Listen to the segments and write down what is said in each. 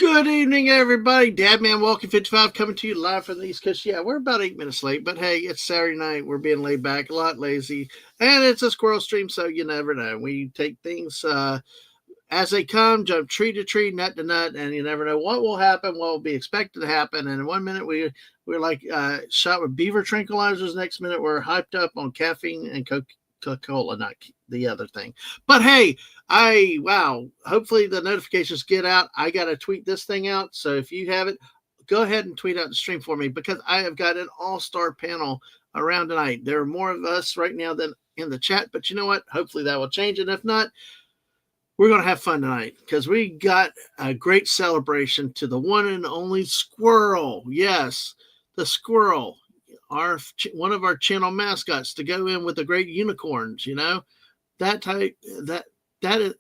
Good evening, everybody. Dadman Walking 55 coming to you live from the East Coast. Yeah, we're about 8 minutes late, but hey, it's Saturday night. We're being laid back, a lot lazy, and it's a squirrel stream, so you never know. We take things as they come, jump tree to tree, nut to nut, and you never know what will happen, what will be expected to happen. And in 1 minute, we're like shot with beaver tranquilizers. Next minute, we're hyped up on caffeine and Coca-Cola, not the other thing. But hey, wow. Hopefully the notifications get out. I gotta tweet this thing out. So if you have it, go ahead and tweet out the stream for me because I have got an all-star panel around tonight. There are more of us right now than in the chat, but you know what? Hopefully that will change. And if not, we're going to have fun tonight because we got a great celebration to the one and only Squirrel. Yes, the Squirrel, one of our channel mascots, to go in with the great unicorns. You know, that type that is,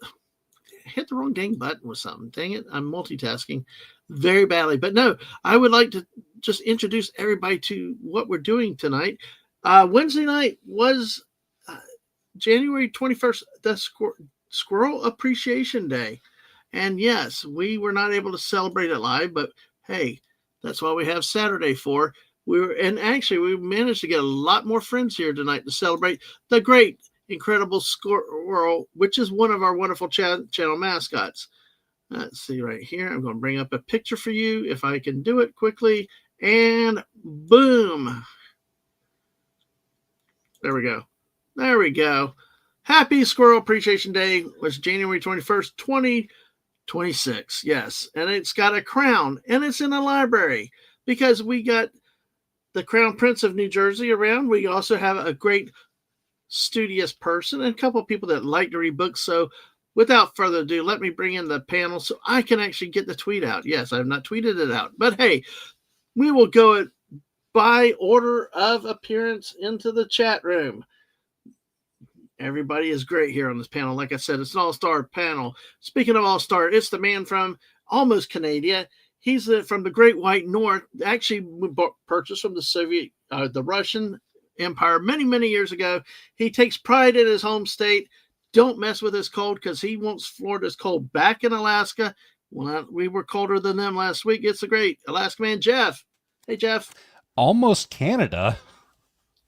hit the wrong dang button with something. Dang it, I'm multitasking very badly. But no, I would like to just introduce everybody to what we're doing tonight. Wednesday night was January 21st. The Squirrel Appreciation Day. And yes, we were not able to celebrate it live, but hey, that's what we have Saturday for. Actually we managed to get a lot more friends here tonight to celebrate the great, incredible Squirrel, which is one of our wonderful channel mascots. Let's see right here. I'm going to bring up a picture for you if I can do it quickly. And boom. There we go. There we go. Happy Squirrel Appreciation Day was January 21st, 2026. Yes. And it's got a crown and it's in a library because we got the Crown Prince of New Jersey around. We also have a great studious person and a couple of people that like to read books. So without further ado, let me bring in the panel so I can actually get the tweet out. Yes, I have not tweeted it out, but hey, we will go by order of appearance into the chat room. Everybody is great here on this panel. Like I said, it's an all-star panel. Speaking of all-star, it's the man from almost Canada. He's from the Great White North, actually purchased from the Russian Empire many, many years ago. He takes pride in his home state. Don't mess with his cold because he wants Florida's cold back in Alaska. Well, we were colder than them last week. It's the great Alaska man, Jeff. Hey, Jeff. Almost Canada.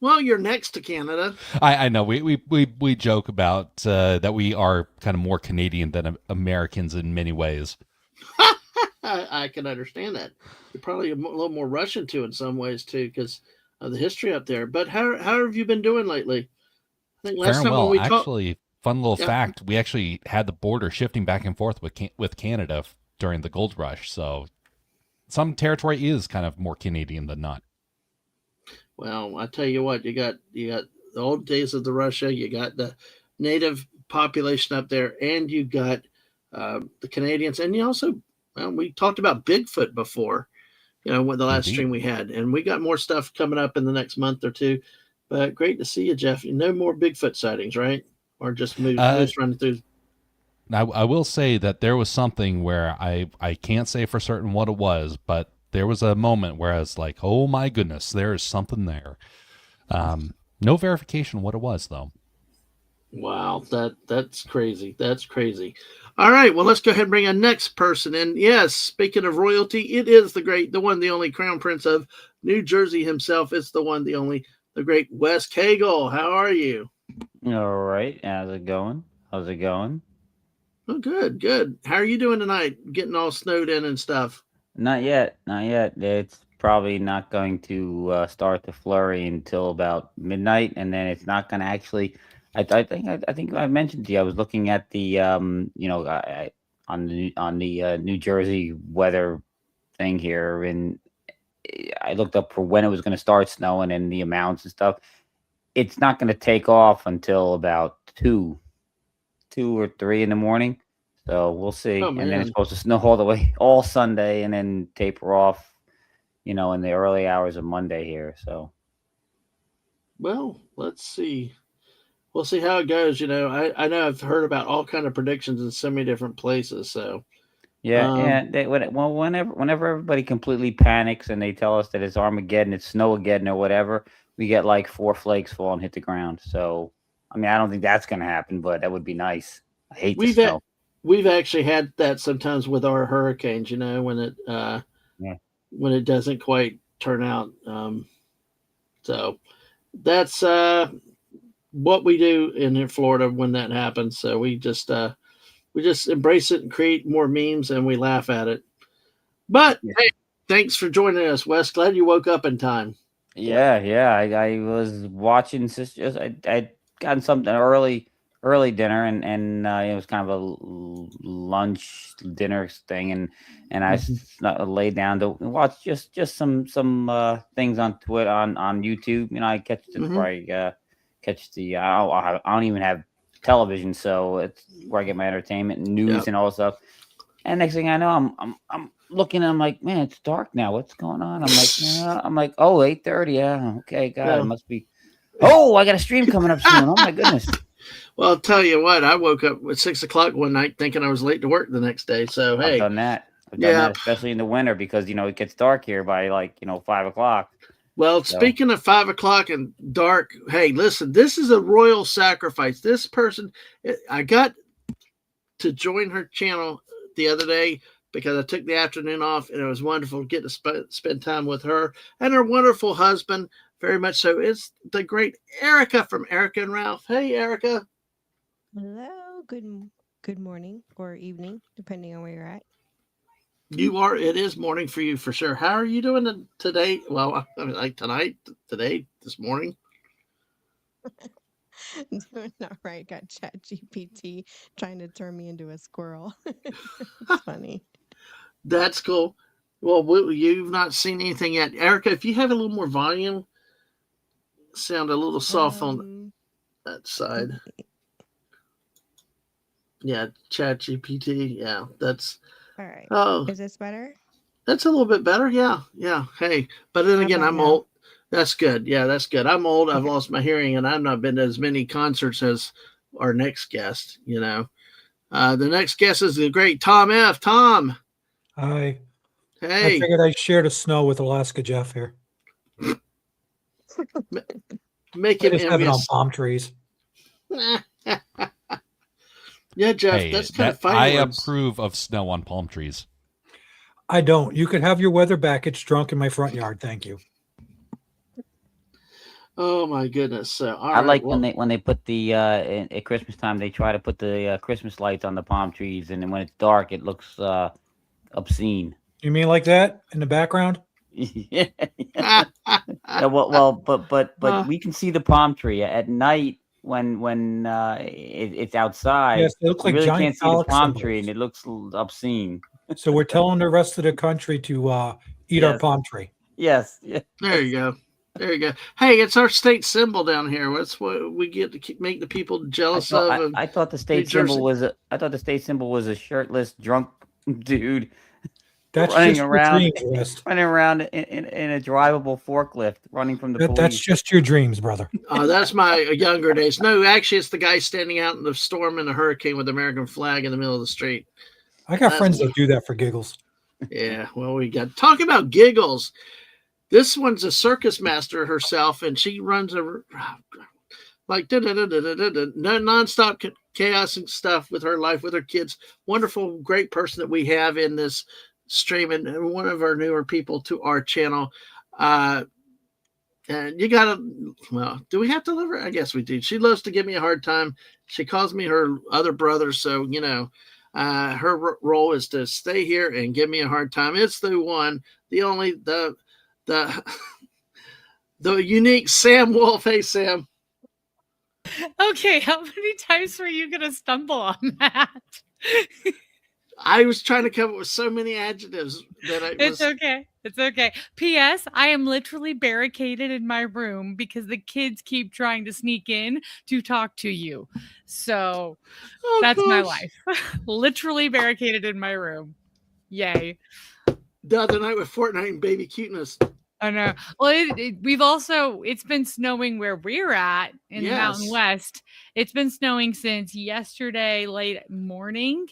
Well, you're next to Canada. I know. We joke about that we are kind of more Canadian than Americans in many ways. I can understand that. You're probably a little more Russian too in some ways too because of the history up there. But how have you been doing lately? I think last time when we actually, fun little fact, we actually had the border shifting back and forth with Canada during the gold rush. So some territory is kind of more Canadian than not. Well, I tell you what, you got the old days of the Russia, you got the native population up there, and you got the Canadians, and you also we talked about Bigfoot before, with the last stream we had, and we got more stuff coming up in the next month or two. But great to see you, Jeff. No more Bigfoot sightings, right? Or just moose running through. I will say that there was something where I can't say for certain what it was, but there was a moment where I was like, oh my goodness, there is something there. No verification what it was, though. Wow, that's crazy. That's crazy. All right, well, let's go ahead and bring a next person in. Yes, speaking of royalty, it is the one, the only Crown Prince of New Jersey himself. It's the one, the only, the great Wes Cagle. How are you? All right. How's it going? Oh, good. How are you doing tonight? Getting all snowed in and stuff. Not yet. It's probably not going to start to flurry until about midnight, and then it's not going to actually. I think I mentioned to you I was looking at the on the New Jersey weather thing here, and I looked up for when it was going to start snowing and the amounts and stuff. It's not going to take off until about 2 or 3 in the morning. So we'll see. And then it's supposed to snow all Sunday and then taper off, in the early hours of Monday here. So. Well, let's see. We'll see how it goes. I know I've heard about all kind of predictions in so many different places. So. Yeah. Whenever everybody completely panics and they tell us that it's Armageddon, it's Snowageddon or whatever, we get like 4 flakes fall and hit the ground. So, I mean, I don't think that's going to happen, but that would be nice. I hate the snow. we've actually had that sometimes with our hurricanes. Yeah. When it doesn't quite turn out. So that's what we do in Florida when that happens. So we just embrace it and create more memes and we laugh at it. But Yeah. hey, thanks for joining us, Wes. Glad you woke up in time. Yeah. I was watching just I'd gotten something early dinner, and it was kind of a lunch dinner thing, and Mhm. laid down to watch just some things on Twitter, on YouTube. I catch it Mhm. where I catch the I don't even have television, so it's where I get my entertainment and news Yep. and all that stuff. And next thing I know, I'm looking. I'm like, man, it's dark now. What's going on? I'm like, oh, 8:30. Yeah, okay, God, it Yeah. must be. Oh, I got a stream coming up soon. Oh my goodness. Well, I'll tell you what. I woke up at 6 o'clock one night thinking I was late to work the next day. So I've hey, done that. I've done yeah. that, especially in the winter, because it gets dark here by, like, 5 o'clock. Well, So speaking of 5 o'clock and dark, hey, listen, this is a royal sacrifice. This person, I got to join her channel the other day because I took the afternoon off and it was wonderful to get to spend time with her and her wonderful husband. Very much so. It's the great Erica from Erica and Ralph. Hey, Erica. Hello, good morning or evening, depending on where you're at. It is morning for you for sure. How are you doing today? Well, I mean, like tonight, today, this morning. Doing all right. Got Chat GPT trying to turn me into a squirrel. It's funny. That's cool. Well, you've not seen anything yet. Erica, if you have a little more volume, sound a little soft on Um, that side. y- Yeah, Chat GPT. Yeah, all right. oh, Is this better? that's a little bit better. Yeah, yeah. Hey, but then How again, about I'm now? old. That's good. Yeah, that's good. I'm old. I've Okay. lost my hearing, and I've not been to as many concerts as our next guest. The next guest is the great Tom F. Tom, I hey, figured I'd share the snow with Alaska Jeff here. make I him just have it on envious. palm trees. Yeah, Jeff, Hey, that's kind of that fighting I words. approve of snow on palm trees. I don't. You could have your weather back. It's drunk in my front yard. Thank you. Oh my goodness. So, all I right. like when Well, they put the at Christmas time, they try to put the Christmas lights on the palm trees, and then when it's dark, it looks obscene. You mean like that in the background? Yeah. Yeah, well, but uh, we can see the palm tree at night when it's outside. Yes, they look You like really giant can't see the phallic palm tree, and symbols. it looks obscene. So we're telling the rest of the country to eat our Yes, palm tree. yes, there you yes. go. There you go. Hey, it's our state symbol down here. That's what we get to make the people I jealous thought of I, of I thought the New state symbol Jersey. was a shirtless drunk dude That's running just your around dreams, West. running around in a drivable forklift, running from the That's police. just your dreams, brother. That's my younger days. No, actually, it's the guy standing out in the storm and the hurricane with the American flag in the middle of the street. I got That's friends that do that for giggles. yeah. Well, we got talk about giggles. This one's a circus master herself, and she runs a like nonstop chaos and stuff with her life, with her kids. Wonderful, great person that we have in this stream, and one of our newer people to our channel. Uh, and you gotta, well, do we have to love her? I guess we do. She loves to give me a hard time. She calls me her other brother, so her role is to stay here and give me a hard time. It's the one, the only, the the unique Sam Wolf. Hey, Sam. Okay, how many times were you gonna stumble on that? I was trying to come up with so many adjectives that I It's was. okay. It's okay. P.S. I am literally barricaded in my room because the kids keep trying to sneak in to talk to you. So Oh that's my gosh! life. Literally barricaded in my room. Yay. The other night with Fortnite and baby cuteness. I know. Well, it's been snowing where we're at in the Mountain Yes. West. It's been snowing since yesterday late morning,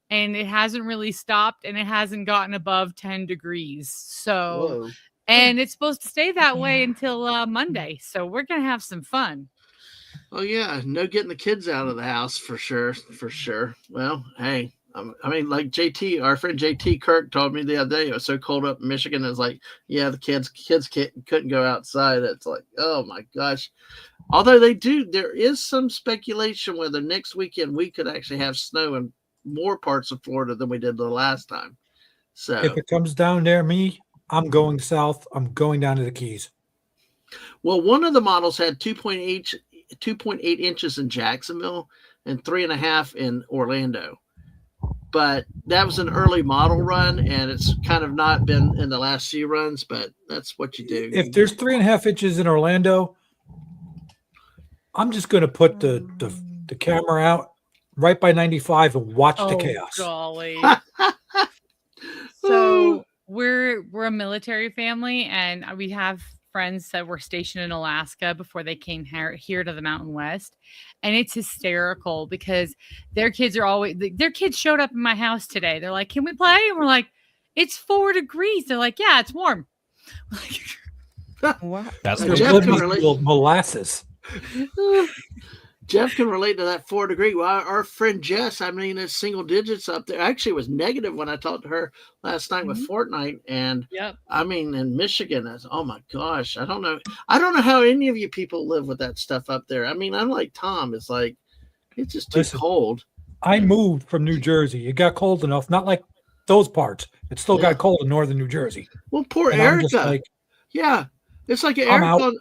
and it hasn't really stopped, and it hasn't gotten above 10 degrees. So, Whoa. and it's supposed to stay that way Yeah. until Monday. So we're gonna have some fun. Oh yeah, no getting the kids out of the house for sure, for sure. Well, hey, I mean, like JT, our friend JT Kirk told me the other day, it was so cold up in Michigan. It's like, yeah, the kids couldn't go outside. It's like, oh my gosh. Although there is some speculation whether next weekend we could actually have snow in more parts of Florida than we did the last time. So If it comes down there, me, I'm going south. I'm going down to the Keys. well, one of the models had 2.8 inches in Jacksonville and 3.5 in Orlando. But that was an early model run, and it's kind of not been in the last few runs, but that's what you do. If there's 3.5 inches in Orlando, I'm just going to put the camera out right by 95 and watch the chaos. Golly. So we're a military family, and we have friends that were stationed in Alaska before they came here to the Mountain West. And it's hysterical because their kids showed up in my house today. They're like, "Can we play?" And we're like, "It's 4 degrees." They're like, "Yeah, it's warm." What? That's Jeff what can we relate. Molasses. Jeff can relate to that 4 degree. Well, our friend Jess, I mean, it's single digits up there. Actually, it was negative when I talked to her last night with Fortnite. And Yep. I mean, in Michigan, oh my gosh, I don't know how any of you people live with that stuff up there. I mean, I'm like Tom. It's like it's just too Listen, cold. I moved from New Jersey. It got cold enough, not like those parts. It still Yeah. got cold in northern New Jersey. Well, poor And I'm just Erica. like, Yeah, it's like I'm out.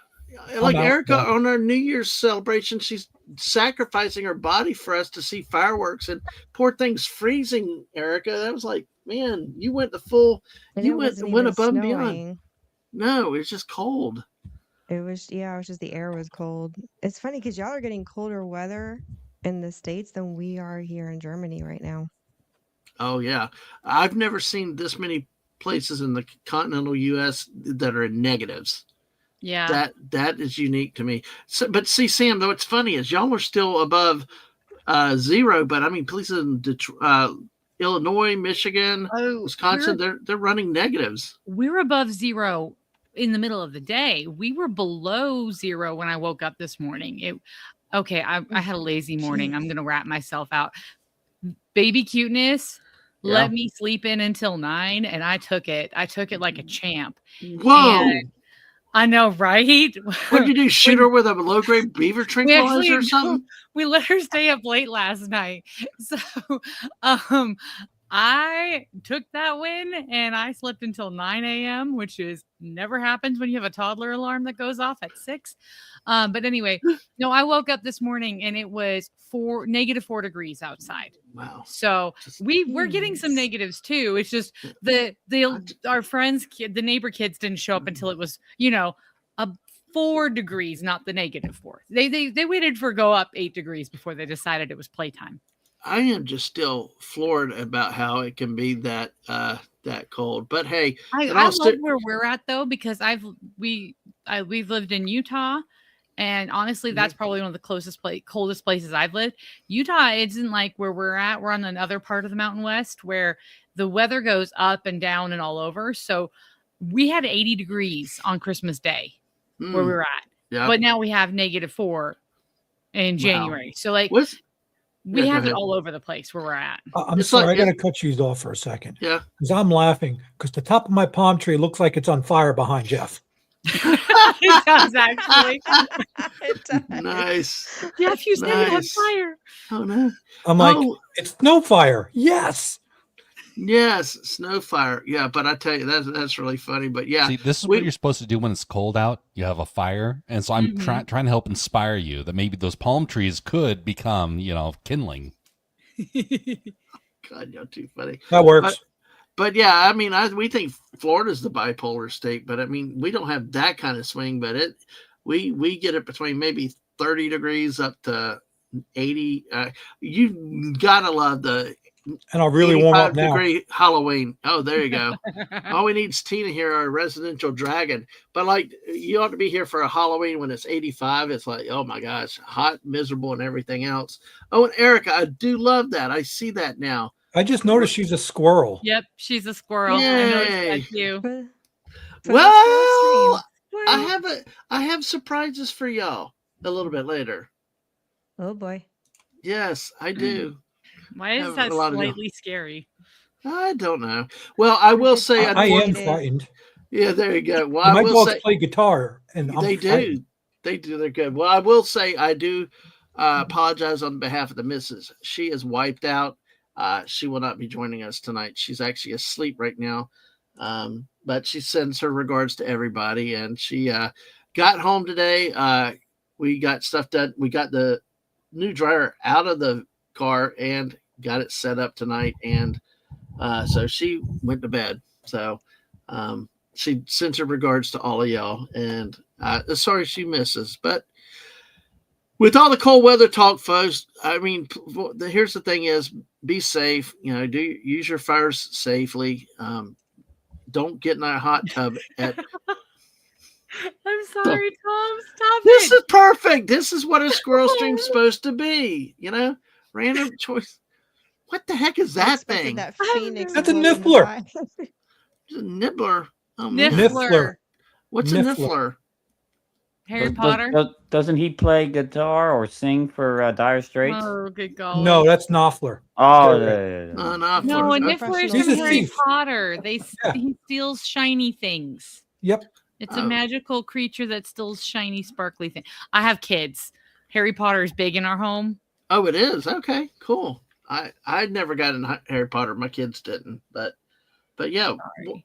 Erica Yeah. on our New Year's celebration. She's sacrificing her body for us to see fireworks, and poor thing's freezing. Erica, that was like, man, you went the full. And You it went wasn't went even above and beyond. snowing. No, it's just cold. It was just the air was cold. It's funny because y'all are getting colder weather in the States than we are here in Germany right now. Oh yeah, I've never seen this many places in the continental U.S. that are in negatives. Yeah. That is unique to me. So, but see, Sam, though, what's funny is y'all are still above zero. But I mean, places in Illinois, Michigan, Wisconsin, they're running negatives. We're above zero in the middle of the day. We were below zero when I woke up this morning. I had a lazy morning. I'm gonna wrap myself out. Baby cuteness let me sleep in until 9, and I took it. I took it like a champ. Whoa! And I know, right? What did you do? Shoot her with a low-grade beaver tranquilizer or something? We let her stay up late last night. So I took that win and I slept until 9 a.m., which is never happens when you have a toddler alarm that goes off at 6. But anyway, no, I woke up this morning and it was -4 degrees outside. Wow. So we're getting some negatives too. It's just our friends, the neighbor kids didn't show up until it was, a 4 degrees, not the -4. They waited for go up 8 degrees before they decided it was playtime. I am just still floored about how it can be that cold. But hey, I love where we're at though, because we've lived in Utah, and honestly, that's probably one of the coldest places I've lived. Utah isn't like where we're at. We're on another part of the Mountain West where the weather goes up and down and all over. So we had 80 degrees on Christmas Day where we were at. Yeah. But now we have -4 in January. So like we have it all over the place where we're at. I'm sorry, I got to cut you off for a second. Yeah. Because I'm laughing because the top of my palm tree looks like it's on fire behind Jeff. It does actually. It does. Nice. Jeff, you said it on Nice. fire. Oh no. I'm like, it's no fire. Yes. Yes, snow fire. Yeah, but I tell you, that's really funny. But yeah, See, this is what you're supposed to do when it's cold out. You have a fire, and so I'm trying to help inspire you that maybe those palm trees could become, kindling. God, you're too funny. That works. But yeah, I mean, we think Florida's the bipolar state, but I mean, we don't have that kind of swing. But we get it between maybe 30 degrees up to 80. You gotta love the. And I'll really warm up now. 85-degree Halloween. Oh, there you go. All we need is Tina here, our residential dragon. But like, you ought to be here for a Halloween when it's 85. It's like, oh my gosh, hot, miserable, and everything else. Oh, and Erica, I do love that. I see that now. I just noticed she's a squirrel. Yep, she's a squirrel. Yay. I noticed that too. For the Well, squirrel stream. I have surprises for y'all a little bit later. Oh boy. Yes, I do. Why is Have that a lot of go- slightly scary? I don't know. Well, I will say, I am Intimidated. frightened. yeah, there you go. Well, And I my will dogs say play guitar, and I'm they frightened. do. They do. They're good. Well, I will say I do apologize on behalf of the missus. She is wiped out. She will not be joining us tonight. She's actually asleep right now. But she sends her regards to everybody. And she got home today. We got stuff done. We got the new dryer out of the car and got it set up tonight. And so she went to bed. So she sends her regards to all of y'all. And sorry she misses. But with all the cold weather talk, folks, I mean, here's the thing: is be safe. You know, do use your fires safely. Don't get in a hot tub at. I'm sorry, Tom. Stop This it. is perfect. This is what a squirrel stream's supposed to be. You know, random choice. What the heck is I that expected thing? that I don't phoenix. know. That's a look in the niffler. eye. It's a nibbler. Oh man, Niffler. what's a Niffler. niffler? Harry Potter. Doesn't he play guitar or sing for Dire Straits? Oh, good golly. No, that's Knopfler. Oh, No, No, a niffler. Niffler is He's from a Harry thief. Potter. Yeah. He steals shiny things. Yep. It's a Oh. magical creature that steals shiny, sparkly things. I have kids. Harry Potter is big in our home. Oh, it is. Okay, cool. I never got in Harry Potter. My kids didn't, but yeah. Sorry.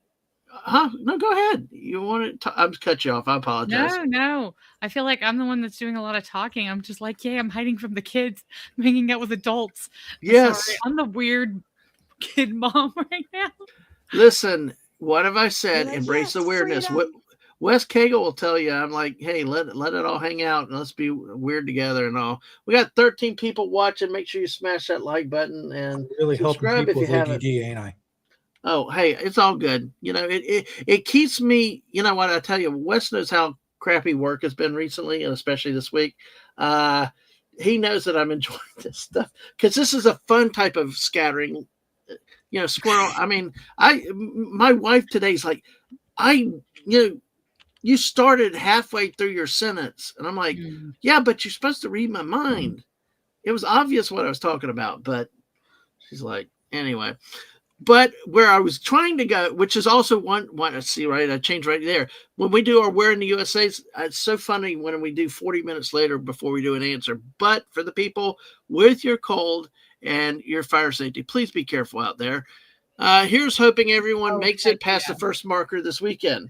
No, go ahead. You want to? I'm cut you off. I apologize. No. I feel like I'm the one that's doing a lot of talking. I'm just like, yeah, I'm hiding from the kids. I'm hanging out with adults. Yes. Sorry, I'm the weird kid mom right now. Listen, what have I said? You're like, Embrace yes, the weirdness. freedom. Wes Cagle will tell you. I'm like, hey, let it all hang out and let's be weird together and all. We got 13 people watching. Make sure you smash that like button and Really helping subscribe if people you with haven't. ADD, ain't I? Oh, hey, it's all good. You know, it keeps me. You know what I tell you, Wes knows how crappy work has been recently, and especially this week. He knows that I'm enjoying this stuff because this is a fun type of scattering. You know, squirrel. I mean, my wife today's like, you started halfway through your sentence, and I'm like, yeah, but you're supposed to read my mind. It was obvious what I was talking about, but she's like, anyway. But where I was trying to go, which is also one I see, right? I changed right there. When we do our Where in the USA, it's so funny when we do 40 minutes later before we do an answer. But for the people with your cold and your fire safety, please be careful out there. Here's hoping everyone makes it past the first marker this weekend.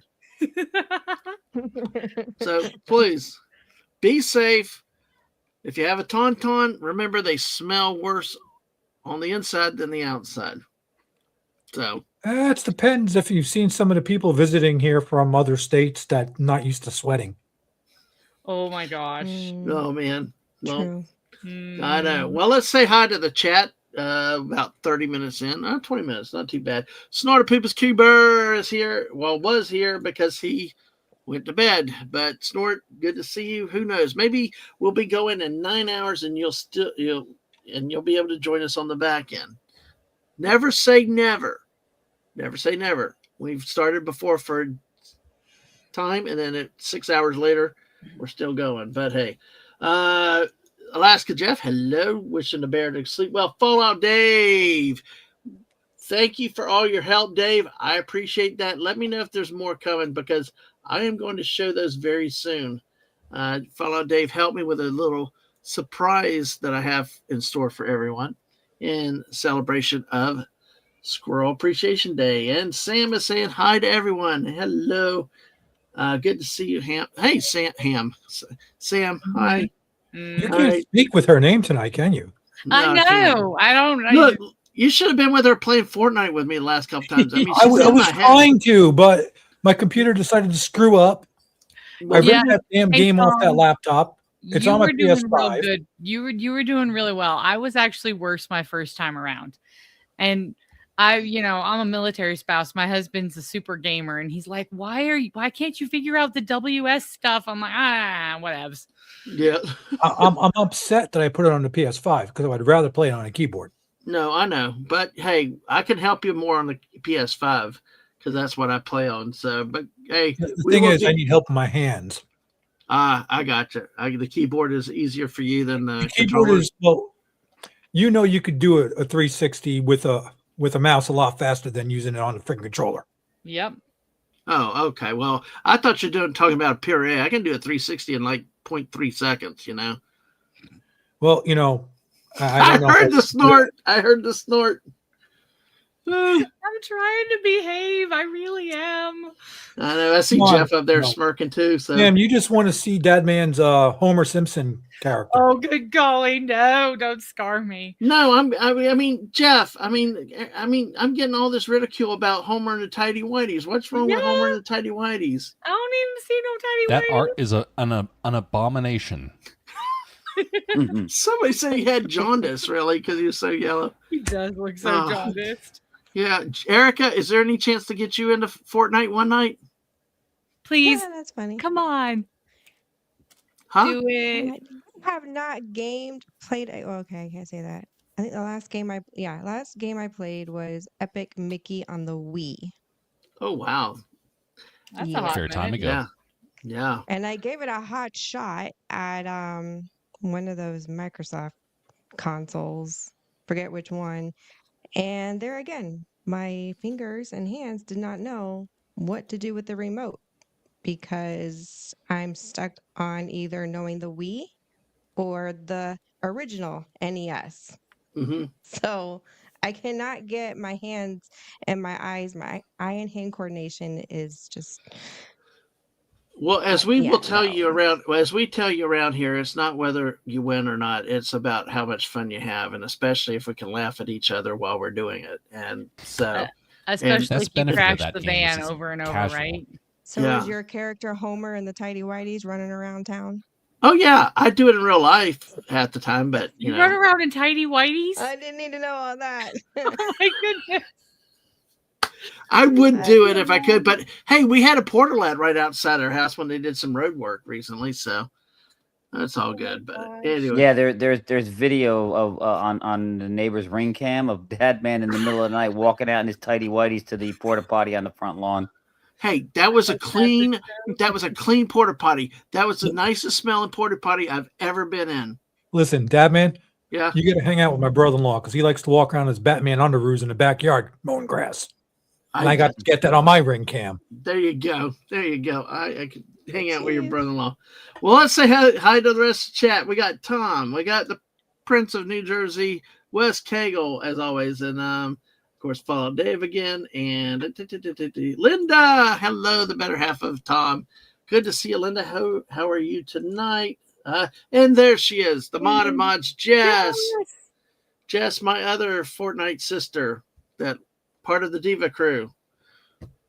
So please be safe. If you have a tauntaun, remember they smell worse on the inside than the outside. So It depends if you've seen some of the people visiting here from other states that not used to sweating. Oh my gosh. oh man. Well, True. I know. Well, let's say hi to the chat. About 30 minutes in, 20 minutes, not too bad. Snorter Poopas Cuber is here. Well, was here because he went to bed. But Snort, good to see you. Who knows? Maybe we'll be going in 9 hours, and you'll be able to join us on the back end. Never say never. Never say never. We've started before for time, and then at 6 hours later, we're still going. But hey, Alaska Jeff, hello. Wishing the bear to sleep well. Fallout Dave, thank you for all your help, Dave. I appreciate that. Let me know if there's more coming because I am going to show those very soon. Fallout Dave, help me with a little surprise that I have in store for everyone in celebration of Squirrel Appreciation Day. And Sam is saying hi to everyone. Hello. Good to see you, Ham. Hey, Sam, hi. You can't speak with her name tonight, can you? I know. I don't know. Look, you should have been with her playing Fortnite with me the last couple times. I mean, I was trying to, but my computer decided to screw up. I ripped that damn game off that laptop. It's on my PS5. Real good. You were doing really well. I was actually worse my first time around. And I'm a military spouse. My husband's a super gamer, and he's like, why can't you figure out the WS stuff? I'm like, whatevs. Yeah. I'm upset that I put it on the PS5 because I would rather play it on a keyboard. No, I know. But hey, I can help you more on the PS5 because that's what I play on. So, but hey, the thing is, I need help in my hands. I got you. The keyboard is easier for you than the Keyboard controller. is well. You could do a 360 with a mouse a lot faster than using it on the freaking controller. Yep. Oh, okay. Well, I thought you were talking about a pure A. I can do a 360 in like 0.3 seconds. Well, I don't know. heard the snort. I heard the snort. I'm trying to behave. I really am. I know. I see Come on. Jeff up there No. smirking too. So Ma'am, you just want to see Dadman's Homer Simpson character. Oh, good golly, no! Don't scar me. no, I mean, Jeff. I mean, I'm getting all this ridicule about Homer and the tidy whities. What's wrong with Homer and the tidy whities? I don't even see no tiny That whities. art is an abomination. Mhm. Somebody said he had jaundice, really, because he was so yellow. He does look so Oh. jaundiced. Yeah, Erica, is there any chance to get you into Fortnite one night? Please, Yeah, that's funny. come on, Huh? do it. I have not played. Okay, I can't say that. I think the last game I played was Epic Mickey on the Wii. Oh wow. That's Yeah. a hot Fair time minute. ago. Yeah. And I gave it a hot shot at one of those Microsoft consoles. Forget which one. And there again, my fingers and hands did not know what to do with the remote because I'm stuck on either knowing the Wii or the original NES. hmm So I cannot get my hands and my eyes, my eye and hand coordination is just Well, as we Yeah, will tell no. you as we tell you around here, it's not whether you win or not. It's about how much fun you have, and especially if we can laugh at each other while we're doing it. And so, Especially That's if you benefit of crash that the game is van it's over and over, casual. right? So Yeah. is your character Homer and the Tidy Whities running around town? oh yeah, I do it in real life at the time, but You run around in tidy whities. I didn't need to know all that. Oh my goodness! I would do it if I could. But hey, we had a porter lad right outside our house when they did some road work recently, so that's all good. But gosh. anyway, Yeah, there's video of on the neighbor's ring cam of Dadman in the middle of the night walking out in his tidy whities to the porta potty on the front lawn. hey, that was a clean porta potty. That was the nicest smelling porta potty I've ever been in. Listen, Dadman, Yeah. you got to hang out with my brother-in-law because he likes to walk around his Batman underoos in the backyard mowing grass. And I got to get that on my ring cam. There you go. There you go. I could hang out with your brother-in-law. Well, let's say hi to the rest of the chat. We got Tom. We got the Prince of New Jersey, Wes Cagle, as always. And, of course, follow Dave again. And Linda. Hello, the better half of Tom. Good to see you, Linda. How are you tonight? And there she is, the mod of mods, Jess. Jess, my other Fortnite sister, that part of the Diva crew.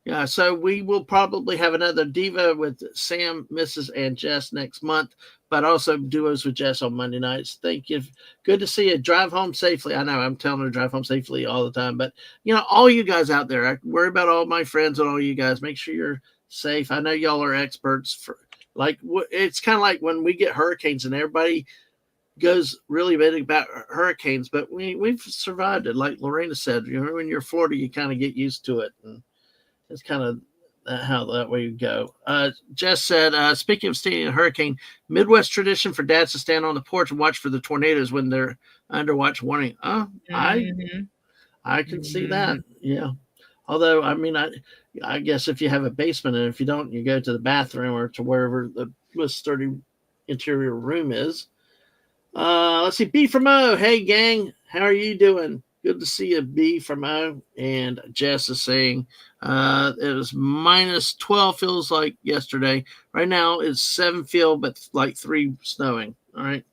Yeah, so we will probably have another Diva with Sam, Mrs., and Jess next month, but also duos with Jess on Monday nights. Thank you. Good to see you. Drive home safely. I know I'm telling her to drive home safely all the time, but all you guys out there, I worry about all my friends and all you guys. Make sure you're safe. I know y'all are experts for it's kind of like when we get hurricanes and everybody goes really big about hurricanes, but we've survived it. Like Lorena said, when you're in Florida, you kind of get used to it, and it's kind of how that way you go. Jess said, speaking of staying in a hurricane, Midwest tradition for dads to stand on the porch and watch for the tornadoes when they're under watch warning. I can see that. Yeah. Although, I mean, I guess if you have a basement, and if you don't, you go to the bathroom or to wherever the most sturdy interior room is. Let's see. B from O. Hey, gang. How are you doing? Good to see you, B from O. And Jess is saying it was minus 12, feels like yesterday. Right now it's 7 feel, but like 3 snowing. All right.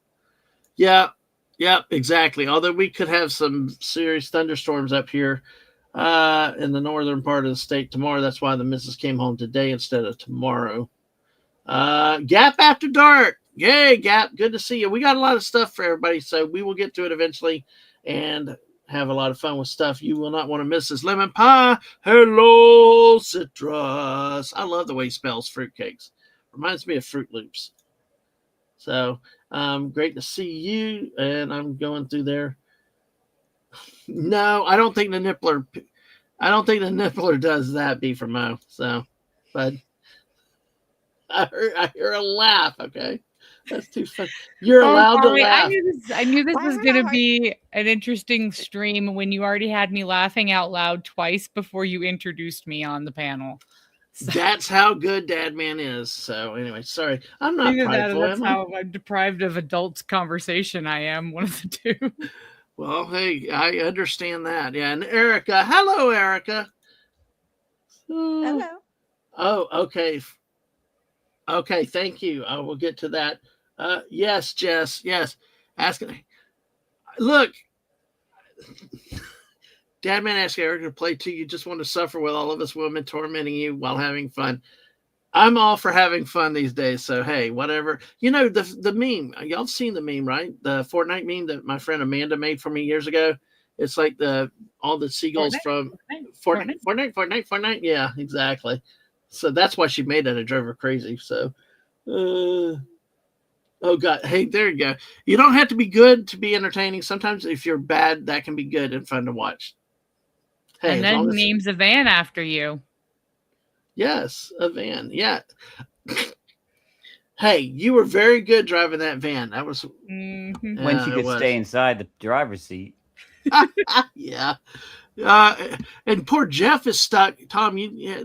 Yeah. Yeah, exactly. Although we could have some serious thunderstorms up here in the northern part of the state tomorrow. That's why the missus came home today instead of tomorrow. Gap After Dark. Yay, Gap. Good to see you. We got a lot of stuff for everybody, so we will get to it eventually and have a lot of fun with stuff you will not want to miss. This lemon pie. Hello, citrus. I love the way he spells fruitcakes. Reminds me of Fruit Loops. So great to see you. And I'm going through there. No, I don't think the nippler does that, B from Mo. So, but I hear a laugh. Okay, that's too funny. You're Oh, allowed to sorry. laugh. I knew this Why was would going to I? be an interesting stream when you already had me laughing out loud twice before you introduced me on the panel. So, That's how good Dadman is. So anyway, sorry, I'm not either that or prideful, that's am I? how deprived of adult conversation I am. One of the two. Well, hey, I understand that. Yeah, and Erica, hello, Erica. Hello. Oh, okay. Okay, thank you. I will get to that. Yes, Jess. Yes, asking. Look, Dadman asked Erica to play too. You just want to suffer with all of us women tormenting you while having fun. I'm all for having fun these days. So hey, whatever. You know the meme. Y'all seen the meme, right? The Fortnite meme that my friend Amanda made for me years ago. It's like all the seagulls from Fortnite. Yeah, exactly. So that's why she made it. It drove her crazy. So, oh god, hey, there you go. You don't have to be good to be entertaining. Sometimes if you're bad, that can be good and fun to watch. Hey, And as then long he as names a van after you. yes, a van. Yeah. Hey, you were very good driving that van. That was Mhm. When she it could was. stay inside the driver's seat. Yeah. And poor Jeff is stuck. Tom,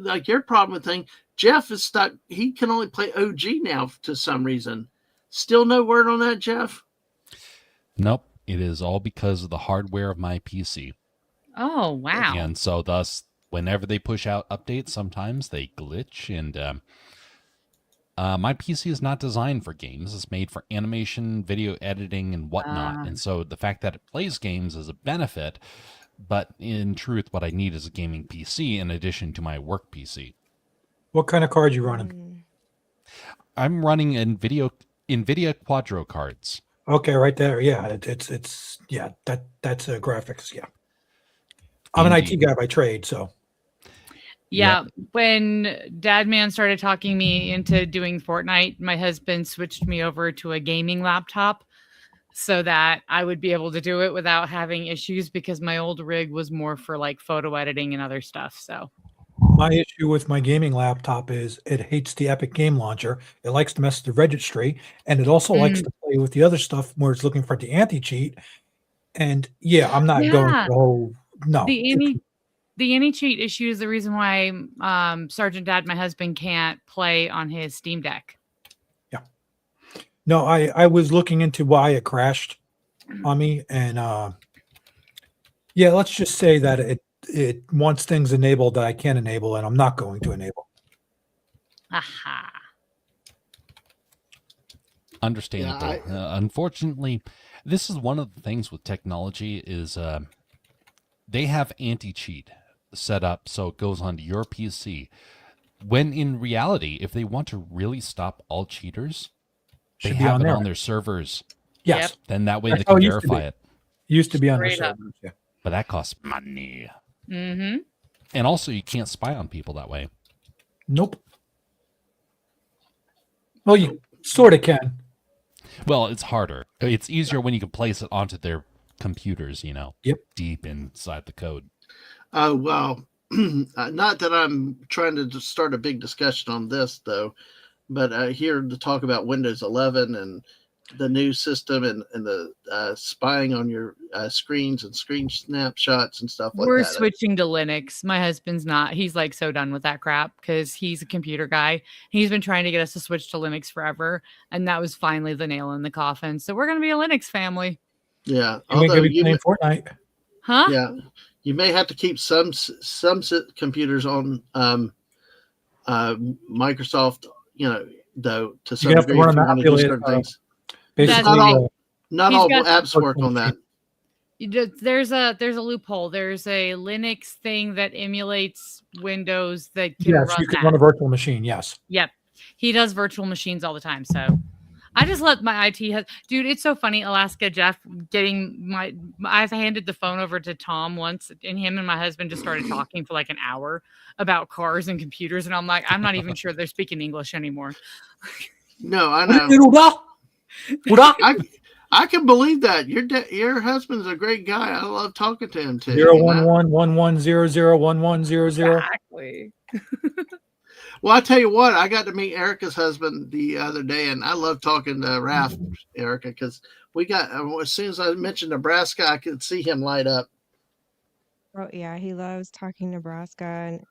like your problem thing. Jeff is stuck. He can only play OG now to some reason. Still no word on that, Jeff. Nope. It is all because of the hardware of my PC. Oh, wow. And so thus, whenever they push out updates, sometimes they glitch. And my PC is not designed for games. It's made for animation, video editing, and whatnot. And so the fact that it plays games is a benefit. But in truth, what I need is a gaming PC in addition to my work PC. What kind of card you running? I'm running NVIDIA Quadro cards. Okay, right there. Yeah, it's yeah. That's graphics. Yeah, I'm an Indeed. IT guy by trade, so Yeah, when Dadman started talking me into doing Fortnite, my husband switched me over to a gaming laptop so that I would be able to do it without having issues because my old rig was more for like photo editing and other stuff. So my issue with my gaming laptop is it hates the Epic Game Launcher. It likes to mess with the registry, and it also likes to play with the other stuff where it's looking for the anti-cheat. And yeah, I'm not going to the whole no. The anti-cheat issue is the reason why Sergeant Dad, my husband, can't play on his Steam Deck. Yeah. No, I was looking into why it crashed on me, and yeah, let's just say that it wants things enabled that I can't enable, and I'm not going to enable. Aha. Understandable. Unfortunately, this is one of the things with technology is they have anti-cheat set up so it goes onto your PC. When in reality, if they want to really stop all cheaters, they have it on their servers. Yes. Yep. Then that way they can verify it. Used to be on their Straight up. servers, yeah. But that costs money. Mm-hmm. And also, you can't spy on people that way. Nope. Well, you sort of can. Well, it's harder. It's easier when you can place it onto their computers, Yep. deep inside the code. Oh, well, not that I'm trying to just start a big discussion on this, though, but here to talk about Windows 11 and the new system and the spying on your screens and screen snapshots and stuff like that. We're switching to Linux. My husband's not. He's like so done with that crap because he's a computer guy. He's been trying to get us to switch to Linux forever, and that was finally the nail in the coffin. So we're going to be a Linux family. Yeah. You ain't gonna be playing Fortnite. Huh? Yeah. You may have to keep some computers on Microsoft, though, to some degree if you want to do certain things. Basically, not all apps work on that. There's a loophole. There's a Linux thing that emulates Windows that can yes, run you can that. run a virtual machine. Yes. Yep. He does virtual machines all the time. So I just let my IT dude, it's so funny. Alaska Jeff I handed the phone over to Tom once, and him and my husband just started talking for like an hour about cars and computers. And I'm like, I'm not even sure they're speaking English anymore. No, I know. I can believe that. Your husband's a great guy. I love talking to him too. 01111001100. Exactly. Well, I tell you what, I got to meet Erica's husband the other day, and I love talking to Ralph, Erica, because we got as soon as I mentioned Nebraska, I could see him light up. Oh yeah, he loves talking Nebraska and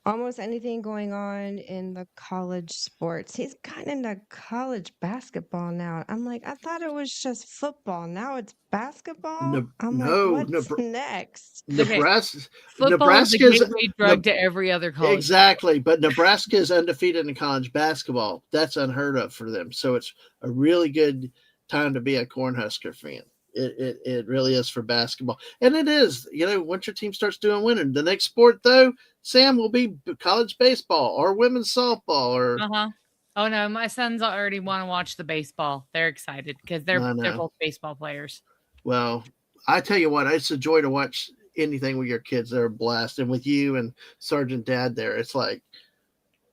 almost anything going on in the college sports. He's gotten into college basketball now. I'm like, I thought it was just football. Now it's basketball. I'm like, No, what's next? Okay, Nebraska, football is the Nebraska's gateway drug to every other college. exactly, but Nebraska is undefeated in college basketball. That's unheard of for them. So it's a really good time to be a Cornhusker fan. It really is for basketball, and it is. Once your team starts doing winning, the next sport though, Sam, will be college baseball or women's softball or. Uh-huh. Oh no, my sons already want to watch the baseball. They're excited because they're both baseball players. Well, I tell you what, it's a joy to watch anything with your kids. They're a blast, and with you and Sergeant Dad there, it's like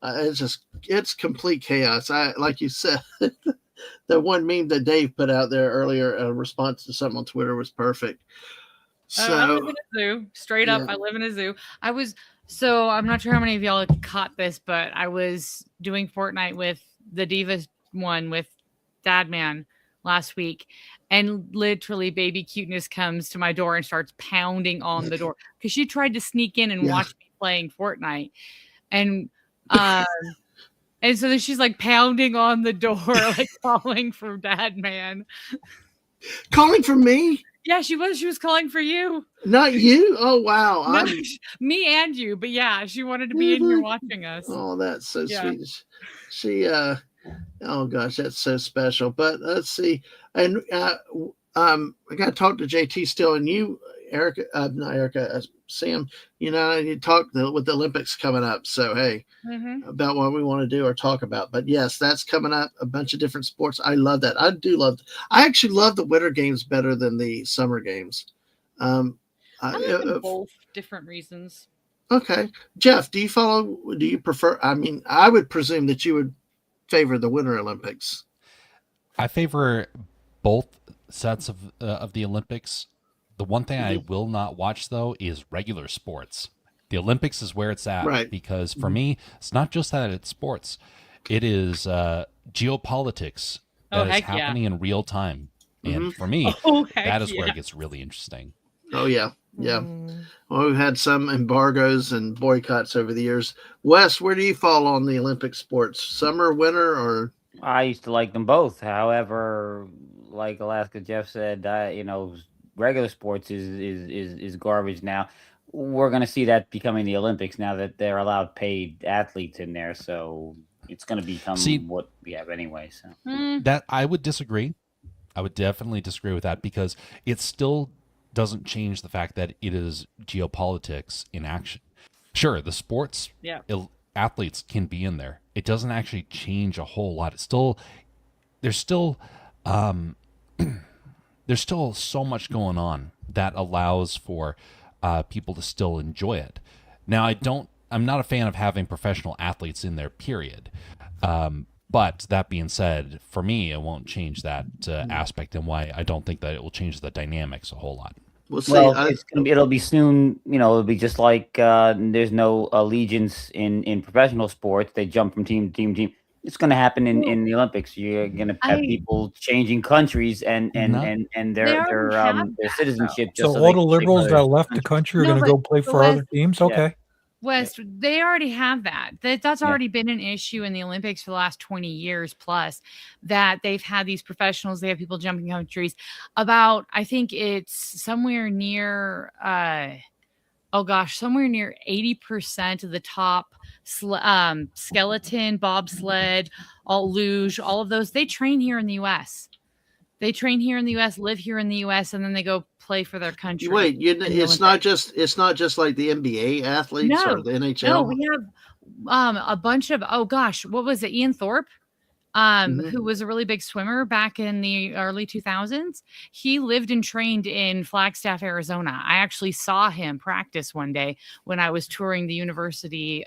it's complete chaos. Like you said, the one meme that Dave put out there earlier, a response to something on Twitter, was perfect. So I live in a zoo. Straight up, I live in a zoo. I'm not sure how many of y'all caught this, but I was doing Fortnite with the Divas one with Dadman last week, and literally baby cuteness comes to my door and starts pounding on the door because she tried to sneak in and watch me playing Fortnite, and and so then she's like pounding on the door, like calling for Dadman. Calling for me? Yeah, she was calling for you. Not you? Oh wow. No, me and you, but yeah, she wanted to be in here watching us. Oh, that's so sweet. She oh gosh, that's so special. But let's see. And I gotta talk to JT still, and you, Erica, not Erica, Sam, you talk with the Olympics coming up. So hey, about what we want to do or talk about. But yes, that's coming up. A bunch of different sports. I love that. I actually love the winter games better than the summer games. I like them both, different reasons. Okay. Jeff, do you prefer, I would presume that you would favor the Winter Olympics. I favor both sets of the Olympics. The one thing I will not watch, though, is regular sports. The Olympics is where it's at, right? Because for me, it's not just that it's sports. It is geopolitics that is happening in real time. And for me, that is where it gets really interesting. Oh, yeah. Yeah. Well, we've had some embargoes and boycotts over the years. Wes, where do you fall on the Olympic sports? Summer, winter, or? I used to like them both. However, like Alaska Jeff said, regular sports is garbage now. We're going to see that becoming the Olympics now that they're allowed paid athletes in there. So it's going to become what we have anyway. So that I would disagree. I would definitely disagree with that because it still doesn't change the fact that it is geopolitics in action. Sure, the sports athletes can be in there. It doesn't actually change a whole lot. There's still so much going on that allows for people to still enjoy it. Now, I'm not a fan of having professional athletes in there, period. But that being said, for me, it won't change that aspect, and why I don't think that it will change the dynamics a whole lot. It'll be soon. It'll be just like there's no allegiance in professional sports. They jump from team to team to team. It's going to happen in the Olympics. You're going to have people changing countries and their citizenship. So all the liberals that left the country are going to go play for other teams. Okay. West, they already have that. That's already been an issue in the Olympics for the last 20 years plus, that they've had these professionals, they have people jumping countries. I think it's somewhere near, somewhere near 80% of the top skeleton, bobsled, luge, all of those, they train here in the U.S. They train here in the U.S., live here in the U.S., and then they go play for their country. Wait, it's not just like the NBA athletes or the NHL. No, we have a bunch of what was it? Ian Thorpe, who was a really big swimmer back in the early 2000s. He lived and trained in Flagstaff, Arizona. I actually saw him practice one day when I was touring the university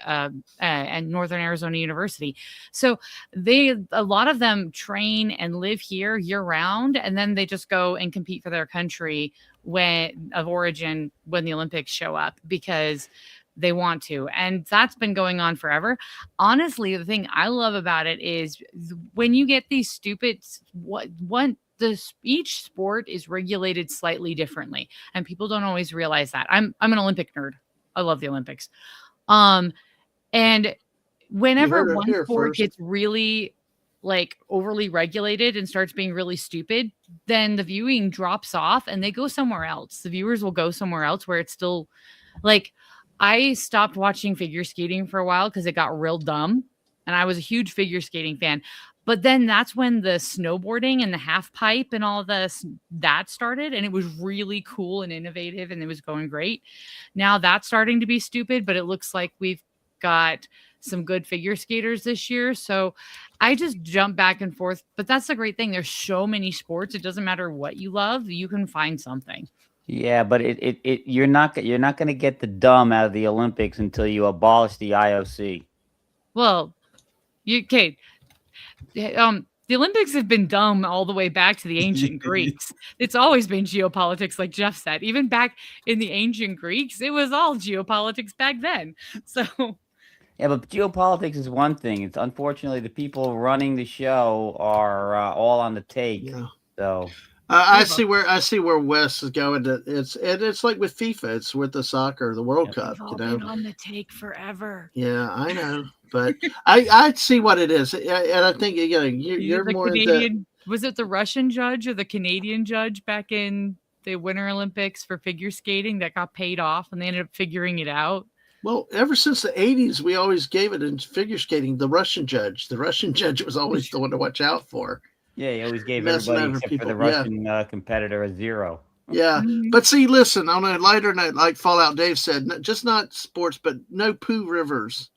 and Northern Arizona University. So a lot of them train and live here year round, and then they just go and compete for their country of origin when the Olympics show up, because they want to. And that's been going on forever. Honestly, the thing I love about it is when you get these stupid each sport is regulated slightly differently, and people don't always realize that. I'm an Olympic nerd. I love the Olympics. And whenever one sport gets really like overly regulated and starts being really stupid, then the viewing drops off and they go somewhere else. The viewers will go somewhere else where it's still like, I stopped watching figure skating for a while because it got real dumb. And I was a huge figure skating fan. But then that's when the snowboarding and the half pipe and all of that started. And it was really cool and innovative and it was going great. Now that's starting to be stupid, but it looks like we've got some good figure skaters this year. So I just jump back and forth. But that's the great thing. There's so many sports. It doesn't matter what you love. You can find something. Yeah, but you're not going to get the dumb out of the Olympics until you abolish the IOC. Well, okay. The Olympics have been dumb all the way back to the ancient Greeks. It's always been geopolitics, like Jeff said. Even back in the ancient Greeks, it was all geopolitics back then. So, yeah, but geopolitics is one thing. It's unfortunately the people running the show are all on the take. Yeah. So I see where Wes is going. It's like with FIFA. It's with the soccer, the World Cup. They've all been on the take forever. Yeah, I know, but I see what it is, and I think you're more Canadian. Was it the Russian judge or the Canadian judge back in the Winter Olympics for figure skating that got paid off, and they ended up figuring it out? Well, ever since the 80s, we always gave it in figure skating. The Russian judge was always the one to watch out for. Yeah, he always gave everybody except for the Russian competitor a 0. Yeah, but see, listen, on a lighter note, like Fallout Dave said, just not sports, but no poo rivers,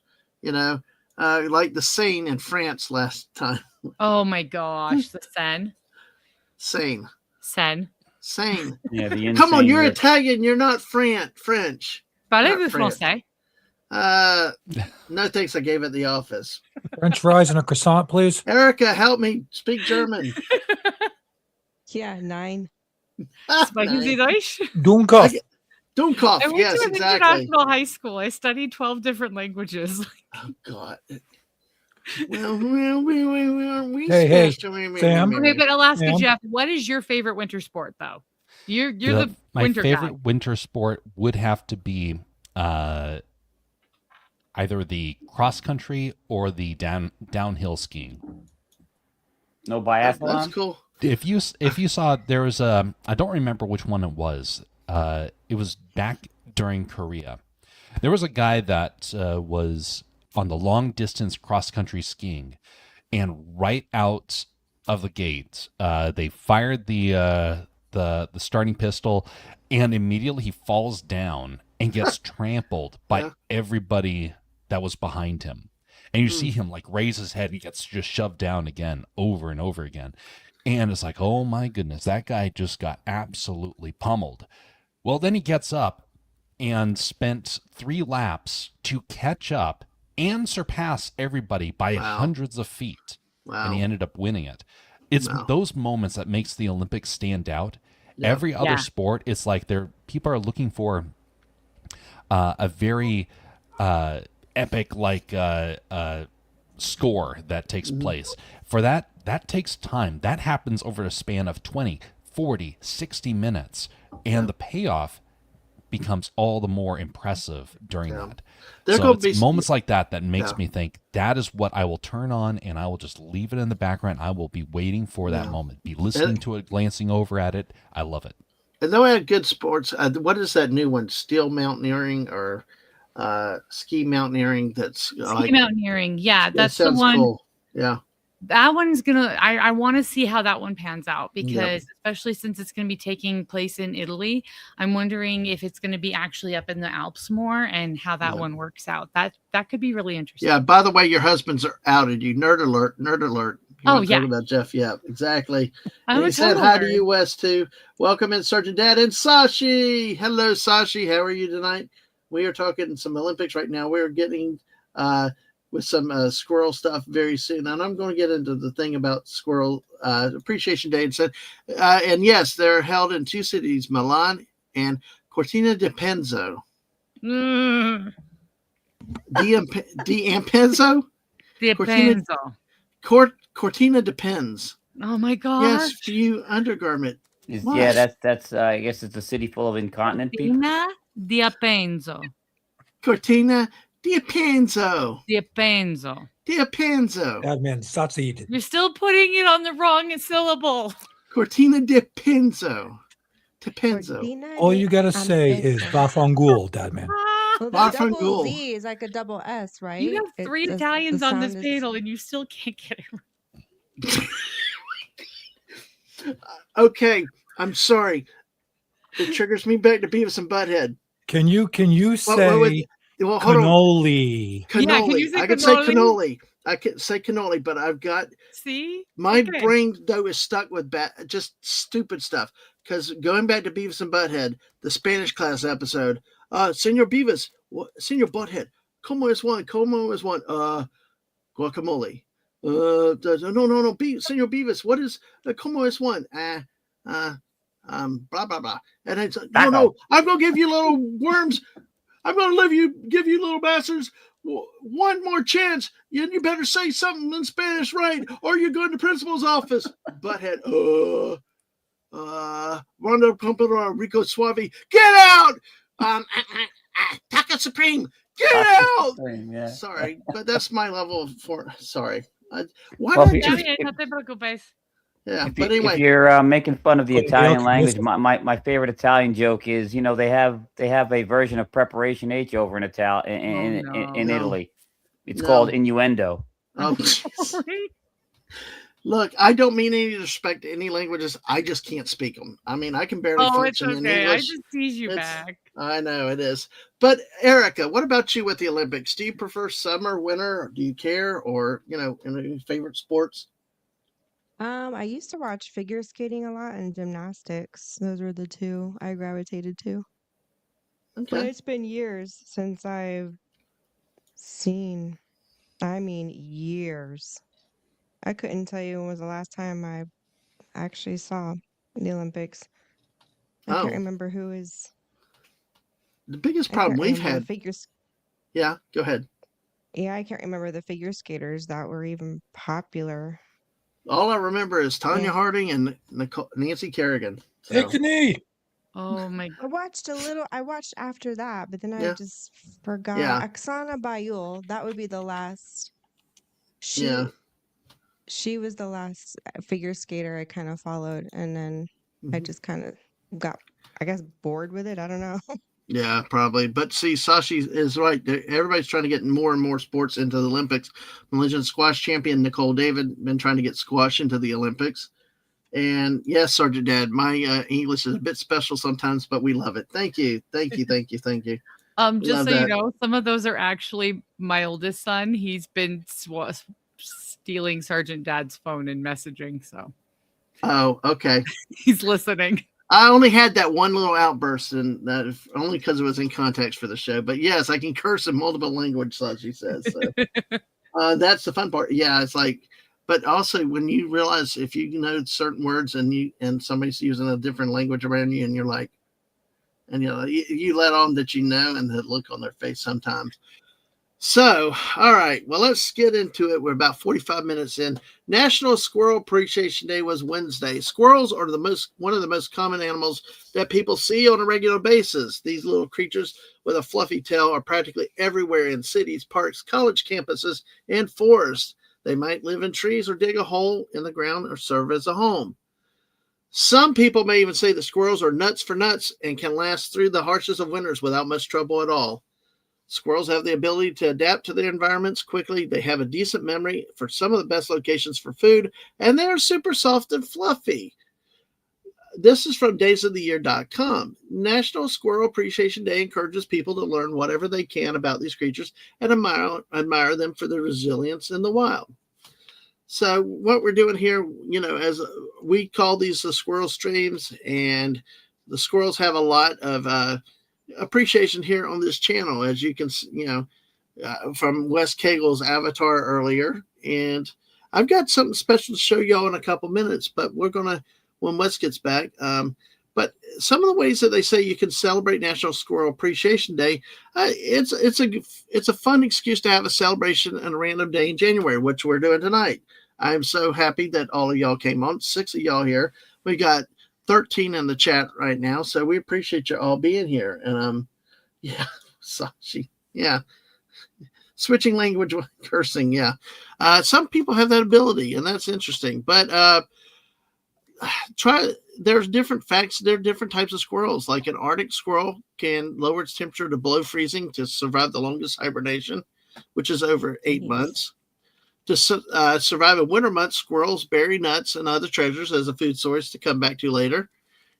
like the Seine in France last time. Oh my gosh, the Seine. Yeah, the Come on, you're Italian, you're not French. Parlez-vous français? No thanks, I gave it the office. French fries and a croissant, please. Erica, help me speak German. Yeah, 9. Sprechen Sie Deutsch? Dummkopf. Dummkopf, I went yes, to an exactly. international high school. I studied 12 different languages. Oh, God. Well, Hey, Sam. Okay, but Alaska Sam? Jeff, what is your favorite winter sport, though? You're My winter favorite guy. winter sport would have to be either the cross country or the downhill skiing. No biathlon. That's cool. If you saw, there was I don't remember which one it was. It was back during Korea. There was a guy that was on the long distance cross country skiing, and right out of the gate, they fired the starting pistol, and immediately he falls down and gets trampled by everybody that was behind him. And you see him like raise his head, he gets just shoved down again over and over again. And it's like, oh my goodness, that guy just got absolutely pummeled. Well, then he gets up and spent 3 laps to catch up and surpass everybody by hundreds of feet. Wow. And he ended up winning it. It's those moments that makes the Olympics stand out. Yeah. Every other sport, it's like people are looking for a very epic score that takes place. For that takes time. That happens over a span of 20, 40, 60 minutes. And the payoff becomes all the more impressive during that. So it's moments like that makes me think that is what I will turn on, and I will just leave it in the background. I will be waiting for that moment, be listening to it, glancing over at it. I love it. And then we had good sports. What is that new one? Steel mountaineering or ski mountaineering? Mountaineering. Yeah, that's the one. Cool. Yeah. That one's I want to see how that one pans out, because especially since it's going to be taking place in Italy, I'm wondering if it's going to be actually up in the Alps more and how that one works out. That could be really interesting. Yeah. By the way, your husbands are outed you. Nerd alert. Yeah. About Jeff. Yeah, exactly. He said hi to you, Wes, too. Welcome in, Sergeant Dad and Sashi. Hello, Sashi. How are you tonight? We are talking some Olympics right now. We're getting with some squirrel stuff very soon. And I'm going to get into the thing about Squirrel Appreciation Day. And yes, they're held in 2 cities, Milan and Cortina d'Ampezzo. D'Ampenzo? Depends. Cortina depends. Oh my Yes, gosh. for you undergarment. Yeah, that's I guess it's a city full of incontinent people. Cortina Diapenzo. Cortina D'Ampenzo. Diapenzo. D'Ampenzo. Dadman, succeed. You're still putting it on the wrong syllable. Cortina D'Ampenzo. Tepenzo. Cortina All de you gotta say is Ampenzo. Vafangul, Dadman. Well, the Bafangul. double Z is like a double S, right? You have three Italians on this sound panel, and you still can't get it. Okay, I'm sorry. It triggers me back to Beavis and Butthead. Can you say Well, hold on. cannoli? Cannoli. Yeah, can you say I can say cannoli? cannoli. I can say cannoli, but I've got See? my Okay. brain though is stuck with just stupid stuff. Because going back to Beavis and Butthead, the Spanish class episode, Senor Beavis, Senor Butthead, como es one? Guacamole. No, Senor Beavis, what is como es one? Blah blah blah. And it's no, I'm gonna give you little worms. I'm gonna give you little bastards one more chance. You better say something in Spanish right, or you're going to principal's office. Butthead, Rondo Comprador, Rico Suave, get out! Taco Supreme, get out! Yeah. Sorry, but that's my level of sorry. Why Well, not if just? No te preocupes. Yeah, If, but you, anyway, if you're making fun of the Okay, Italian okay, language, listen. my favorite Italian joke is, they have a version of Preparation H over in in No. Italy. It's No. called innuendo. oh, look, I don't mean any disrespect to any languages. I just can't speak them. I mean, I can barely Oh, it's function in okay. I English. just tease you It's- back. I know it is. But Erica, what about you with the Olympics? Do you prefer summer, winter? Or do you care? Or, any favorite sports? I used to watch figure skating a lot and gymnastics. Those were the two I gravitated to. But Okay. it's been years since I've seen, I mean, years. I couldn't tell you when was the last time I actually saw the Olympics. I can't Oh, remember who is. the biggest I problem can't we've remember the had. figures. Yeah, go ahead. Yeah, I can't remember the figure skaters that were even popular. All I remember is Tanya Yeah. Harding and Nancy Kerrigan. So, Take the knee. Oh my. I watched after that, but then I Yeah. just forgot. Yeah. Oksana Bayul, that would be the last. Yeah. She was the last figure skater I kind of followed, and then I Mhm. just kind of got, I guess, bored with it. I don't know. Yeah, probably. But see, Sashi is right. Everybody's trying to get more and more sports into the Olympics. Malaysian squash champion Nicole David been trying to get squash into the Olympics. And yes, Sergeant Dad, my English is a bit special sometimes, but we love it. Thank you. Just Love so that. you know, some of those are actually my oldest son. He's been stealing Sergeant Dad's phone and messaging, so Oh, okay. he's listening. I only had that one little outburst, and that only because it was in context for the show. But yes, I can curse in multiple languages, Sashi says. So. That's the fun part. Yeah, it's like, but also when you realize if you know certain words and somebody's using a different language around you, and you're like, and you let on that and the look on their face sometimes. So, all right, well, let's get into it. We're about 45 minutes in. National Squirrel Appreciation Day was Wednesday. Squirrels are one of the most common animals that people see on a regular basis. These little creatures with a fluffy tail are practically everywhere in cities, parks, college campuses, and forests. They might live in trees or dig a hole in the ground or serve as a home. Some people may even say that squirrels are nuts for nuts and can last through the harshest of winters without much trouble at all. Squirrels have the ability to adapt to their environments quickly. They have a decent memory for some of the best locations for food, and they are super soft and fluffy. This is from daysoftheyear.com. National Squirrel Appreciation Day encourages people to learn whatever they can about these creatures and admire them for their resilience in the wild. So what we're doing here, as we call these the squirrel streams, and the squirrels have a lot of appreciation here on this channel, as you can from Wes Cagel's avatar earlier. And I've got something special to show y'all in a couple minutes, but we're gonna when Wes gets back. But some of the ways that they say you can celebrate National Squirrel Appreciation Day, it's a fun excuse to have a celebration on a random day in January, which we're doing tonight. I'm so happy that all of y'all came on. 6 of y'all here. We got 13 in the chat right now, so we appreciate you all being here. And yeah, Sashi, yeah, switching language, cursing, yeah. Some people have that ability, and that's interesting. But there's different facts. There are different types of squirrels. Like an Arctic squirrel can lower its temperature to below freezing to survive the longest hibernation, which is over 8 months. To survive in winter months, squirrels bury nuts and other treasures as a food source to come back to later.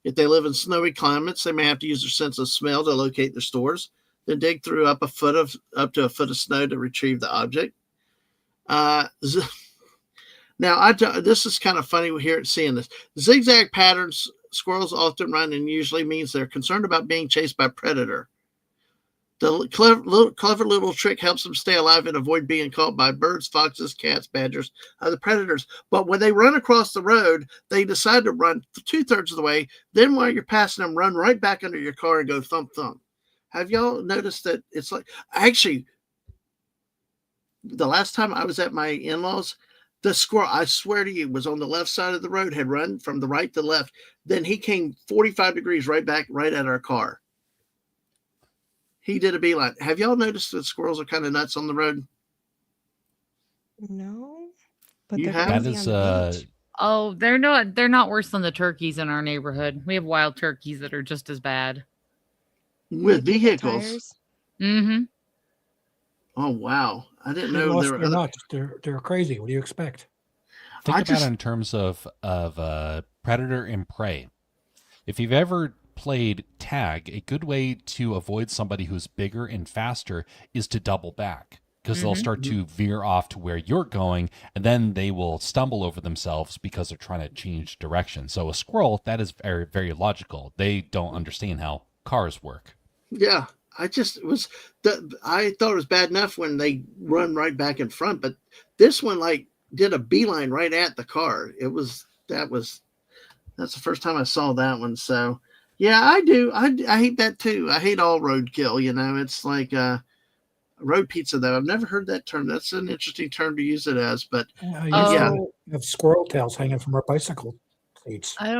If they live in snowy climates, they may have to use their sense of smell to locate their stores, then dig through up to a foot of snow to retrieve the object. Now, this is kind of funny here seeing this. Zigzag patterns squirrels often run and usually means they're concerned about being chased by a predator. The clever little trick helps them stay alive and avoid being caught by birds, foxes, cats, badgers, other predators. But when they run across the road, they decide to run 2/3 of the way. Then while you're passing them, run right back under your car and go thump, thump. Have y'all noticed that it's like, actually, the last time I was at my in-laws, the squirrel, I swear to you, was on the left side of the road, had run from the right to left. Then he came 45 degrees right back, right at our car. He did a beeline. Have y'all noticed that squirrels are kind of nuts on the road? No, but You they're have? crazy That on is the beach. Oh, they're not worse than the turkeys in our neighborhood. We have wild turkeys that are just as bad. With They get vehicles. tires. Mm-hmm. Oh, wow. I didn't They know lost there were their other. nuts. They're crazy. What do you expect? Think I about just- it in terms of predator and prey. If you've ever played tag, a good way to avoid somebody who's bigger and faster is to double back, because they'll start to veer off to where you're going, and then they will stumble over themselves because they're trying to change direction. So a squirrel, that is very, very logical. They don't understand how cars work. Yeah. I thought it was bad enough when they run right back in front, but this one did a beeline right at the car. That's the first time I saw that one. So yeah, I do. I hate that too. I hate all roadkill. It's like road pizza though. I've never heard that term. That's an interesting term to use it as. But Yeah, have squirrel tails hanging from our bicycle seats. I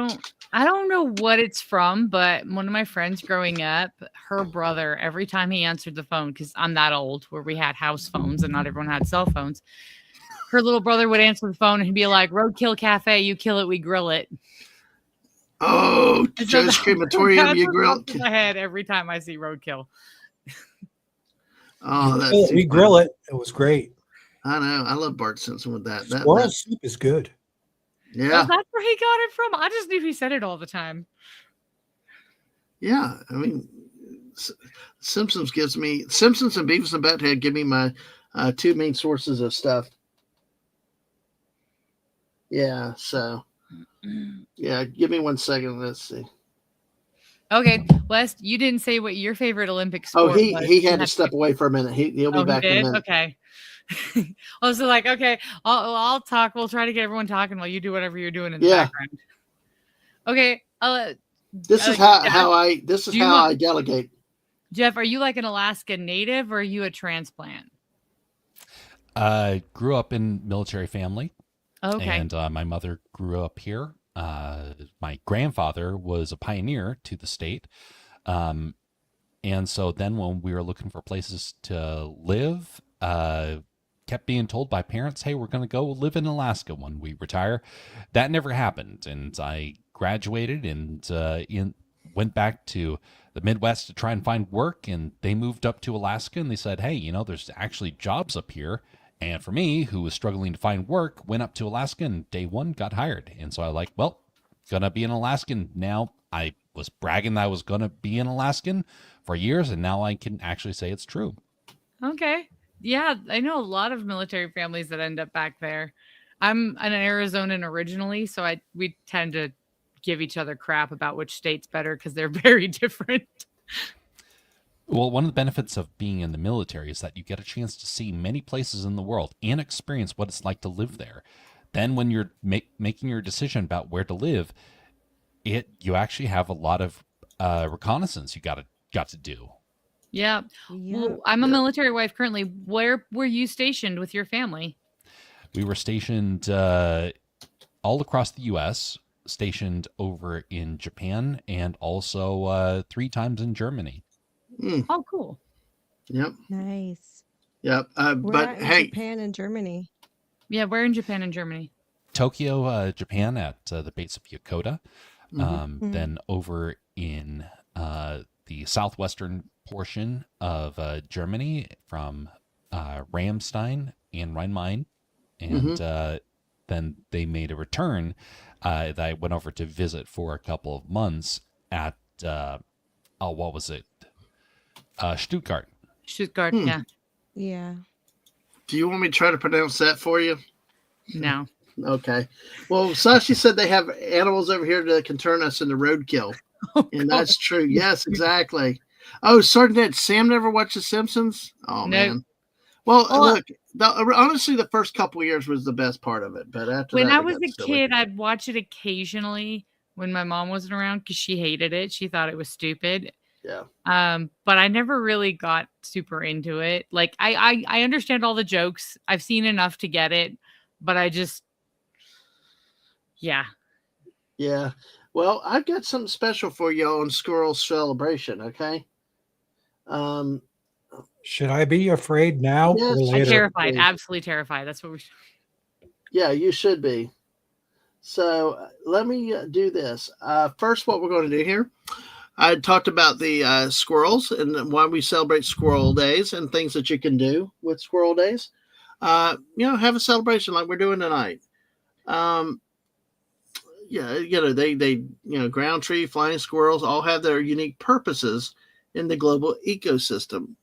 don't know what it's from, but one of my friends growing up, her brother, every time he answered the phone, because I'm that old where we had house phones and not everyone had cell phones, her little brother would answer the phone and he'd be like, "Roadkill Cafe, you kill it, we grill it." Oh, Joe's crematorium, you grill. In my head every time I see roadkill. Oh, we grill it. It was great. I know. I love Bart Simpson with that. Squirrel soup is good. Yeah. Oh, that's where he got it from. I just knew he said it all the time. Yeah. I mean, Simpsons and Beavis and Butthead give me my two main sources of stuff. Yeah. So, yeah. Give me 1 second. Let's see. Okay, Wes, you didn't say what your favorite Olympic sport was. He had to step away for a minute. He'll be back in a minute. Okay. I was like, okay, I'll talk. We'll try to get everyone talking while you do whatever you're doing in the background. Okay. This is how I delegate. Jeff, are you like an Alaska native or are you a transplant? I grew up in military family. Okay. And my mother grew up here. My grandfather was a pioneer to the state. And so then when we were looking for places to live, kept being told by parents, hey, we're going to go live in Alaska when we retire. That never happened. And I graduated and went back to the Midwest to try and find work. And they moved up to Alaska and they said, hey, there's actually jobs up here. And for me, who was struggling to find work, went up to Alaska and day one got hired. And so I like, well, gonna be an Alaskan now. I was bragging that I was gonna be an Alaskan for years, and now I can actually say it's true. Okay. Yeah, I know a lot of military families that end up back there. I'm an Arizonan originally, so we tend to give each other crap about which state's better because they're very different. Well, one of the benefits of being in the military is that you get a chance to see many places in the world and experience what it's like to live there. Then when you're making your decision about where to live, you actually have a lot of reconnaissance you got to do. Yeah. Yep. Well, I'm a Yep. military wife currently. Where were you stationed with your family? We were stationed all across the U.S., stationed over in Japan, and also 3 times in Germany. Oh, cool. Yep. Nice. Yep. We're But at in hey, Japan and Germany. Yeah, where in Japan and Germany? Tokyo, Japan, at the base of Yokota. Mhm. Then over in the southwestern portion of Germany from Ramstein and Rhein-Main. And then they made a return that I went over to visit for a couple of months at, what was it? Stuttgart. Stuttgart. Hmm. Yeah. Yeah. do you want me to try to pronounce that for you? No. Okay. Well, Sashi said they have animals over here that can turn us into roadkill. Oh, And God. that's true. Yes, exactly. Oh, Sergeant Sam never watched The Simpsons? Oh, No. man. Well, Well, look, honestly, the first couple of years was the best part of it. But after when that, I they was got a silly. kid, I'd watch it occasionally when my mom wasn't around because she hated it. She thought it was stupid. Yeah. But I never really got super into it. Like I understand all the jokes. I've seen enough to get it, but I just yeah. Yeah. Well, I've got something special for you on Squirrel Celebration, okay? Um, Should I be afraid now Yes, or I I'm later? terrified, Please. absolutely terrified. That's what we should. yeah, you should be. So let me do this. First, what we're going to do here, I talked about the squirrels and why we celebrate Squirrel Days and things that you can do with Squirrel Days. Have a celebration like we're doing tonight. They ground tree, flying squirrels all have their unique purposes in the global ecosystem.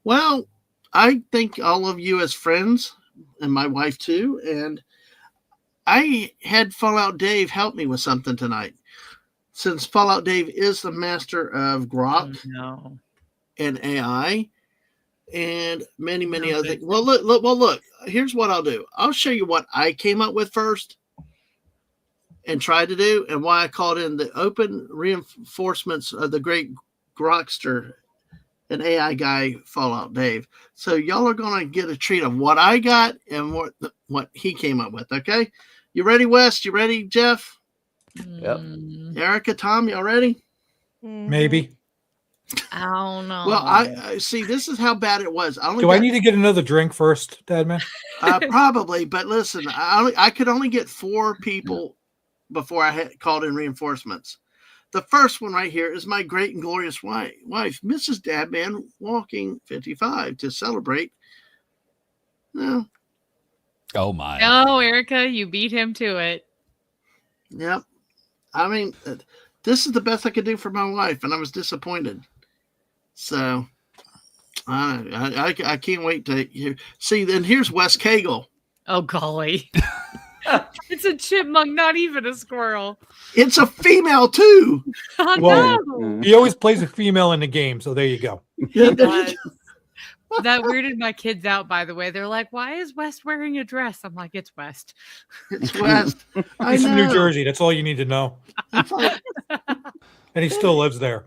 Well, I think all of you as friends and my wife too, and I had Fallout Dave help me with something tonight. Since Fallout Dave is the master of Grok No. and AI and many No, other things. Well, look. Here's what I'll do. I'll show you what I came up with first and tried to do, and why I called in the open reinforcements of the great Grokster and AI guy Fallout Dave. So y'all are gonna get a treat of what I got and what he came up with. Okay, you ready, Wes? You ready, Jeff? Yep. Erica, Tom, y'all ready? Maybe. I don't know. Well, I see. This is how bad it was. Do I need to get another drink first, Dadman? Probably, but listen, I could only get 4 people before I had called in reinforcements. The first one right here is my great and glorious wife, Mrs. Dadman, walking 55 to celebrate. No, Oh, my. No, Erica, you beat him to it. yep. I mean, this is the best I could do for my wife, and I was disappointed. So I can't wait to hear. See, then here's Wes Cagle. Oh golly. It's a chipmunk, not even a squirrel. It's a female too. Oh, Well, no. He always plays a female in the game, so there you go. Yeah, That weirded my kids out, by the way. They're like, why is West wearing a dress? I'm like, it's West. it's West. I He's from New know. Jersey. That's all you need to know. It's like, And he still lives there.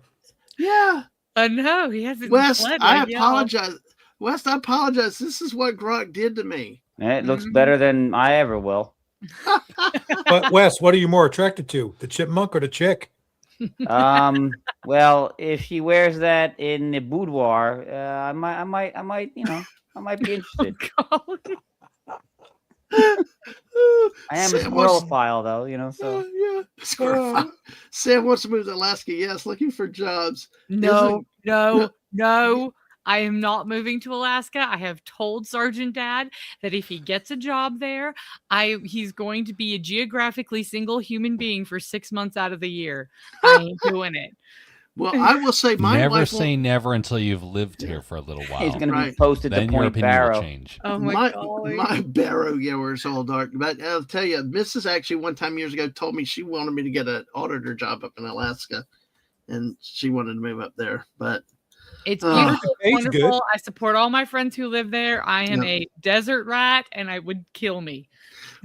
yeah. No, he hasn't. West, fled I like y'all. apologize. West, I apologize. This is what Grok did to me. It looks better than I ever will. But Wes, what are you more attracted to? The chipmunk or the chick? Well, if she wears that in the boudoir, I might be interested. I am a Sam squirrel wants- file though, so yeah. Squirrel. Sam wants to move to Alaska. Yes, looking for jobs. No. I am not moving to Alaska. I have told Sergeant Dad that if he gets a job there, he's going to be a geographically single human being for 6 months out of the year. I ain't doing it. Well, I will say my Never wife say never until you've lived here for a little while. he's going to Right. be posted Then to your Point opinion will Barrow. change. Oh my barrow is all dark. But I'll tell you, Mrs. actually one time years ago told me she wanted me to get an auditor job up in Alaska, and she wanted to move up there. But It's Oh. beautiful, It's good. wonderful. I support all my friends who live there. I am Yep. a desert rat, and I would kill me.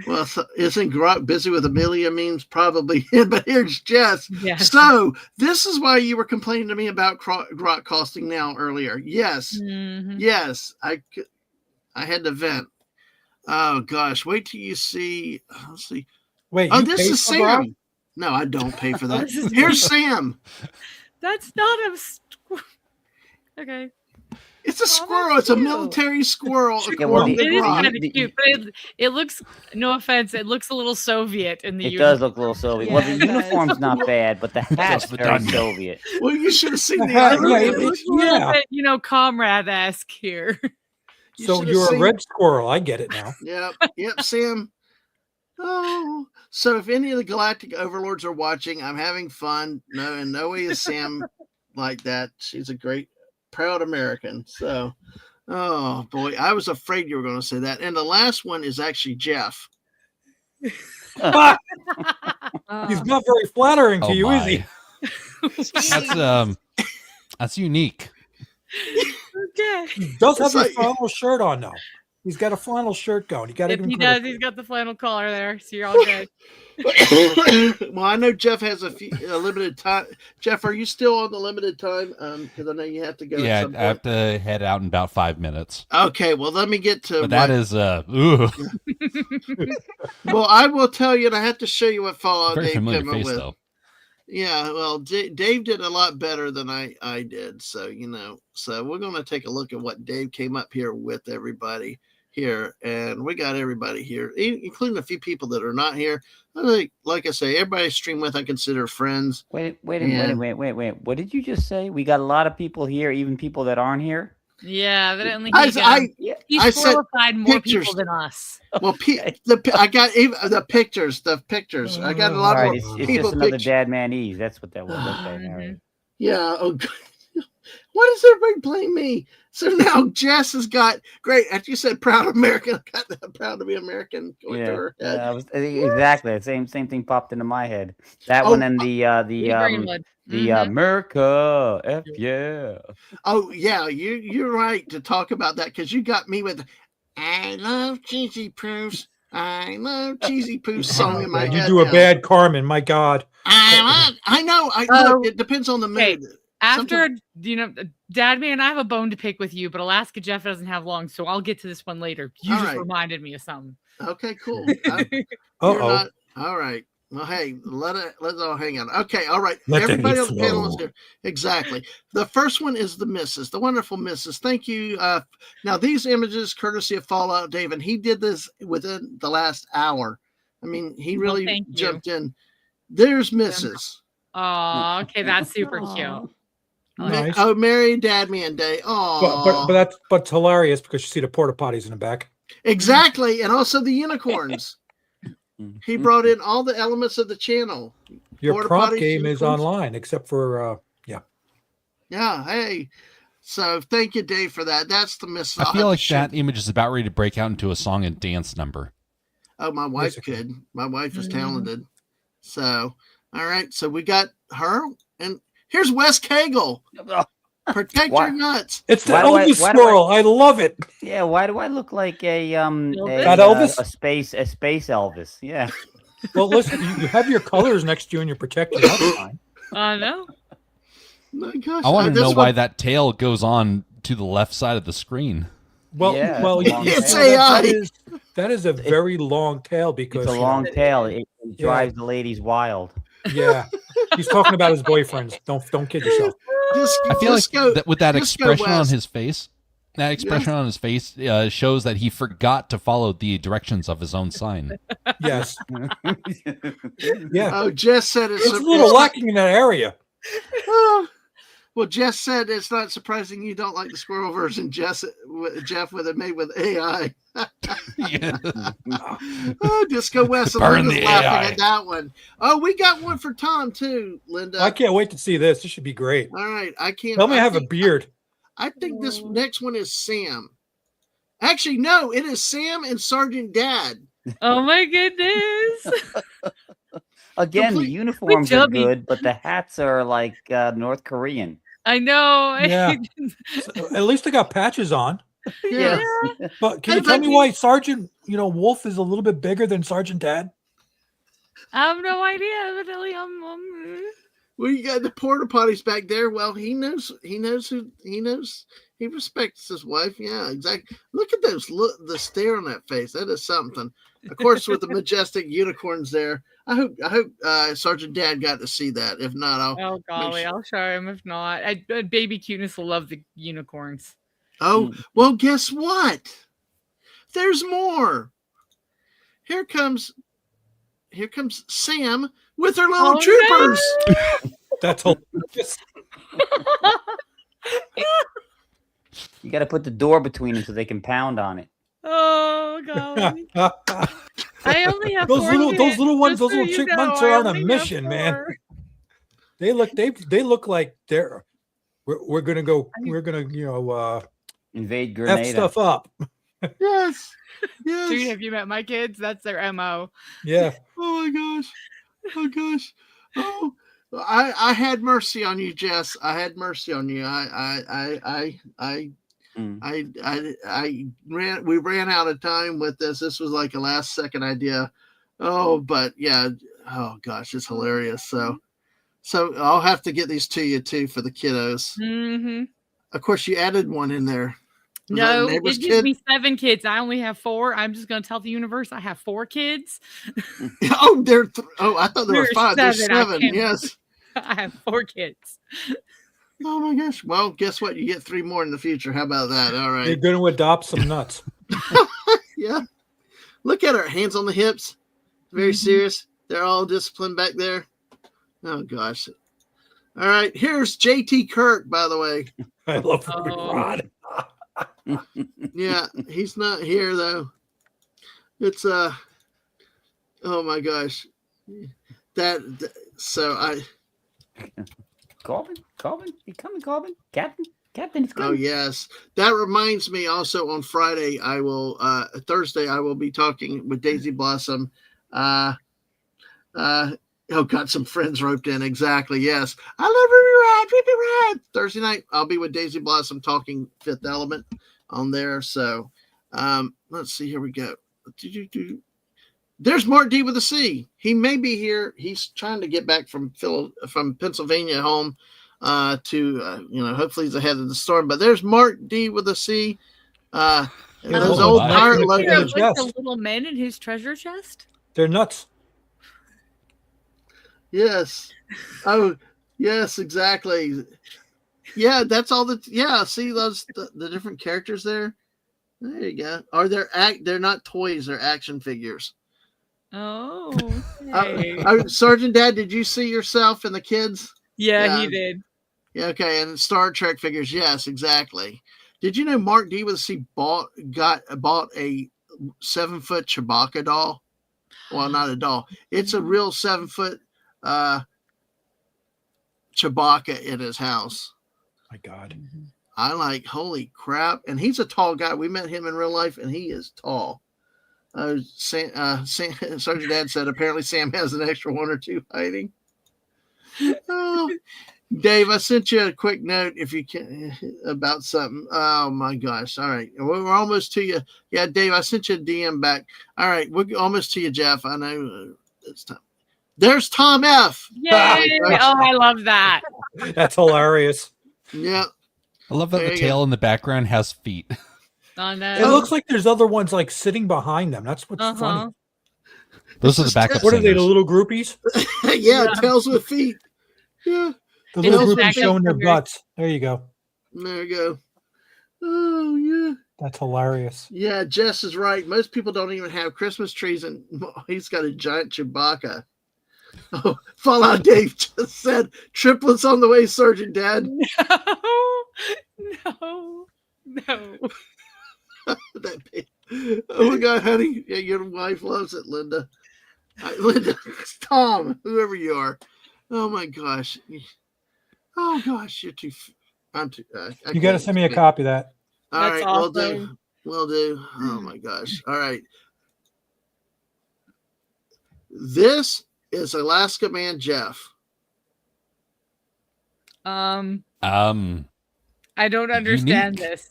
Well, so, isn't Grok busy with Amelia memes? Probably. But here's Jess. Yes. So this is why you were complaining to me about Grok costing now earlier. Yes. Mhm. Yes. I had to vent. Oh gosh. Wait till you see. Let's see. Wait, Oh, you this paid is for Sam. Grok? No, I don't pay for that. This is- Here's Sam. That's not a. Okay. It's a that's squirrel. It's a cute. military sgrrel. Yeah, well, according It to is Grok. kind of cute, but it looks. No offense, it looks a little Soviet in the. It does look a little Soviet. Well, Yeah, the it does. uniform's not bad, but the hat's the very done. Soviet. Well, you should have seen the Yeah, other yeah, It image. looks a little Yeah. bit, comrade-esque here. You So should have you're a seen- red squirrel. I get it now. Yep, Sam. Oh, so if any of the galactic overlords are watching, I'm having fun. No, in no way is Sam like that. She's a great, proud American. So, oh boy, I was afraid you were going to say that. And the last one is actually Jeff. Ah, Oh, he's not very flattering to Oh you, is he? my. That's unique. Okay. He does have It's a like- flannel shirt on, though. He's got a flannel shirt going. You got to If give him he credit. does, he's got the flannel collar there, so you're all good. Well, I know Jeff has a limited time. Jeff, are you still on the limited time? Because I know you have to go. at Yeah, some I have point. to head out in about 5 minutes. Okay, well, let me get to. But that what- is ooh, Well, I will tell you, and I have to show you what Fallout very Dave familiar came up face with. though. Yeah, well, Dave did a lot better than I did. So, so we're going to take a look at what Dave came up here with everybody here. And we got everybody here, including a few people that are not here. Like I say, everybody I stream with, I consider friends. Wait. What did you just say? We got a lot of people here, even people that aren't here. Yeah, evidently I he's said qualified more pictures. people than us. well, I got even the pictures. I got a All lot right, more it's people just another pictures. Dadman Ease. That's what that was. Okay, all right. Yeah. Oh, God. Why does everybody blame me? So now Jess has got great. After you said proud American, I got that proud to be American going to her head. I think exactly the same thing popped into my head. That Oh, one and the Greenwood. America, F yeah. Oh yeah, you're right to talk about that because you got me with "I love cheesy poofs." I love cheesy poofs song in my You head. do a now. bad Carmen. My God. I know. Oh, Look, it depends on the mood. okay. After Dadman and I have a bone to pick with you, but Alaska Jeff doesn't have long, so I'll get to this one later. You All just right. reminded me of something. Okay, cool. You're Uh-oh. not- all right. Well, hey, let's all hang on. Okay, all right. Let Everybody it on the panel is flow. here. Exactly. The first one is the Mrs., the wonderful Mrs. Thank you. Now, these images, courtesy of Fallout Dave, and he did this within the last hour. I mean, he Well, really thank you. jumped in. There's Mrs. Oh, okay, that's super Aw. cute. Nice. Oh, Mary Dadman Day. Oh, But it's hilarious because you see the porta potties in the back. exactly. And also the unicorns. He brought in all the elements of the channel. Your Porta prop potties, game is unicorns. online, except for Yeah, hey. So thank you, Dave, for that. That's the Mrs. I feel like that image is about ready to break out into a song and dance number. Oh, my wife Basically. could. My wife is Mhm. talented. So, all right. So we got her, and here's Wes Cagle. Protect Why- your nuts. it's the Why do I- Elvis why do I- squirrel. I love it. Yeah, why do I look like Elvis? That Elvis? a space Elvis? Yeah. Well, listen, you have your colors next to you and you're protected. That's fine. No. My gosh. I want to this know why one- that tail goes on to the left side of the screen. Well, Yeah, well, it's a long It's tail. AI. that is a very long tail because It's a you long know, tail. It drives the ladies wild. yeah, he's talking about his boyfriends. Don't kid yourself. I feel like Just go- that with that just go expression on west. his face, that expression on his face shows that he forgot to follow the directions of his own sign. Yes, yeah, Oh, Jess said it's a little lacking in that area. Oh. Well, Jess said it's not surprising you don't like the squirrel version, Jeff, with it made with AI. Yeah. Oh, Disco West. Burn Linda's the laughing AI. at that one. Oh, we got one for Tom too, Linda. I can't wait to see this. This should be great. All right, I can't. Tell me I have a think, beard. I think this next one is Sam. Actually, no, it is Sam and Sergeant Dad. Oh my goodness. Again, the Complete- uniforms are chubby. good, but the hats are like North Korean. I know. Yeah. So, at least they got patches on. Yeah. But can you And tell if me I- why Sergeant, Wolf is a little bit bigger than Sergeant Dad? I have no idea. Evidently, Well, you got the porta potties back there. Well, he knows. He knows who. He knows. He respects his wife. Yeah, exactly. Look at those. Look the stare on that face. That is something. Of course, with the majestic unicorns there. I hope Sergeant Dad got to see that. If not, I'll. Oh golly, sure. I'll show him. If not, Baby Cuteness will love the unicorns. Oh well, guess what? There's more. Here comes Sam with her little troopers. No! That's hilarious. You got to put the door between them so they can pound on it. Oh golly. I only have Those 4 little- kids, those little ones- just those little you chipmunks know, are I on a only have mission, man. 4. they look like we're gonna go. We're gonna Invade F Grenada. stuff up. Yes. Dude, Yes. have you met my kids? That's their MO. Yeah. Oh my gosh. Oh gosh. Oh, I had mercy on you, Jess. I had mercy on you. We ran out of time with this. This was like a last second idea. Oh, but yeah. Oh gosh, it's hilarious. So I'll have to get these to you too for the kiddos. Mm-hmm. Of course, you added one in there. Was that No, a it neighbor's gives kid? me 7 kids. I only have 4. I'm just going to tell the universe I have 4 kids. Oh, I thought there were There's 5. There's 7. I 7. can't- Yes. I have 4 kids. Oh my gosh. Well, guess what? You get 3 more in the future. How about that? All They're right. going to adopt some nuts. Yeah. Look at her. Hands on the hips. Very serious. They're all disciplined back there. Oh gosh. All right. Here's JT Kirk, by the way. I love Ruby Oh. Rod. Yeah, he's not here though. It's oh my gosh. So I Corbin, you coming, Corbin? Captain, it's oh coming. yes. That reminds me also on Friday Thursday I will be talking with Daisy Blossom. Got some friends roped in. Exactly. Yes. I love Ruby Rod. Thursday night, I'll be with Daisy Blossom talking Fifth Element on there. So let's see. Here we go. There's Mark D with a C. He may be here. He's trying to get back from Pennsylvania home to hopefully he's ahead of the storm. But there's Mark D with a C. Those old my. pirate Look at logos. the Like the chest. little men in his treasure chest? They're nuts. Yes. Oh, yes, exactly. Yeah, that's all see those the different characters there? There you go. They're not toys, they're action figures. Oh. Okay. Sergeant Dad, did you see yourself and the kids? Yeah, he yeah. did. Yeah, okay, and Star Trek figures, yes, exactly. Did you know Mark D with a C bought a 7-foot Chewbacca doll? Well, not a doll. It's a real 7-foot Chewbacca in his house. My God. I like, holy crap. And he's a tall guy. We met him in real life and he is tall. Sergeant Dad said apparently Sam has an extra 1 or 2 hiding. Oh, Dave, I sent you a quick note if you can about something. Oh my gosh. All right. We're almost to you. Yeah, Dave, I sent you a DM back. All right. We're almost to you, Jeff. I know it's time. There's Tom F. Yay! Oh, I love that. That's hilarious. Yeah. I love that There the you tail go. in the background has feet. Oh, no. It looks like there's other ones like sitting behind them. That's what's funny. Those are the is backup What are they, singers. the little groupies? Yeah, tails with feet. Yeah. The It's little just groupies backup showing their singers. butts. There you go. There you go. Oh, yeah. That's hilarious. Yeah, Jess is right. Most people don't even have Christmas trees, and he's got a giant Chewbacca. Oh, Fallout Dave just said triplets on the way, Sergeant Dad. No. Oh my God, honey. Yeah, your wife loves it, Linda. Linda, it's Tom, whoever you are. Oh my gosh. Oh gosh, you're too. I'm too. You got to send me a copy of that. All That's right, we'll do. awesome. We'll do. Oh my gosh. All right. This is Alaska Man Jeff. I I don't understand Unique. this.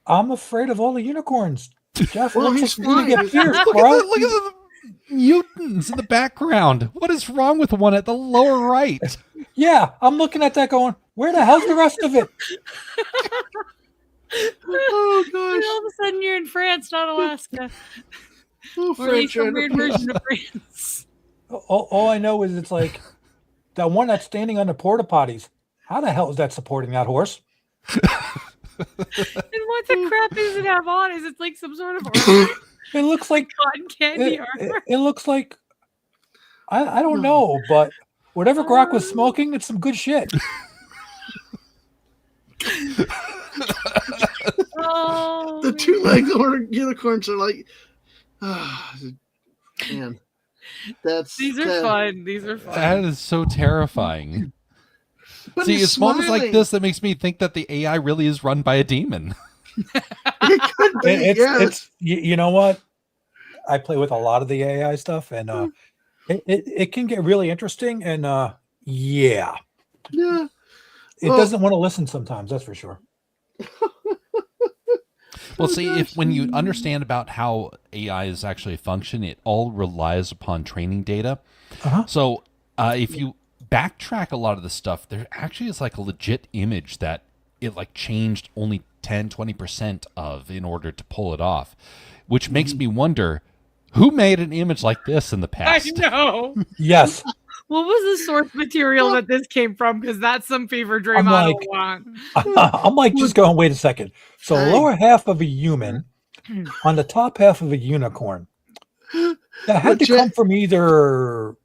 I'm afraid of all the unicorns. Jeff, Well, looks he's like you're gonna fine. get pierced, Look bro. at the mutants in the background. What is wrong with the one at the lower right? Yeah, I'm looking at that going, where the hell's the rest of it? Oh And gosh. all of a sudden, you're in France, not Alaska, Oh, or at least French some weird version of France. All I know is it's like that one that's standing on the porta potties. How the hell is that supporting that horse? And what the crap does it have on? Is it like some sort of armor? It looks like Cotton candy armor? it looks like I don't know, but whatever Grok was smoking, it's some good shit. Oh, The man. two-legged unicorns are like, man, These are fun. These are fun. That is so terrifying. But See, he's it's moments like smiling. this that makes me think that the AI really is run by a demon. It could be, It's you know what? I play with a lot of the AI stuff, and it can get really interesting. And yeah, yeah. it Well- doesn't want to listen sometimes. That's for sure. Well, see, when you understand about how AIs actually function, it all relies upon training data. Uh-huh. So if you backtrack a lot of the stuff, there actually is like a legit image that it like changed only 10-20% of in order to pull it off, which makes me wonder who made an image like this in the past. I know. Yes. What was the source material that this came from? Because that's some fever dream I'm I like- don't want. I'm like just going, wait a second. So Hey. lower half of a human on the top half of a unicorn. That had to Legit- come from either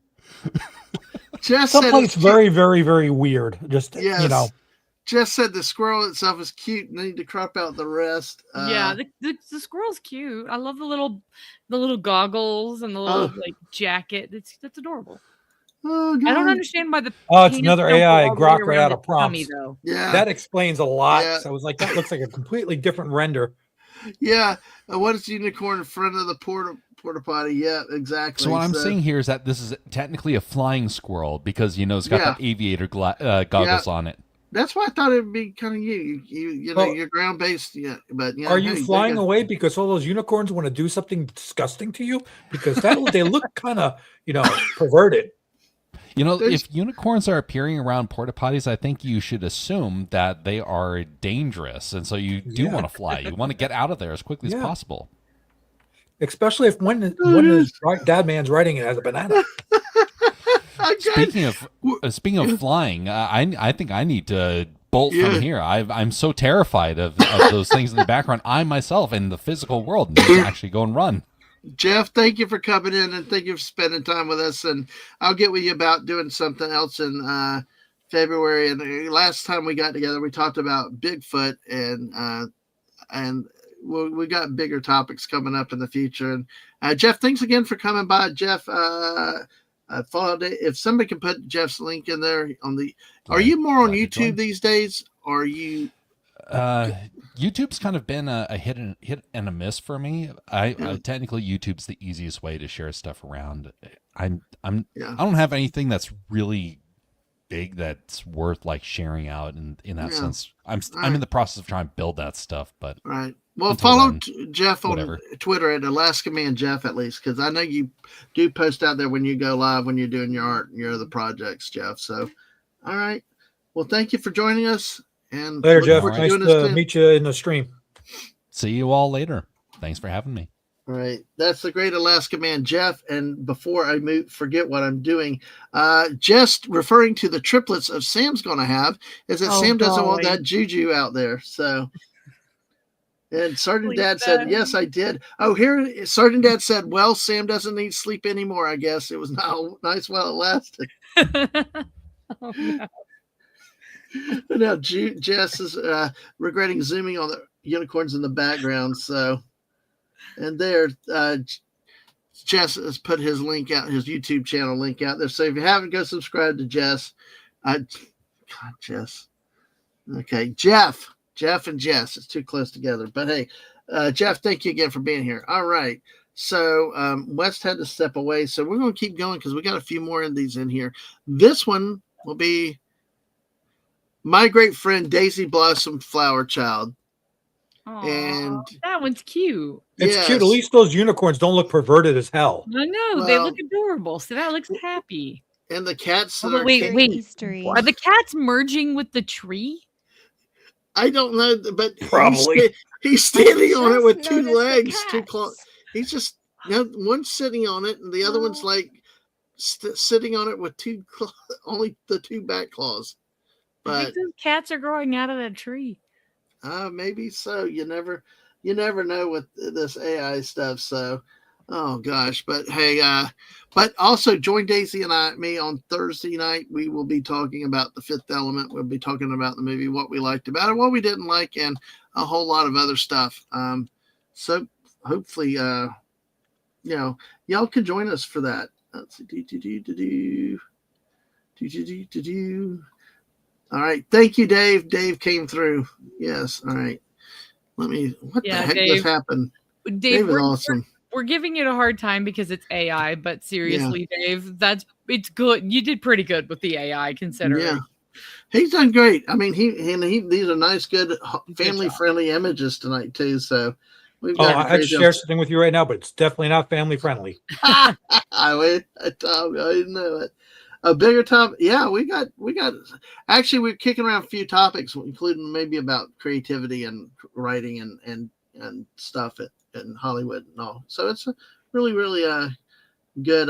Jess said someplace it's cute. very, very, very weird. Just Yes. you know. Jess said the squirrel itself is cute and they need to crop out the rest. Yeah, the squirrel's cute. I love the little goggles and the little like jacket. That's adorable. Oh, I don't God. understand why the Oh, it's penis another don't go AI all the way Grok right around out of its tummy, prompts. though. Yeah. That explains a lot. Yeah. So I was like, that looks like a completely different render. Yeah. What is the unicorn in front of the porta potty? Yeah, exactly. So what I'm saying here is that this is technically a flying squirrel because it's got that aviator goggles on it. That's why I thought it would be kind of you know, Well, you're ground based. Yeah, but Are you flying away because all those unicorns want to do something disgusting to you? Because they look kind of, perverted. If unicorns are appearing around porta potties, I think you should assume that they are dangerous, and so you do want to fly. You want to get out of there as quickly as Yeah. possible. Especially if when the Dadman's riding it as a banana. Speaking of flying, I think I need to bolt Yeah. from here. I'm so terrified of those things in the background. I myself in the physical world need to actually go and run. Jeff, thank you for coming in and thank you for spending time with us. And I'll get with you about doing something else in February. And the last time we got together, we talked about Bigfoot and we got bigger topics coming up in the future. And Jeff, thanks again for coming by. Jeff, follow if somebody can put Jeff's link in there on the. Are you more on YouTube these days? Or are you? YouTube's kind of been a hit and a miss for me. I technically YouTube's the easiest way to share stuff around. I don't have anything that's really big that's worth like sharing out in that sense. I'm in the process of trying to build that stuff, but right. Well, until follow then, Jeff on whatever. Twitter at Alaska Man Jeff at least, because I know you do post out there when you go live when you're doing your art and your other projects, Jeff. So, all right. Well, thank you for joining us. And Later, look Jeff. forward to Nice doing this to too. meet you in the stream. see you all later. Thanks for having me. All right. That's the great Alaska Man, Jeff. And before I forget what I'm doing, just referring to the triplets of Sam's going to have is that Sam doesn't want that juju out there. So, and Sergeant Dad said, yes, I did. Oh, here, Sergeant Dad said, well, Sam doesn't need sleep anymore, I guess. It was not nice while it lasted. Oh, no. Now, Jess is regretting zooming on the unicorns in the background. So, and there, Jess has put his link out, his YouTube channel link out there. So if you haven't, go subscribe to Jess. God, Jess. Okay, Jeff and Jess. It's too close together. But hey, Jeff, thank you again for being here. All right. So West had to step away. So we're going to keep going because we got a few more of these in here. This one will be My great friend Daisy Blossom Flower Child. Aw, And that one's cute. It's yes, cute. At least those unicorns don't look perverted as hell. I know they Well- look adorable. So that looks happy. and the cats that Oh, but are wait, Very wait. Eastery. Are the cats merging with the tree? I don't know, but Probably. he's standing on it just with two noticed the legs, two claws. cats. He's just one's sitting on it, and the other one's Oh. like sitting on it with only the two back claws. I But think those cats are growing out of that tree. maybe so. You never know with this AI stuff. So, oh gosh. But hey, but also join Daisy and me on Thursday night. We will be talking about The Fifth Element. We'll be talking about the movie, what we liked about it, what we didn't like, and a whole lot of other stuff. So hopefully, y'all can join us for that. Let's see. All right. Thank you, Dave. Dave came through. Yes. All right. What the heck Dave. just happened? Dave, Dave is we're, awesome. we're giving it a hard time because it's AI, but seriously, Dave, it's good. You did pretty good with the AI considering. Yeah. He's done great. I mean, these are nice, good, family-friendly images tonight too. So we've got. I share something with you right now, but it's definitely not family friendly. I didn't know it. A bigger topic. Yeah, we got. Actually, we're kicking around a few topics, including maybe about creativity and writing and stuff in Hollywood and all. So it's a really, really good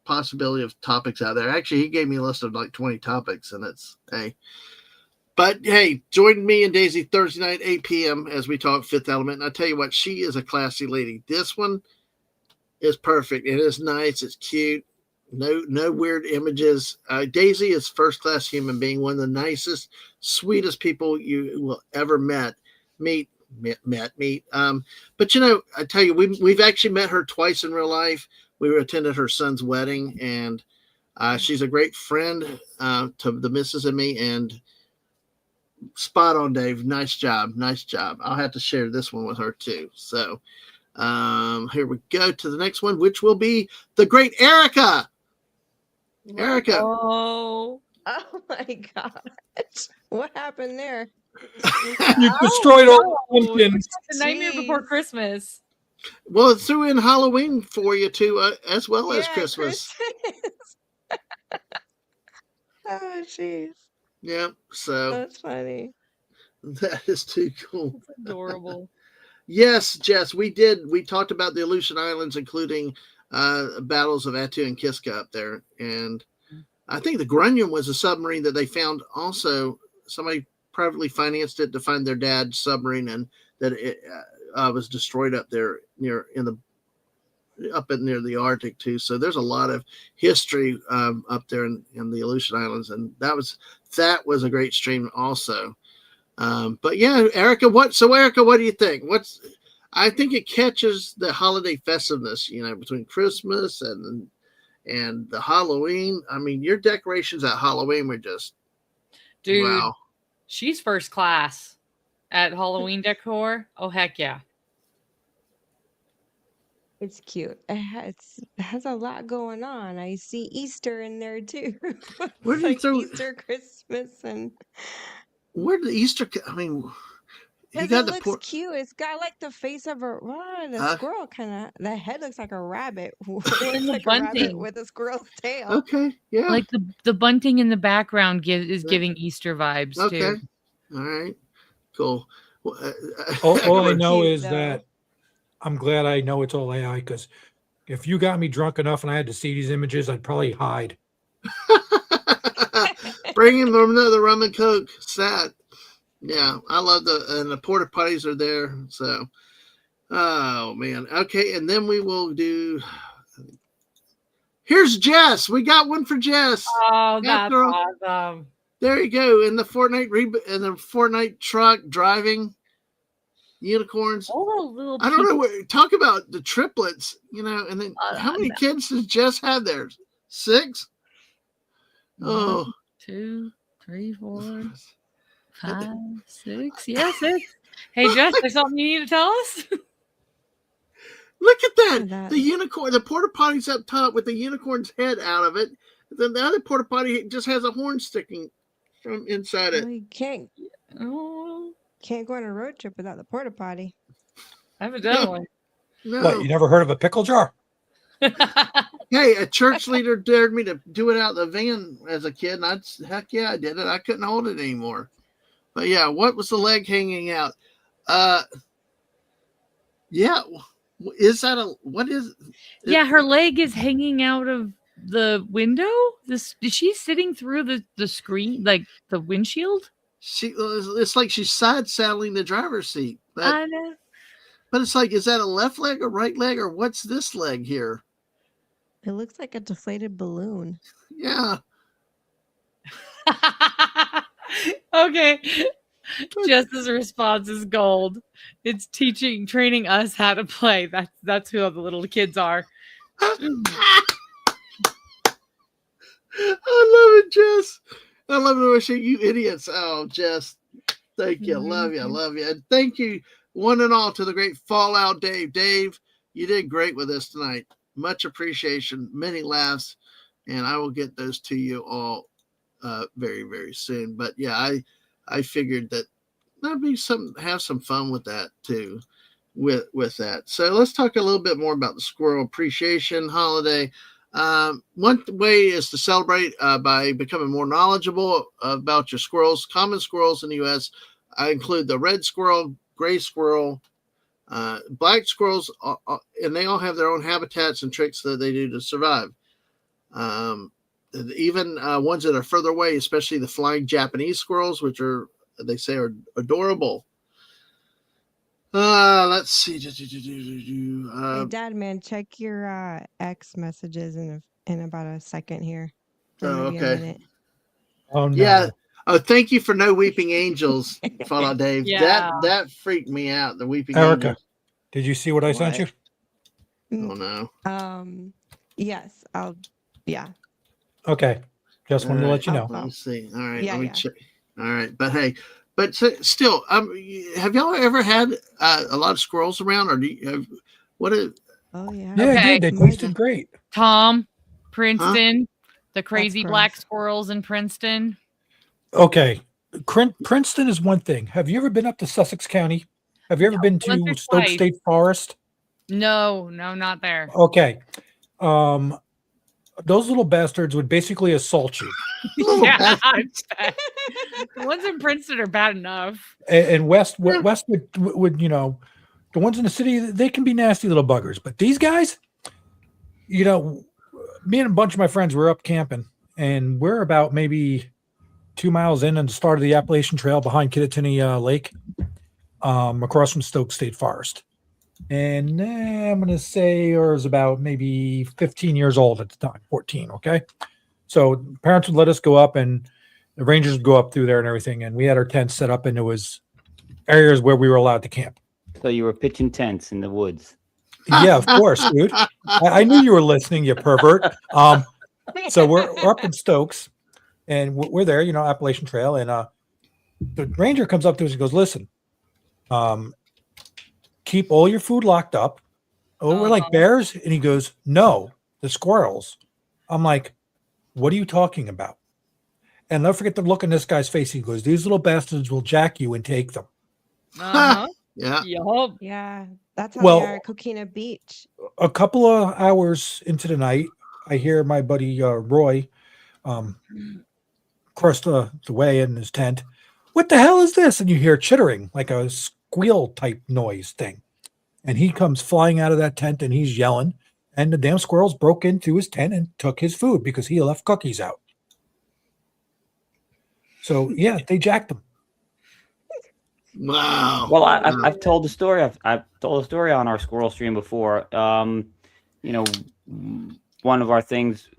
possibility of topics out there. Actually, he gave me a list of like 20 topics, and it's hey. But hey, join me and Daisy Thursday night, 8 p.m. as we talk Fifth Element. And I tell you what, she is a classy lady. This one is perfect. It is nice. It's cute. No weird images. Daisy is first class human being, one of the nicest, sweetest people you will ever meet. But I tell you, we've actually met her twice in real life. We attended her son's wedding, and she's a great friend to the missus and me. And spot on, Dave. Nice job. I'll have to share this one with her too. So here we go to the next one, which will be the great Erica. Erica. Oh my gosh. What happened there? You destroyed all the pumpkins. The Nightmare Before Christmas. Well, it threw in Halloween for you too, as well as Yeah, Christmas. Oh, jeez. Yeah, so That's funny. that is too cool. It's adorable. Yes, Jess, we did. We talked about the Aleutian Islands, including battles of Attu and Kiska up there. And I think the Grunion was a submarine that they found also. Somebody privately financed it to find their dad's submarine, and that it was destroyed up there near the Arctic too. So there's a lot of history up there in the Aleutian Islands, and that was a great stream also. But yeah, Erica, what do you think? I think it catches the holiday festiveness, between Christmas and the Halloween. I mean, your decorations at Halloween were just, dude. Wow. She's first class at Halloween decor. Oh heck yeah. It's cute. It has a lot going on. I see Easter in there too. Where It's do you like throw- Easter, Christmas, and Where did the Easter? I mean, he because got it the looks cute. It's got like the face of a squirrel kind of. The head looks like a rabbit. And the Like a rabbit bunting. with a squirrel's tail. Okay, yeah. Like the bunting in the background is giving Easter vibes Okay. too. All right. Cool. Well, All I know Cute, is though. that I'm glad I know it's all AI, because if you got me drunk enough and I had to see these images, I'd probably hide. Bring him the rum and coke. Sad. Yeah, I love the porta potties are there. So, oh man. Okay, and then we will do. Here's Jess. We got one for Jess. Oh, Yeah, that's girl. awesome. There you go. In the Fortnite truck driving unicorns. Oh, little. I don't know. Talk about the triplets. And then how many no. kids does Jess have there? 6. Oh. 1, 2, 3, 4, 5, 6. Yeah, 6. Hey, Jess, there's something you need to tell us? Look at that. That- The unicorn, the porta potty's up top with the unicorn's head out of it. Then the other porta potty just has a horn sticking. from inside it. Well, you can't Oh, go on a road trip without the porta potty. I haven't done one. No. What, you never heard of a pickle jar? Hey, a church leader dared me to do it out the van as a kid, and heck yeah, I did it. I couldn't hold it anymore. But yeah, what was the leg hanging out? Yeah, is that what is? Yeah, her leg is hanging out of the window. Is she sitting through the screen, like the windshield? It's like she's side saddling the driver's seat, I know. but it's like, is that a left leg or right leg, or what's this leg here? It looks like a deflated balloon. Yeah. Okay. Jess's response is gold. It's training us how to play. That's who the little kids are. I love it, Jess. I love it when she, you idiots. Oh, Jess, thank you. Love you. Love you. And thank you, one and all, to the great Fallout Dave. Dave, you did great with us tonight. Much appreciation, many laughs, and I will get those to you all very, very soon. But yeah, I figured that that'd be have some fun with that too, with that. So let's talk a little bit more about the Squirrel Appreciation holiday. One way is to celebrate by becoming more knowledgeable about your squirrels. Common squirrels in the U.S. Include the red squirrel, gray squirrel, black squirrels, and they all have their own habitats and tricks that they do to survive. Even ones that are further away, especially the flying Japanese squirrels, which they say are adorable. Let's see. Hey, Dadman, check your X messages in about a second here. Or maybe a minute. Oh no. Yeah. Oh, thank you for no weeping angels, Fallout Dave. Yeah. That freaked me out. The weeping Erica, angels. did you see what I sent you? Oh no. Yes, yeah. Okay. Just wanted to let you know. Let me see. All right. Yeah, let me yeah. check. All right. But hey, still, have y'all ever had a lot of squirrels around, or do you have what is? Oh yeah. Yeah, I Okay. did. They tasted great. Tom, Princeton, the crazy gross. black squirrels in Princeton. Okay. Princeton is one thing. Have you ever been up to Sussex County? Have you ever been once to or Stoke twice. State Forest? No, not there. Okay. Those little bastards would basically assault you. Yeah, I bet. The ones in Princeton are bad enough. And West would the ones in the city, they can be nasty little buggers. But these guys, me and a bunch of my friends were up camping, and we're about maybe 2 miles in on the start of the Appalachian Trail behind Kittatinny Lake, across from Stoke State Forest. And I'm going to say I was about maybe 15 years old at the time, 14. Okay. So parents would let us go up, and the rangers would go up through there and everything. And we had our tents set up, and there was areas where we were allowed to camp. So you were pitching tents in the woods. Yeah, of course, dude. I knew you were listening, you pervert. So we're up in Stokes, and we're there, Appalachian Trail. And the ranger comes up to us and goes, "Listen, keep all your food locked up. Oh, we're like bears?" And he goes, "No, the squirrels." I'm like, "What are you talking about?" And don't forget the look in this guy's face. He goes, "These little bastards will jack you and take them." Uh-huh. Yeah. Yup. Yeah, that's how they are at Coquina Beach. A couple of hours into the night, I hear my buddy Roy cross the way in his tent. "What the hell is this?" And you hear chittering, like a squeal type noise thing. And he comes flying out of that tent, and he's yelling. And the damn squirrels broke into his tent and took his food because he left cookies out. So yeah, they jacked him. Wow. Well, I've told the story. I've told the story on our squirrel stream before. One of our things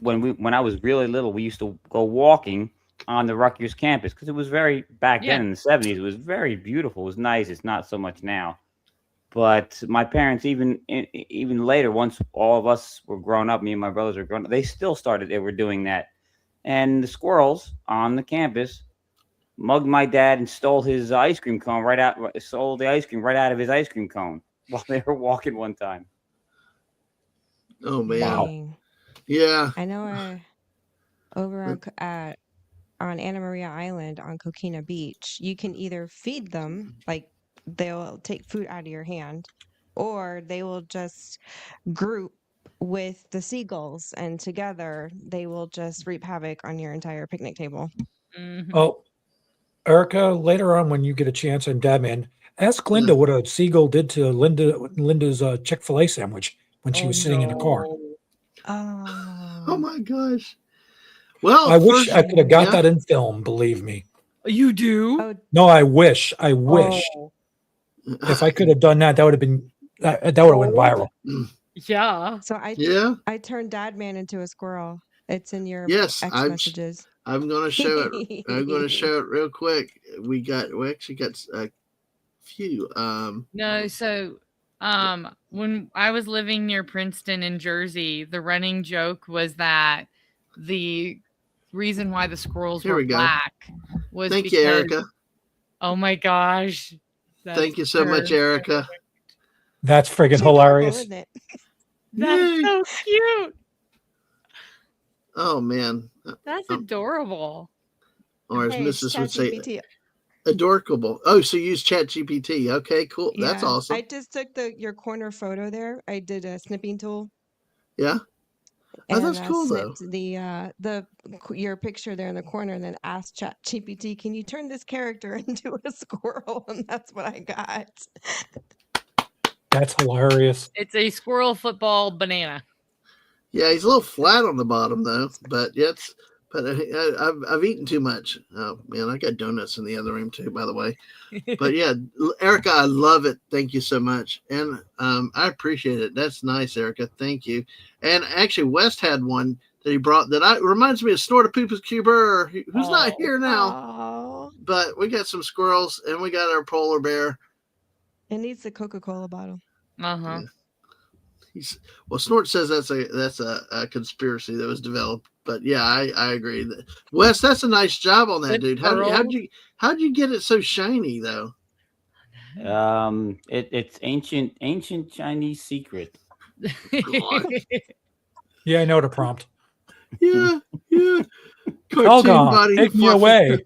when I was really little, we used to go walking on the Rutgers campus because it was back then in the 70s. It was very beautiful. It was nice. It's not so much now. But my parents, even later, once all of us were grown up, me and my brothers were grown up, they were doing that. And the squirrels on the campus mugged my dad and stole his ice cream cone stole the ice cream right out of his ice cream cone while they were walking one time. Oh man. Dang. Yeah. I know over at on Anna Maria Island on Coquina Beach, you can either feed them, like they'll take food out of your hand, or they will just group with the seagulls, and together they will just reap havoc on your entire picnic table. Mhm. Oh, Erica, later on when you get a chance and Dadman, ask Linda what a seagull did to Linda's Chick-fil-A sandwich when she Oh, was sitting in the car. no. Oh my gosh. Well, I wish first, I could have got yeah. that in film, believe me. You do? Oh, No, I wish. Oh, If I could have done that, that would have been that would have went viral. yeah. so Yeah. I turned Dadman into a squirrel. It's in your Yes, X messages. I'm going to show it. I'm going to show it real quick. We actually got a few. No, so when I was living near Princeton in Jersey, the running joke was that the reason why the squirrels Here were we go. black was Thank because you, Erica. oh my gosh. Thank you so much, Erica. That's friggin' It's adorable, hilarious. isn't it? That's Yay. so cute. Oh man. That's adorable. Or as Hey, it's Mrs. would say, ChatGPT. adorable. Oh, so you use ChatGPT. Okay, cool. That's Yeah, awesome. I just took your corner photo there. I did a snipping tool Yeah. Oh, and that's cool though. snipped your picture there in the corner, and then asked ChatGPT, "Can you turn this character into a squirrel?" And that's what I got. That's hilarious. It's a squirrel football banana. Yeah, he's a little flat on the bottom though, but I've eaten too much. Oh man, I got donuts in the other room too, by the way. But yeah, Erica, I love it. Thank you so much, and I appreciate it. That's nice, Erica. Thank you. And actually, West had one that he brought that reminds me of Snortapoopa's Cuber, who's not here now. Oh, But we got some squirrels, and we got our polar bear. it needs the Coca-Cola bottle. Uh-huh. Well, Snort says that's a conspiracy that was developed, but yeah, I agree. Wes, that's a nice job on that, dude. How'd you get it so shiny though? It's ancient Chinese secret. Yeah, I know the prompt. Yeah. All gone. Take me away.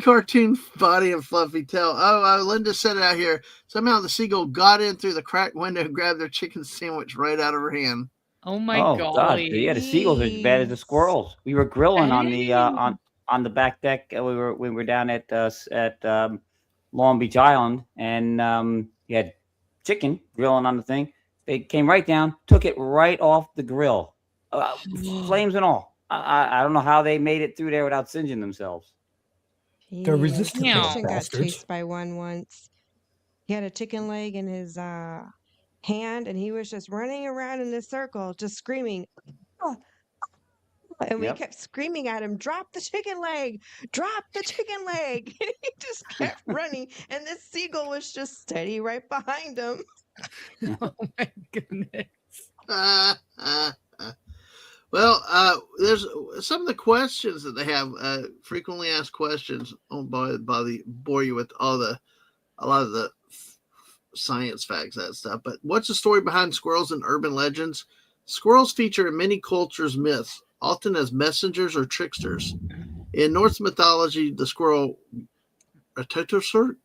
Cartoon body and fluffy tail. Oh, Linda said it out here. Somehow the seagull got in through the cracked window and grabbed their chicken sandwich right out of her hand. Oh my God! golly. Yeah, the seagulls are as bad as the squirrels. We were grilling on the Dang. on the back deck. We were down at Long Beach Island, and you had chicken grilling on the thing. They came right down, took it right off the grill, flames and all. I don't know how they made it through there without singeing themselves. They're resistant, Yeah. those Christian got bastards. chased by one once. He had a chicken leg in his hand, and he was just running around in this circle, just screaming. "Ah, ah," and we Yep. kept screaming at him, "Drop the chicken leg! Drop the chicken leg!" And he just kept running, and this seagull was just steady right behind him. Oh my goodness. Well, there's some of the questions that they have frequently asked questions. Oh boy, bore you with a lot of the science facts, that stuff. But what's the story behind squirrels in urban legends? Squirrels feature in many cultures' myths, often as messengers or tricksters. In Norse mythology, the squirrel Ratatosurk,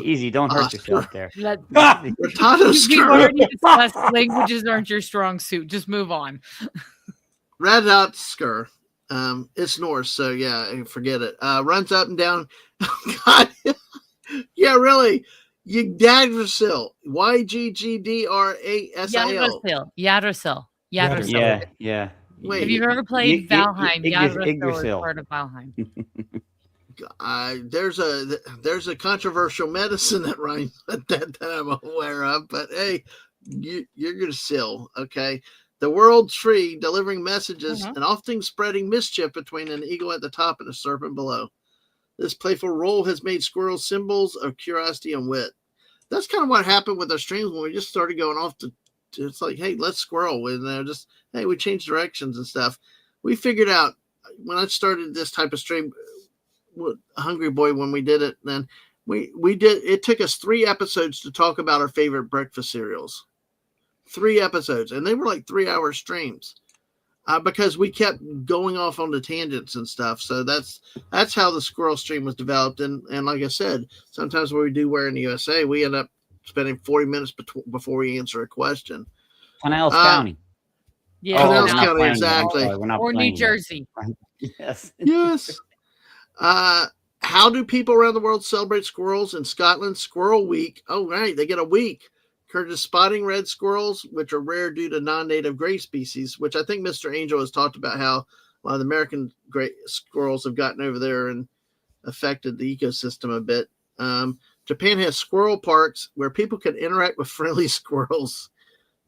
Easy, don't hurt yourself there. We've Ratatosurk. already discussed languages aren't your strong suit. Just move on. Ratatosurk. It's Norse, so yeah, forget it. Runs up and down. God, yeah, really. Yggdrasil. Yggdrasil. Yggdrasil. Yeah. Wait, If you've ever played Valheim, Yggdrasil is Yggdrasil. part of Valheim. there's a controversial medicine that rhymes with that I'm aware of, but hey, you're gonna still okay. The world tree, delivering messages and often spreading mischief between an eagle at the top and a serpent below. This playful role has made squirrels symbols of curiosity and wit. That's kind of what happened with our streams when we just started going off to it's like, hey, let's squirrel. And just, hey, we changed directions and stuff. We figured out when I started this type of stream, Hungry Boy, when we did it, then we did, it took us 3 episodes to talk about our favorite breakfast cereals. 3 episodes, and they were like 3-hour streams. Because we kept going off on the tangents and stuff. So that's how the squirrel stream was developed. And like I said, sometimes when we do Where in the USA, we end up spending 40 minutes before we answer a question. Pinellas County. Yeah, Pinellas we're not County, playing exactly. yet. We're not or New playing yet. Jersey. Yes. Yes. How do people around the world celebrate squirrels? In Scotland, Squirrel Week. Oh, right. They get a week. Curtis spotting red squirrels, which are rare due to non-native gray species, which I think Mr. Angel has talked about how a lot of the American gray squirrels have gotten over there and affected the ecosystem a bit. Japan has squirrel parks where people can interact with friendly squirrels,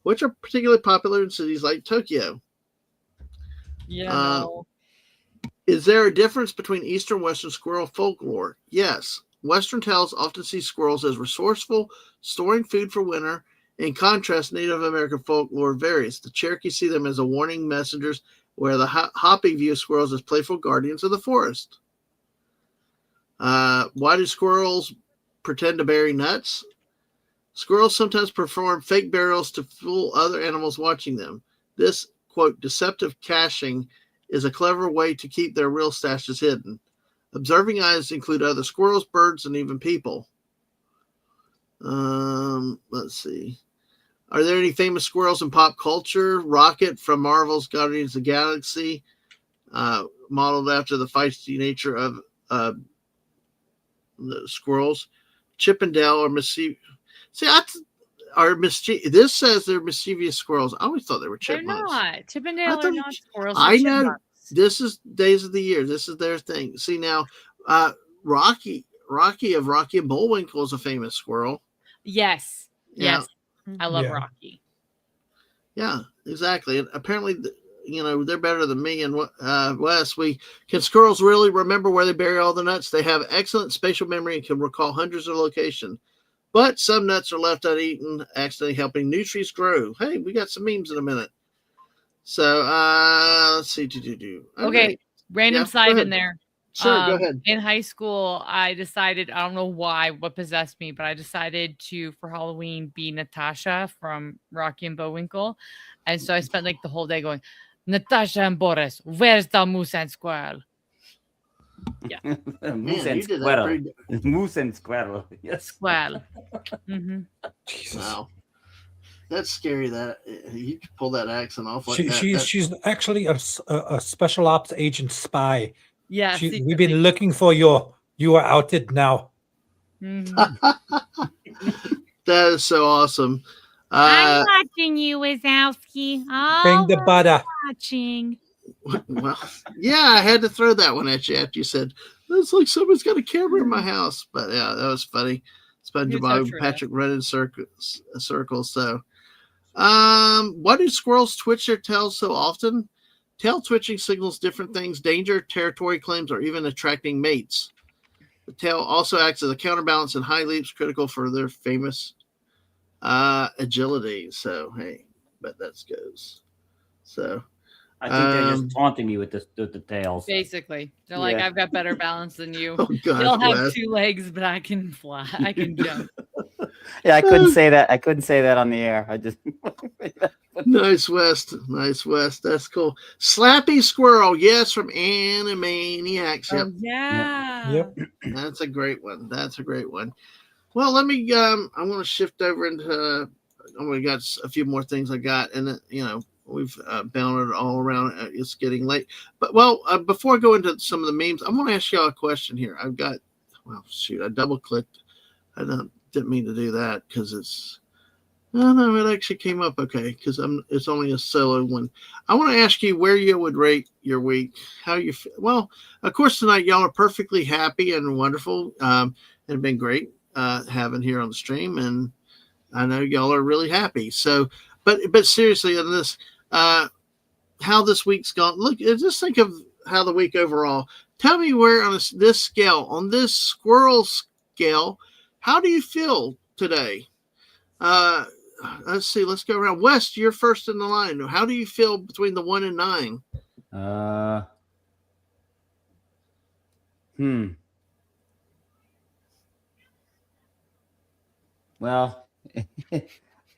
which are particularly popular in cities like Tokyo. Yeah. No. Is there a difference between Eastern and Western squirrel folklore? Yes. Western tales often see squirrels as resourceful, storing food for winter. In contrast, Native American folklore varies. The Cherokee see them as a warning messengers, where the Hopi view squirrels as playful guardians of the forest. Why do squirrels pretend to bury nuts? Squirrels sometimes perform fake burials to fool other animals watching them. This, quote, deceptive caching is a clever way to keep their real stashes hidden. Observing eyes include other squirrels, birds, and even people. Let's see. Are there any famous squirrels in pop culture? Rocket from Marvel's Guardians of the Galaxy, modeled after the feisty nature of the squirrels. Chip and Dale are mischievous. See, this says they're mischievous squirrels. I always thought they were chipmunks. They're not. Chip and Dale are not squirrels. I know. Chipmunks. This is Days of the Year. This is their thing. See now, Rocky of Rocky and Bullwinkle is a famous squirrel. Yes. Yeah. Yes. I love Yeah. Rocky. Yeah, exactly. And apparently, they're better than me and Wes. Can squirrels really remember where they bury all the nuts? They have excellent spatial memory and can recall hundreds of locations. But some nuts are left uneaten, accidentally helping new trees grow. Hey, we got some memes in a minute. So let's see. Okay, random side in there. Sure, go ahead. In high school, I decided, I don't know why, what possessed me, but I decided to, for Halloween, be Natasha from Rocky and Bullwinkle. And so I spent like the whole day going, Natasha and Boris, where's the moose and squirrel? Yeah. Moose and you did that squirrel. pretty- Moose and squirrel. Yes. Squirrel. Mm-hmm. Jesus. Wow. That's scary that you could pull that accent off like that. She's actually a special ops agent spy. Yeah. We've been looking for you. You are outed now. Mm-hmm. That is so awesome. I'm watching you, Wazowski. Bring the butter. Watching. Well, yeah, I had to throw that one at you after you said, "Looks like somebody's got a camera in my house." But yeah, that was funny. SpongeBob, so Patrick running circles. So, why do squirrels twitch their tails so often? Tail twitching signals different things: danger, territory claims, or even attracting mates. The tail also acts as a counterbalance in high leaps, critical for their famous agility. So, hey, but that goes. So, I think they're just taunting me with the tails. Basically, they're like, Yeah. I've got better balance than you. oh God, You'll have Wes. 2 legs, but I can fly. I can jump. Yeah, I couldn't say that. I couldn't say that on the air. I just Nice West. That's cool. Slappy Squirrel, yes, from Animaniacs. Yep. Oh, yeah. Yep. That's a great one. Well, let me I'm gonna shift over into we got a few more things I got, and we've bounded all around. It's getting late. But before I go into some of the memes, I'm gonna ask y'all a question here. I double clicked. I didn't mean to do that because it's no, it actually came up okay because it's only a solo one. I want to ask you where you would rate your week, how you feel. Well, of course tonight y'all are perfectly happy and wonderful. It's been great having here on the stream, and I know y'all are really happy. So, but seriously, on this, how this week's gone. Look, just think of how the week overall. Tell me where on this scale, on this squirrel scale, how do you feel today? Let's see. Let's go around. West, you're first in the line. How do you feel between the 1 and 9? Well,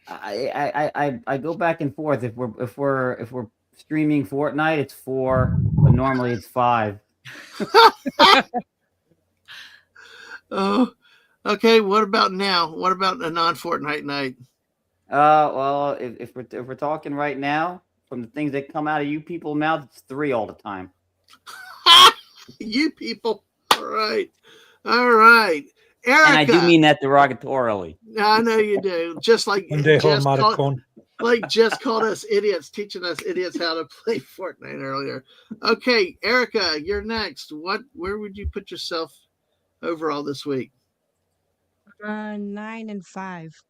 I go back and forth. If we're streaming Fortnite, it's 4, but normally it's 5. Oh, okay. What about now? What about a non-Fortnite night? Well, if we're talking right now, from the things that come out of you people's mouths, it's 3 all the time. You people. All right. All right. Erica. And I do mean that derogatorily. I know you do. Just like Pendejo Jess called, maricón. like Jess called us idiots, teaching us idiots how to play Fortnite earlier. Okay, Erica, you're next. Where would you put yourself overall this week? 9 and 5.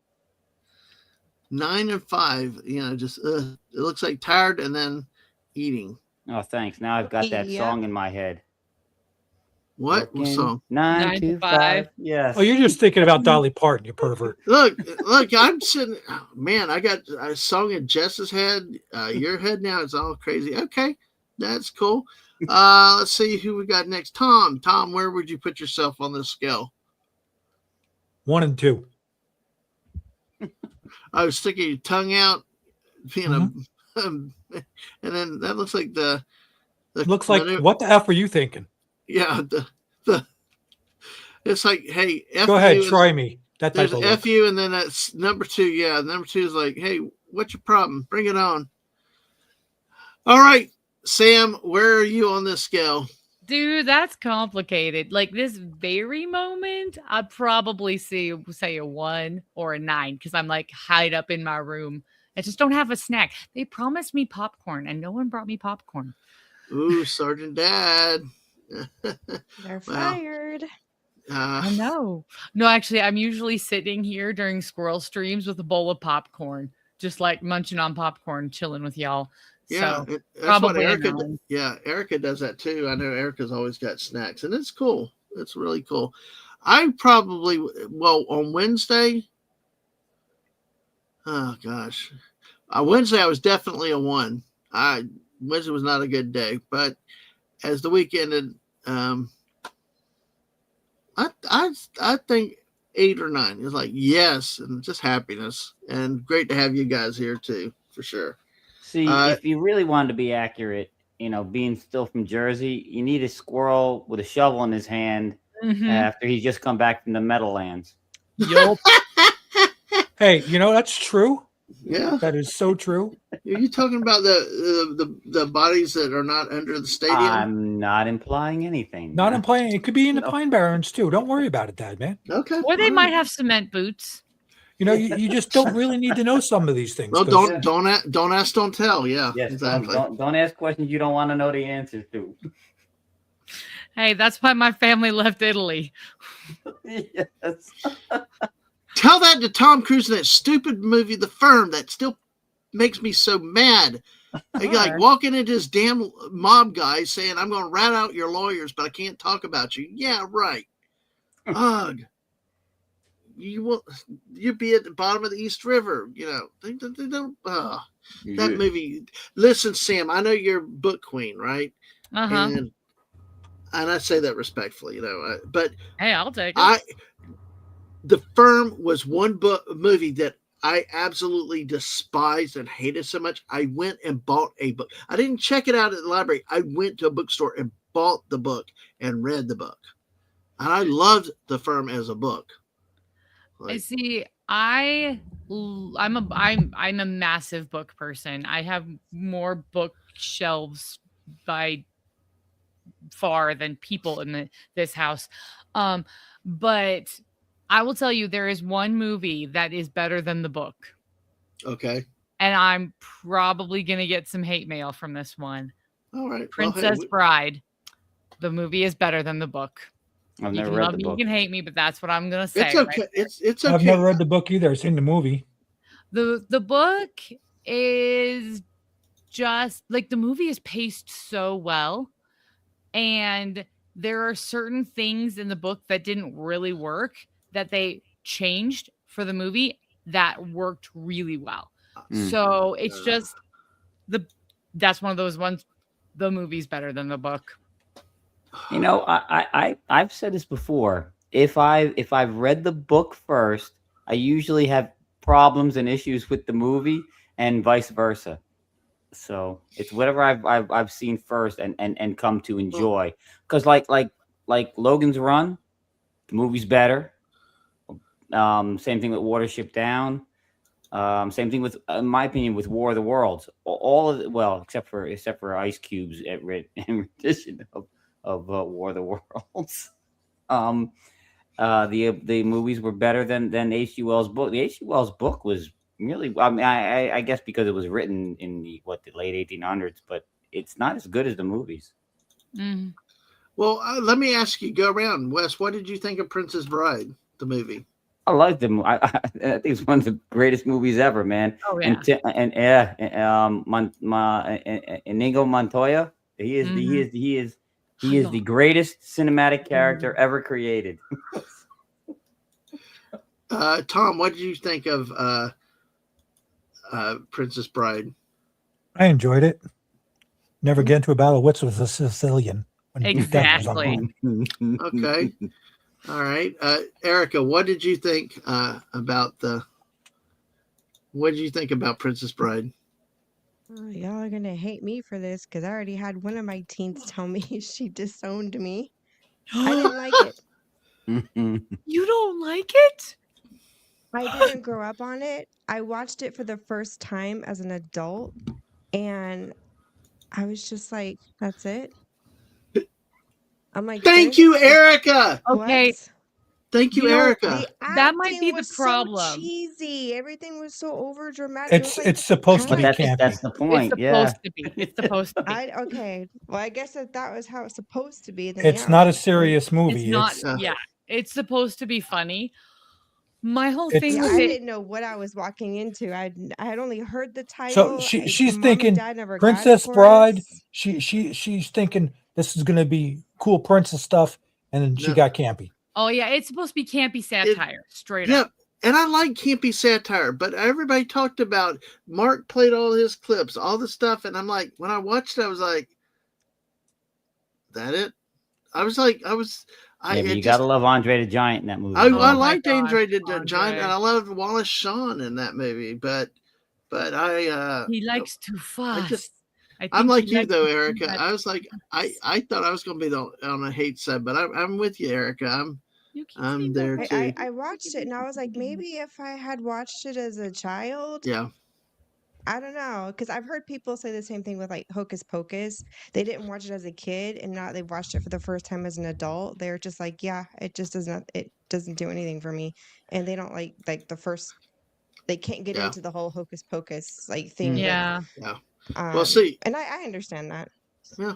9 and 5. Just it looks like tired and then eating. Oh, thanks. Now I've got that Yep. song in my head. What Working song? 9 to 5. Yes. Oh, you're just thinking about Dolly Parton, you pervert. Look, I'm sitting. Oh, man, I got a song in Jess's head. Your head now is all crazy. Okay, that's cool. Let's see who we got next. Tom, where would you put yourself on this scale? 1 and 2. I was sticking your tongue out, and then that looks like the Looks like, what the F are you thinking? Yeah, the it's like, hey, F Go ahead, you, try me. That type there's of F look. you, and then that's number 2. Yeah, number 2 is like, hey, what's your problem? Bring it on. All right, Sam, where are you on this scale? Dude, that's complicated. Like this very moment, I'd probably say a 1 or a 9 because I'm like hide up in my room. I just don't have a snack. They promised me popcorn and no one brought me popcorn. Ooh, Sergeant Dad. They're Well, fired. I know. No, actually, I'm usually sitting here during squirrel streams with a bowl of popcorn, just like munching on popcorn, chilling with y'all. Yeah, So that's what probably a Erica. 9. Yeah, Erica does that too. I know Erica's always got snacks, and it's cool. It's really cool. I probably on Wednesday. Oh gosh, Wednesday I was definitely a 1. Wednesday was not a good day, but as the week ended, I think 8 or 9 is like yes, and just happiness, and great to have you guys here too, for sure. See, if you really wanted to be accurate, being still from Jersey, you need a squirrel with a shovel in his hand after he's just come back from the Meadowlands. Yup. Hey, that's true. Yeah, That is so true. are you talking about the bodies that are not under the stadium? I'm not implying anything. Not in playing. It could be in the Pine Barrens too. Don't worry about it, Dad, man. Okay, Or they might have cement boots. You just don't really need to know some of these things. Well, 'cause- don't ask, don't tell. Yeah, Yes, exactly. don't ask questions you don't want to know the answers to. Hey, that's why my family left Italy. Yes. Tell that to Tom Cruise in that stupid movie, The Firm, that still makes me so mad. Like walking into this damn mob guy saying, I'm going to rat out your lawyers, but I can't talk about you. Yeah, right. Ugh. You'd be at the bottom of the East River. They don't. That movie. Listen, Sam, I know you're book queen, right? And I say that respectfully, but hey, I'll take it. The Firm was one movie that I absolutely despised and hated so much. I went and bought a book. I didn't check it out at the library. I went to a bookstore and bought the book and read the book. And I loved The Firm as a book. I see. I'm a massive book person. I have more bookshelves by far than people in this house. But I will tell you, there is one movie that is better than the book. Okay. And I'm probably going to get some hate mail from this one. All right. Princess Bride. The movie is better than the book. I've You never can read love the me, book. you can hate me, but that's what I'm going to say. It's okay. Right? It's okay. I've never read the book either. I've seen the movie. The book is just like the movie is paced so well, and there are certain things in the book that didn't really work that they changed for the movie that worked really well. So it's just that's one of those ones. The movie's better than the book. I've said this before. If I've read the book first, I usually have problems and issues with the movie, and vice versa. So it's whatever I've seen first and come to enjoy. Because like Logan's Run, the movie's better. Same thing with Watership Down. Same thing with, in my opinion, with War of the Worlds. All of well, except for Ice Cube's rendition of War of the Worlds. The movies were better than H.G. Wells' book. The H.G. Wells' book was really, I mean, I guess because it was written in the late 1800s, but it's not as good as the movies. Mhm. Well, let me ask you, go around. Wes, what did you think of Princess Bride, the movie? I like them. I think it's one of the greatest movies ever, man. Oh yeah. Inigo Montoya. He is the greatest cinematic character ever created. Tom, what did you think of Princess Bride? I enjoyed it. Never get into a battle of wits with a Sicilian. When Death was on Exactly. board. Okay. All right. Erica, what did you think about Princess Bride? Oh, y'all are gonna hate me for this because I already had one of my teens tell me she disowned me. I didn't like it. You don't like it? I didn't grow up on it. I watched it for the first time as an adult, and I was just like, "That's it." I'm like, Thank "There's you, Erica. Okay. what?" Thank you, You know, Erica. The That might be acting the was problem. so cheesy. Everything was so over dramatic. It was like, It's supposed to But be how? campy. that's the It's point. Yeah. supposed to be. It's supposed to be. Okay. Well, I guess if that was how it's supposed to be, then It's yeah, not a okay. serious It's movie. not. It's Yeah. It's supposed to be funny. My whole It's- thing Yeah, with I it. didn't know what I was walking into. I had only heard the so title. she's Mom thinking and Dad never got it Princess for Bride. us. She's thinking this is gonna be cool princess stuff, and then she No. got campy. Oh yeah, it's supposed to be campy satire, straight Yep. up. And I like campy satire, but everybody talked about Mark played all his clips, all the stuff, and I'm like, when I watched it, I was like, that it? I was like, Yeah, but you gotta love Andre the Giant in that movie. I Oh my liked gosh, Andre the Giant, Andre. and I loved Wallace Shawn in that movie, but I He likes to fuss. I'm like he you likes though, to do Erica. that. I was like, I thought I was going to be on the hate side, but I'm with you, Erica. You keep I'm saying there that. too. I watched it and I was like, maybe if I had watched it as a child, Yeah, I don't know, because I've heard people say the same thing with like Hocus Pocus. They didn't watch it as a kid, and now they've watched it for the first time as an adult. They're just like, yeah, it doesn't do anything for me, and they don't like the first. They can't get yeah, into the whole Hocus Pocus like thing with Yeah. yeah. Well, see, and I understand that. yeah,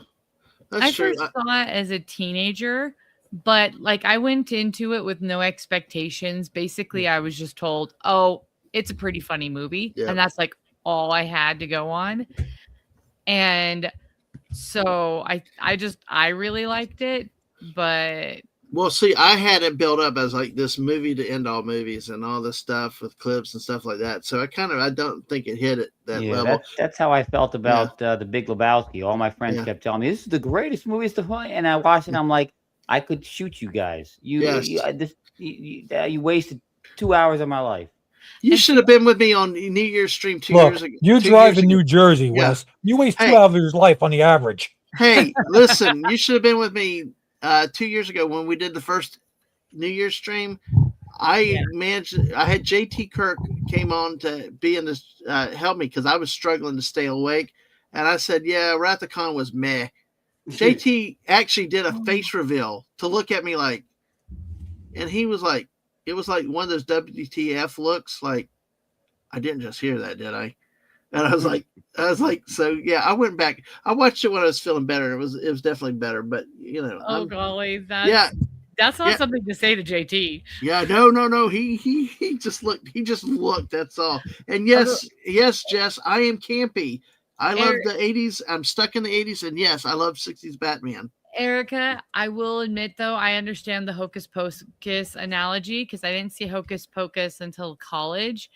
I that's true. first saw it as a teenager, but like I went into it with no expectations. Basically, I was just told, "Oh, it's a pretty funny movie." Yeah. And that's like all I had to go on. And so I really liked it, but Well, see, I had it built up as like this movie to end all movies and all this stuff with clips and stuff like that. So I don't think it hit it that Yeah, level. that's how I felt about the Big Lebowski. All my friends Yeah. kept telling me this is the greatest movie. It's the fun, and I watched it. And I'm like, I could shoot you guys. Yes. You wasted 2 hours of my life. You And should see- have been with me on New Year's stream 2 Look, years ago. you 2 drive years in ago. New Jersey, Yeah. Wes. You waste Hey. 2 hours of your life on the average. Hey, listen, you should have been with me 2 years ago when we did the first New Year's stream. I managed. I had JT Kirk came on to be in this help me because I was struggling to stay awake, and I said, "Yeah, Wrath-a-Con was meh." JT actually did a face reveal to look at me like, and he was like, it was like one of those WTF looks. Like, I didn't just hear that, did I? And I was like, so yeah, I went back. I watched it when I was feeling better. It was definitely better, but you know, oh golly, yeah. that's not Yeah. something to say to JT. Yeah, no. He just looked. He just looked. That's all. And yes, Jess, I am campy. I love the '80s. I'm stuck in the '80s, and yes, I love '60s Batman. Erica, I will admit though, I understand the Hocus Pocus analogy because I didn't see Hocus Pocus until college,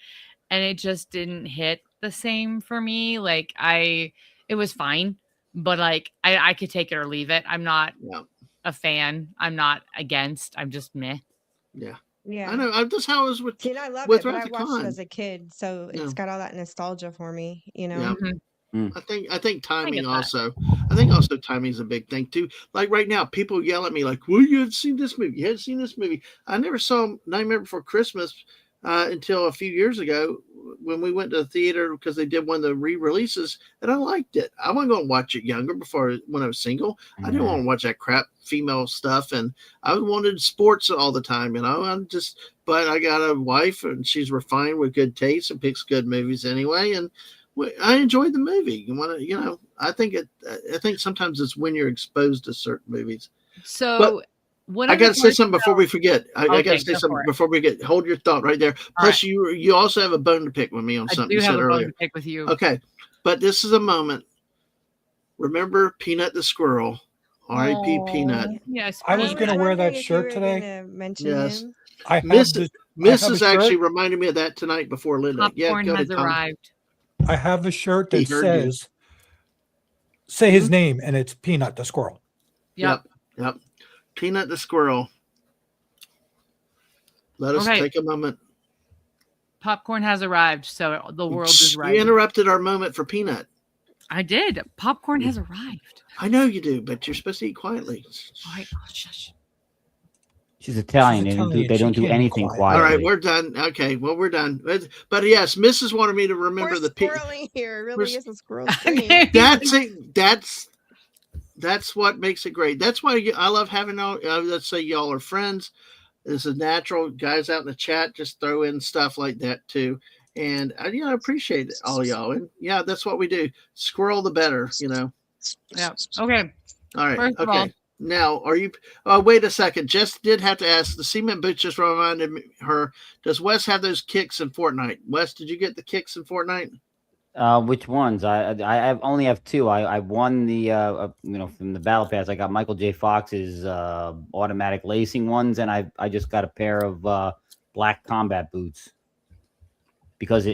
and it just didn't hit the same for me. Like it was fine, but like I could take it or leave it. I'm not Yeah, a fan. I'm not against. I'm just meh. yeah. Yeah. I know. That's how it was with See, and I love with it, but Wrath I of watched it Khan. as a kid, so Yeah. it's got all that nostalgia for me, you know? Yeah. Mhm. I think timing that. also. I think also timing is a big thing too. Like right now, people yell at me like, "Well, you haven't seen this movie. You haven't seen this movie." I never saw Nightmare Before Christmas until a few years ago when we went to the theater because they did one of the re-releases, and I liked it. I wasn't going to watch it younger before when I was single. I didn't want to watch that crap female stuff, and I wanted sports all the time. You know, but I got a wife, and she's refined with good taste and picks good movies anyway, and I enjoyed the movie. I think sometimes it's when you're exposed to certain movies. So But one I of the got to say parts something before we forget. I got to Okay, say go something for it. before we get. Hold your thought right there. All right. Plus, you also have a bone to pick with me on I something do you have said a bone earlier. to pick with you. Okay, but this is a moment. Remember Peanut the squirrel, R.I.P. Peanut. Yes, I was was gonna wear that wondering if you shirt were today. gonna mention Yes, him. I have Miss this. I have a Mrs. actually shirt. reminded me of that tonight before Linda. Yeah, Popcorn go has ahead, Tom. arrived. I have a shirt He that heard you. says, "Say his name," and it's Peanut the squirrel. Yep. Yep. Peanut the squirrel. Let us Okay. take a moment. Popcorn has arrived, so the world is You right. interrupted our moment for Peanut. I did. Popcorn has arrived. I know you do, but you're supposed to eat quietly. All right. Shush. She's Italian. She's They don't do, Italian. they She don't do can't be anything quiet. quietly. All right, we're done. Okay, well, we're done. But yes, Mrs. wanted me to We're remember the squirreling here. It really is a squirrel stream. That's what makes it great. That's why I love having all. Let's say y'all are friends. This is natural. Guys out in the chat just throw in stuff like that too, and I appreciate it, all y'all. And yeah, that's what we do. Squirrel the better, Yeah. Okay. All right. First of okay. all, Now, are you? Wait a second. Jess did have to ask. The cement boots just reminded her. Does Wes have those kicks in Fortnite? Wes, did you get the kicks in Fortnite? Which ones? I only have two. I won the from the battle pass. I got Michael J. Fox's automatic lacing ones, and I just got a pair of black combat boots because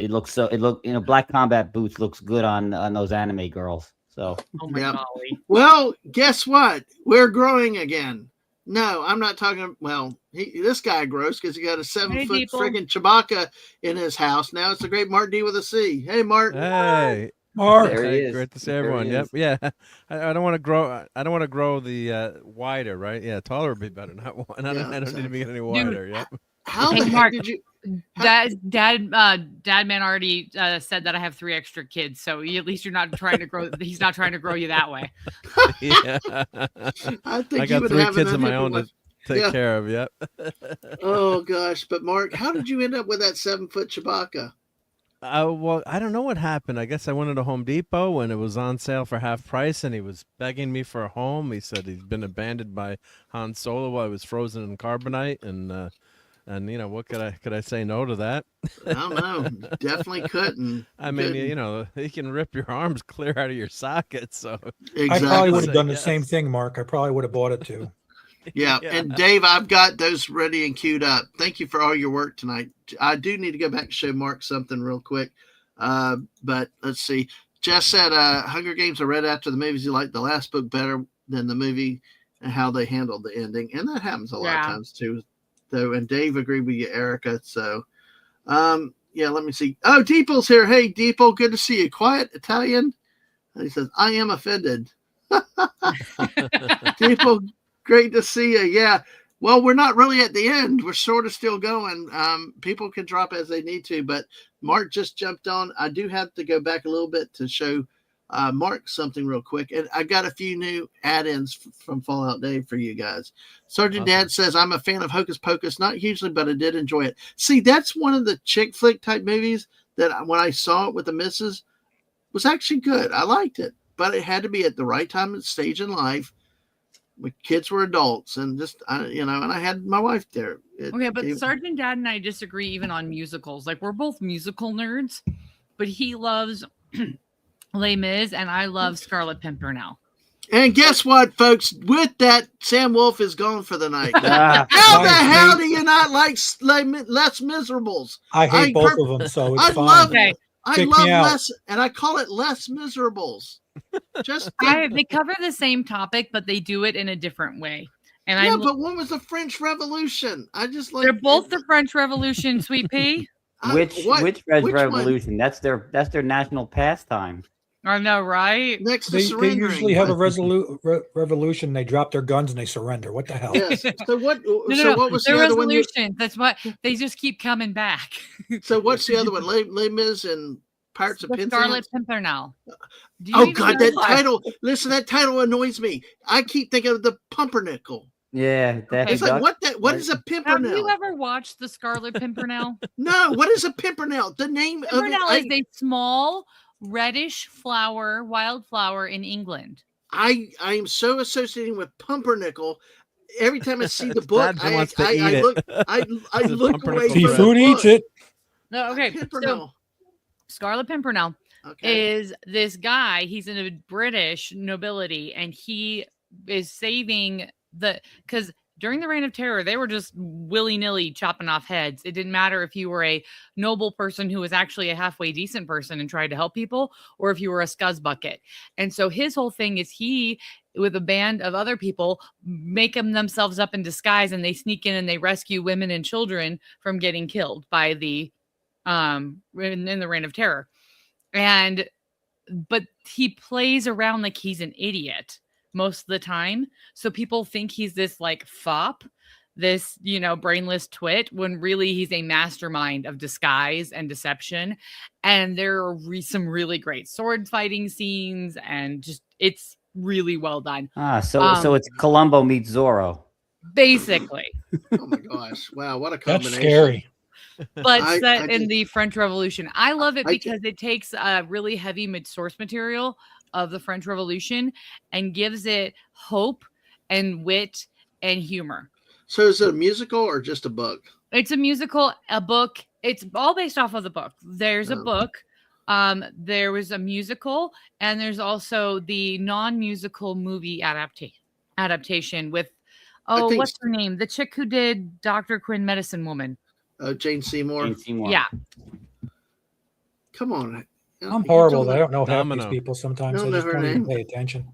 black combat boots looks good on those anime girls. So oh my golly. Well, guess what? We're growing again. No, I'm not talking. Well, this guy grows because he got a 7-foot friggin' Chewbacca in his house. Now it's the great Mark D with a C. Hey, Mark. Hey, Mark. there he is. Great to see everyone. Yep. Yeah. I don't want to grow. I don't want to grow the wider, right? Yeah, taller would be better. Not one. I don't need to be any wider. Yep. How Hey, the Mark, heck did you? Dadman already said that I have 3 extra kids, so at least you're not trying to grow. He's not trying to grow you that way. Yeah. I think I got 3 kids of my own to take care of. Yep. Oh gosh, but Mark, how did you end up with that 7-foot Chewbacca? Well, I don't know what happened. I guess I went into Home Depot and it was on sale for half price, and he was begging me for a home. He said he'd been abandoned by Han Solo while he was frozen in carbonite, and what could I say no to that? I don't know. Definitely couldn't. I mean, he can rip your arms clear out of your sockets. So exactly. I probably would have done the same thing, Mark. I probably would have bought it too. Yeah. And Dave, I've got those ready and queued up. Thank you for all your work tonight. I do need to go back and show Mark something real quick. But let's see. Jess said Hunger Games I read after the movies. He liked the last book better than the movie and how they handled the ending. And that happens a lot of times too. So, and Dave agreed with you, Erica. So, let me see. Oh, Deeple's here. Hey, Deeple, good to see you. Quiet Italian. And he says, I am offended. Deeple, great to see you. Yeah. Well, we're not really at the end. We're sort of still going. People can drop as they need to, but Mark just jumped on. I do have to go back a little bit to show Mark something real quick. And I got a few new add-ins from Fallout Dave for you guys. Sergeant Dad says, I'm a fan of Hocus Pocus, not hugely, but I did enjoy it. See, that's one of the chick flick type movies that when I saw it with the missus was actually good. I liked it, but it had to be at the right time and stage in life. My kids were adults and and I had my wife there. Sergeant Dad and I disagree even on musicals. Like, we're both musical nerds, but he loves Les Mis and I love Scarlet Pimpernel. And guess what, folks? With that, Sam Wolf is gone for the night. How the hell do you not like Les Miserables? I hate both of them, so it's fine. I love Les, and I call it Les Miserables. They cover the same topic, but they do it in a different way. And Yeah, I'm but one was the French Revolution. I just like they're both the French Revolution, Sweet Pea. Which French Which Revolution? That's their national pastime. I know, right? Next to They surrendering. usually have a revolution. They drop their guns and they surrender. What the hell? Yes. So what? No, so what was the they're other one? resolutions. That's what they just keep coming back. So what's the other one? Les Mis and Pirates of The Penzance? Scarlet Pimpernel. Do you Oh even God, know that what? title! Listen, that title annoys me. I keep thinking of the Pumpernickel. Yeah, Daffy It's like Duck. what is a Have pimpernel? you ever watched the Scarlet Pimpernel? No, what is a pimpernel? The name Pimpernel of is a small reddish flower, wildflower in England. I am so associating with pumpernickel. Every time I see the book, Dad wants to eat it. look. I It's a look away pumpernickel from the bread. Seafood eats book. it. No, okay. So Pimpernel. Scarlet Pimpernel Okay. is this guy. He's in a British nobility, and he is saving because during the Reign of Terror, they were just willy-nilly chopping off heads. It didn't matter if you were a noble person who was actually a halfway decent person and tried to help people, or if you were a scuzzbucket. And so his whole thing is he, with a band of other people, make themselves up in disguise, and they sneak in and they rescue women and children from getting killed by the in the Reign of Terror. But he plays around like he's an idiot most of the time. So people think he's this like fop, this, brainless twit, when really he's a mastermind of disguise and deception. And there are some really great sword fighting scenes, and just it's really well done. So it's Columbo meets Zorro. Basically. Oh my gosh! Wow, what a That's combination! scary. But set in just- the French Revolution. I love it I because it takes a really heavy source material of the French Revolution and gives it hope and wit and humor. So is it a musical or just a book? It's a musical, a book. It's all based off of the book. There's a book. There was a musical, and there's also the non-musical movie adaptation with what's her name? The chick who did Dr. Quinn Medicine Woman. Jane Seymour. Jane Seymour. Yeah. Come on. I'm horrible. I don't know half Domino. these people sometimes. Don't I know just her don't even name. pay attention.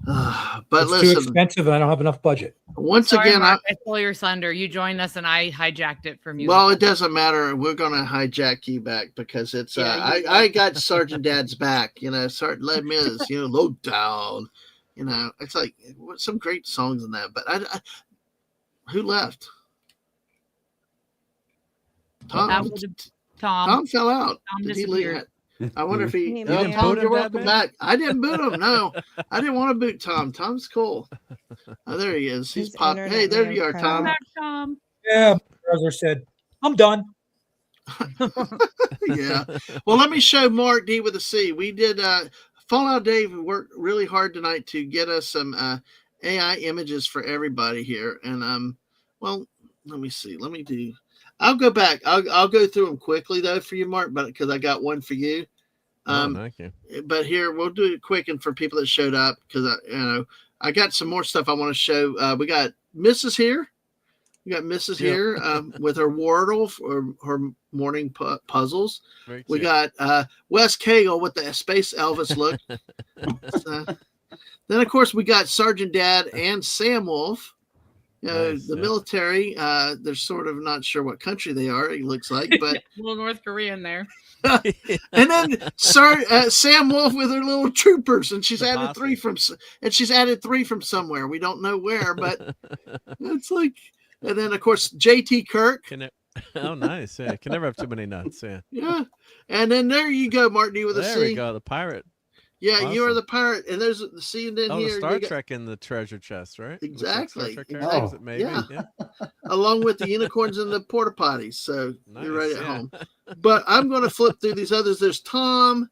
But It's too listen, expensive and I don't have enough budget. once Sorry, again, Mark, I stole your thunder. You joined us, and I hijacked it from you. well, it doesn't matter. We're gonna hijack you back because it's I got Sergeant Dad's back. Sergeant Les Mis. Low down. It's like some great songs in that. But I who left? Tom. Tom fell out. Tom Did he leave? disappeared. I wonder if he. You Oh, didn't Tom, boot you're him, welcome Dadman? back. I didn't boot him. No, I didn't want to boot Tom. Tom's cool. Oh, there he is. He's His popped. internet Hey, there may you have are, cut Tom. out. Back, Tom. Yeah, my brother said, I'm done. Yeah. Well, let me show Mark D with a C. We did Fallout Dave worked really hard tonight to get us some AI images for everybody here. And well, let me see. I'll go back. I'll go through them quickly though for you, Mark, but because I got one for you. Thank you. But here we'll do it quick and for people that showed up because I got some more stuff I want to show. We got Mrs. here. We got Mrs. Yep. here with her Wordle for her morning puzzles. Very We cute. got Wes Cagle with the Space Elvis look. Then, of course, we got Sergeant Dad and Sam Wolf. Nice, The yeah. military, they're sort of not sure what country they are, it looks like. But Little North Korean there. and then Sam Wolf with her little troopers, and she's The added posse. three from somewhere. We don't know where, but it's like. And then, of course, J.T. Kirk. Oh, nice. Yeah, can never have too many nuts. Yeah. Yeah. And then there you go, Martin, with a C. There we go. The pirate. Yeah, you are Awesome. the pirate. And there's the C and then Oh, here. the Star you got- Trek in the treasure chest, right? Looks like Exactly. Star Trek Exactly. characters, is it maybe? Yeah. along with the unicorns and the porta potties. So you're right Nice, at yeah. home. But I'm going to flip through these others. There's Tom.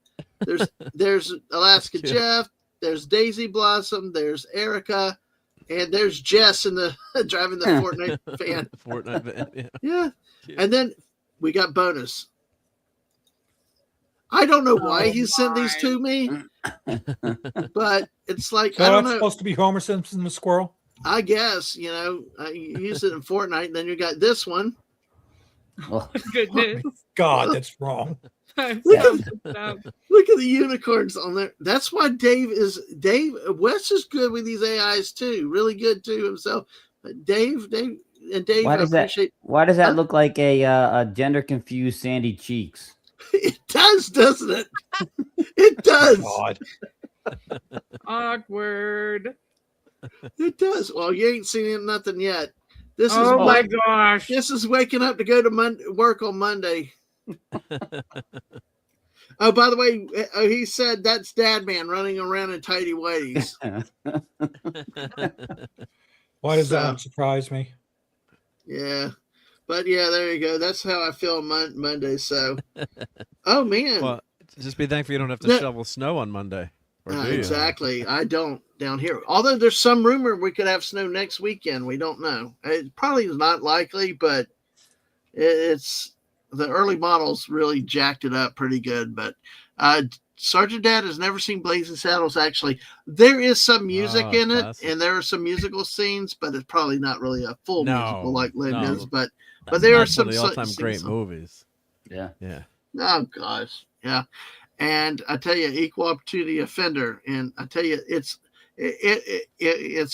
There's Alaska Cute. Jeff. There's Daisy Blossom. There's Erica. And there's Jess in the driving the Fortnite van. Fortnite van, yeah. Yeah. Cute. And then we got bonus. I don't know why he sent these to me, but it's like, So I don't that's know. supposed to be Homer Simpson the squirrel. I guess, I use it in Fortnite. And then you got this one. Well, Goodness. God, that's wrong. I'm Look so at- messed up. Look at the unicorns on there. That's why Dave Wes is good with these AIs too. Really good too himself. But Dave, I why does that? appreciate. Why does that Huh? look like a gender confused Sandy Cheeks? It does, doesn't it? It does. God. Awkward. It does. Well, you ain't seen nothing yet. This Oh is my gosh. This is waking up to go to work on Monday. Oh, by the way, he said that's Dadman running around in tighty whities. Why does that So- one surprise me? Yeah, but yeah, there you go. That's how I feel on Monday. So, oh man, Well, just be thankful you don't have to No. shovel snow on Monday. Or do you? exactly. I don't down here. Although there's some rumor we could have snow next weekend. We don't know. It probably is not likely, but it's the early models really jacked it up pretty good. But Sergeant Dad has never seen Blazing Saddles. Actually, there is some music in it, classic. and there are some musical scenes, but it's probably not really a full musical like Lynn no. is. But there are That's some one of the all-time scenes. great movies. Yeah. Yeah. Oh gosh, yeah. And I tell you, equal opportunity offender, and I tell you, it's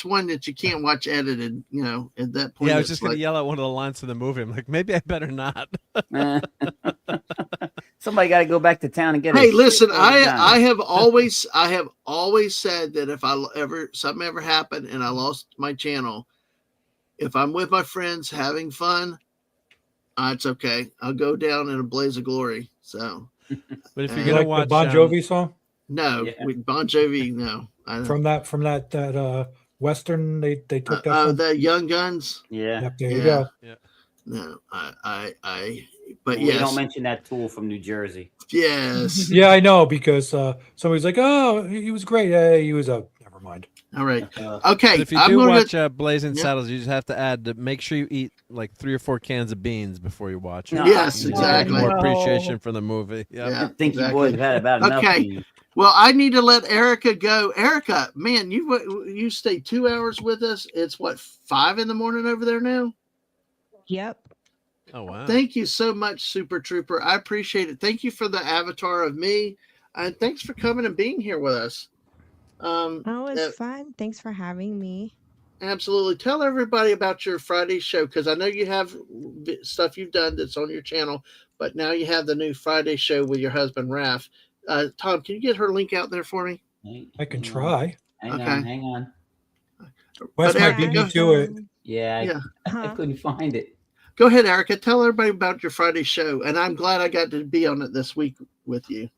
one that you can't watch edited. You know, at that point. Yeah, I was it's just going to yell out one of the lines from the movie. I'm like, maybe I better not. Somebody got to go back to town and get. Hey, a listen, shitload of guns. I have always said that if something ever happened and I lost my channel, if I'm with my friends having fun, it's okay. I'll go down in a blaze of glory. So, But if you're You going Like to watch the Bon Jovi song no, Yeah. with Bon Jovi, no. I don't. from that Western they took that from. The Young Guns, Yeah. Yep, there you yeah. go. no, but Well, we yes, don't mention that tool from New Jersey. yes. Yeah, I know because somebody's like, "Oh, he was great." He was a. Never mind. All right, Uh, okay. But if you I'm do gonna watch Blazing Yeah. Saddles, you just have to add to make sure you eat like 3 or 4 cans of beans before you watch it. No, Yes, I- exactly. More No. appreciation for the movie. Yep. Yeah, I think exactly. you boys have had about enough. Okay. beans. Well, I need to let Erica go. Erica, man, you stayed 2 hours with us. It's what 5 in the morning over there now. Yep. Oh wow. Thank you so much, Super Trooper. I appreciate it. Thank you for the avatar of me, and thanks for coming and being here with us. Oh, it's fun. Thanks for having me. Absolutely. Tell everybody about your Friday show because I know you have stuff you've done that's on your channel, but now you have the new Friday show with your husband, Raph. Tom, can you get her link out there for me? I can Hang on. try. Hang Okay. on, hang on. Wes But might Erica, beat go- me to it. Yeah, Yeah. I Huh? couldn't find it. Go ahead, Erica. Tell everybody about your Friday show, and I'm glad I got to be on it this week with you.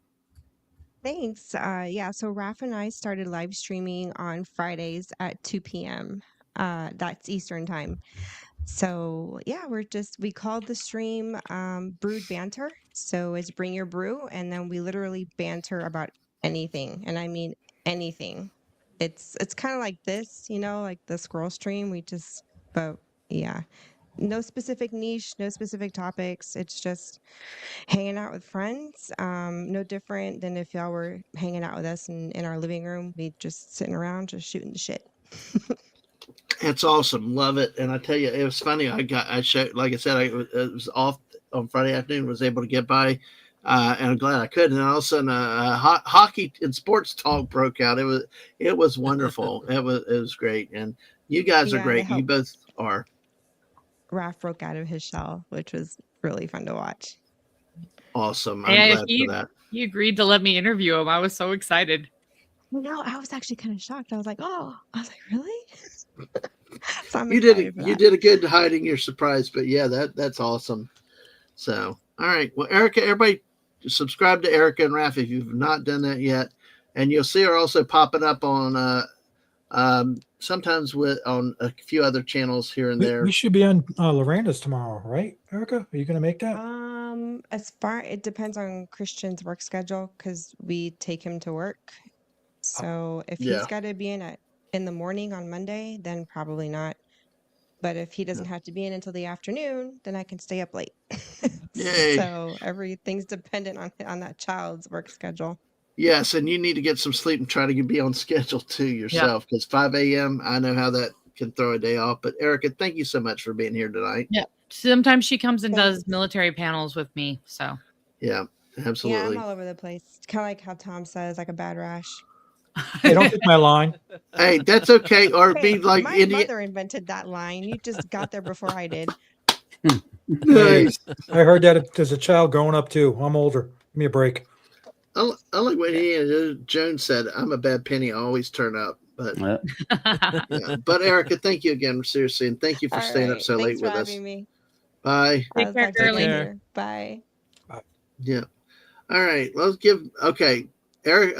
Thanks. Yeah, so Raph and I started live streaming on Fridays at 2 p.m. That's Eastern time. So yeah, we called the stream Brewed Banter. So it's bring your brew, and then we literally banter about anything. And I mean anything. It's kind of like this, like the Squirrel stream. But yeah. No specific niche, no specific topics. It's just hanging out with friends. No different than if y'all were hanging out with us in our living room. We just sitting around, just shooting the shit. It's awesome. Love it. And I tell you, it was funny. I showed, like I said, it was off on Friday afternoon, was able to get by. And I'm glad I could. And all of a sudden, hockey and sports talk broke out. It was wonderful. It was great. And you guys are Yeah, great. they You both are. Raph broke out of his shell, which was really fun to watch. Awesome. I'm And glad he, for that. he agreed to let me interview him. I was so excited. No, I was actually kind of shocked. I was like, really? So I'm You excited for that. did a good hiding your surprise, but yeah, that's awesome. So, all right. Well, Erica, everybody subscribe to Erica and Raph if you've not done that yet. And you'll see her also popping up on sometimes on a few other channels here and there. We should be on Loranda's tomorrow, right, Erica? Are you going to make that? It depends on Christian's work schedule because we take him to work. So if Yeah. he's got to be in the morning on Monday, then probably not. But if he doesn't have to be in until the afternoon, then I can stay up late. Yay. So everything's dependent on that child's work schedule. Yes, and you need to get some sleep and try to be on schedule too yourself because 5 a.m. I know how that can throw a day off. But Erica, thank you so much for being here tonight. Yeah. Sometimes she comes and does military panels with me. So Yeah, Yeah, absolutely. I'm all over the place. Kind of like how Tom says, like a bad rash. Hey, don't take my line. Hey, that's okay. Or Hey, be like my idiot. mother invented that line. You just got there before I did. Nice. I heard that as a child growing up too. I'm older. Give me a break. I like what Jones said. I'm a bad penny. I always turn up. But yeah. But Erica, thank you again, seriously, and thank you for All staying up right. so Thanks late for with us. having me. Bye. Take I'll care, talk to you girly. later. Bye. Yeah. All right. Let's give. Okay, Eric.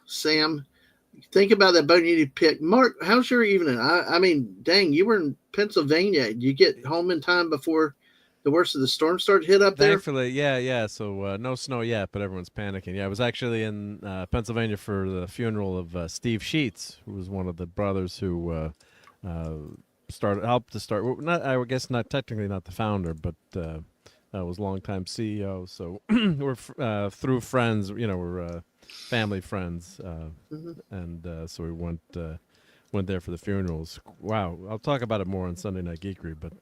Sam. Think about that boat you need to pick. Mark, how's your evening? I mean, dang, you were in Pennsylvania. You get home in time before the worst of the storm started hit up there? Thankfully, yeah. So no snow yet, but everyone's panicking. Yeah, I was actually in Pennsylvania for the funeral of Steve Sheets, who was one of the brothers who helped to start. Well, not, I guess, not technically not the founder, but was longtime CEO. So we're through friends. We're family friends, and so we went there for the funerals. Wow, I'll talk about it more on Sunday Night Geekery, but.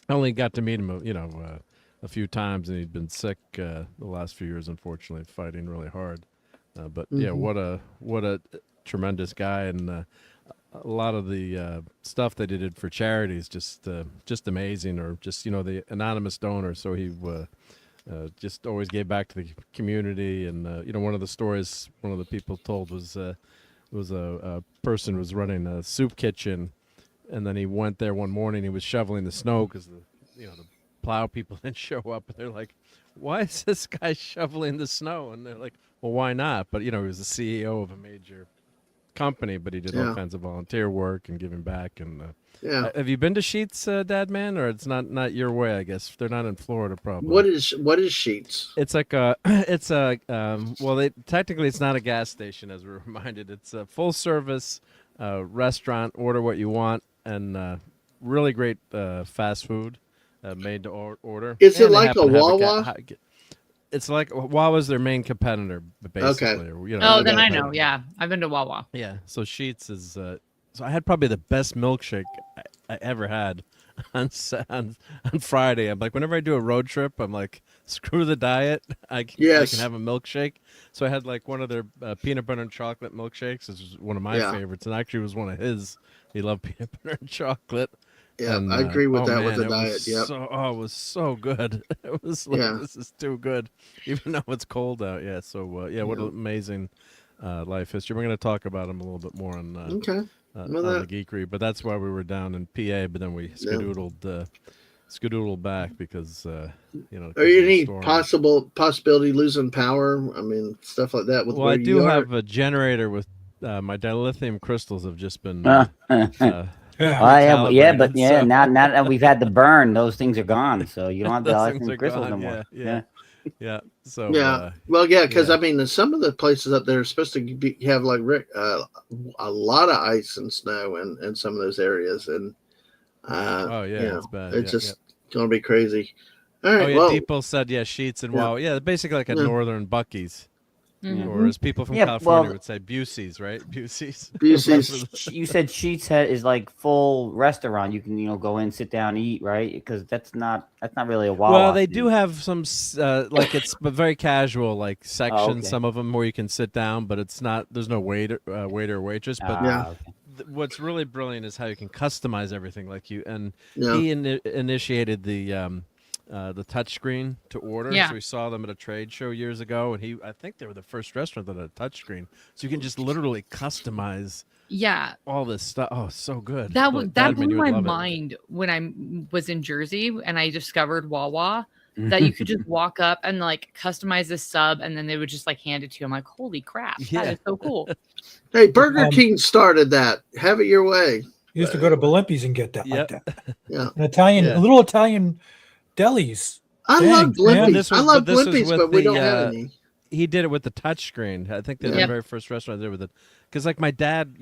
I only got to meet him, a few times, and he'd been sick the last few years, unfortunately, fighting really hard. But yeah, what a tremendous guy, and a lot of the stuff that he did for charities just amazing. Or just the anonymous donor, so he just always gave back to the community. And one of the stories one of the people told was a person was running a soup kitchen. And then he went there one morning. He was shoveling the snow because the plow people didn't show up. And they're like, "Why is this guy shoveling the snow?" And they're like, "Well, why not?" But he was the CEO of a major company, but he did all kinds of volunteer work and giving back. And have you been to Sheets, Dadman? Or it's not your way, I guess. They're not in Florida, probably. What is Sheets? It's like technically it's not a gas station, as we're reminded. It's a full service restaurant. Order what you want. And really great fast food made to order. Is and it like a Wawa? It's like Wawa's their main competitor, basically. Okay. Then I know. Yeah, I've been to Wawa. Yeah. So Sheets is. So I had probably the best milkshake I ever had on Friday. I'm like, whenever I do a road trip, I'm like, screw the diet. I can have a milkshake. So I had like one of their peanut butter and chocolate milkshakes. This was one of my favorites, and actually was one of his. He loved peanut butter and chocolate. Yeah, and, I agree with that man, with the diet. Yep. It was so good. It was like, this is too good, even though it's cold out. Yeah. So what an amazing life history. We're going to talk about him a little bit more on on the Geekery, but that's why we were down in PA. But then we skedoodled back because Are you any possibility losing power? I mean, stuff like that. I do have a generator with my dilithium crystals have just been. Now that we've had the burn, those things are gone. So you don't have the dilithium crystals no more. Yeah. So because I mean, some of the places up there are supposed to have like a lot of ice and snow in some of those areas, and it's bad. It's just gonna be crazy. All right. Depot said Sheets and Wawa. Basically like a northern Buc-ee's. Or as people from California would say, Busey's, right? Busey's. You said Sheets is like full restaurant. You can go in, sit down, eat, right? Because that's not really a Wawa. Well, they do have some like it's very casual like sections. Some of them where you can sit down, but it's not. There's no waiter or waitress. But what's really brilliant is how you can customize everything. Like he initiated the touch screen to order. Yeah. So we saw them at a trade show years ago, and I think they were the first restaurant that had a touch screen. So you can just literally customize all this stuff. Oh, so good. That blew my mind when I was in Jersey and I discovered Wawa, that you could just walk up and like customize this sub and then they would just like hand it to you. I'm like, holy crap, that is so cool. Hey, Burger King started that. Have it your way. You used to go to Belimpi's and get that like that. Yeah. A little Italian delis. I love Blimpies. I love Blimpies, but we don't have any. He did it with the touch screen. I think they're the very first restaurant there with it. Because like my dad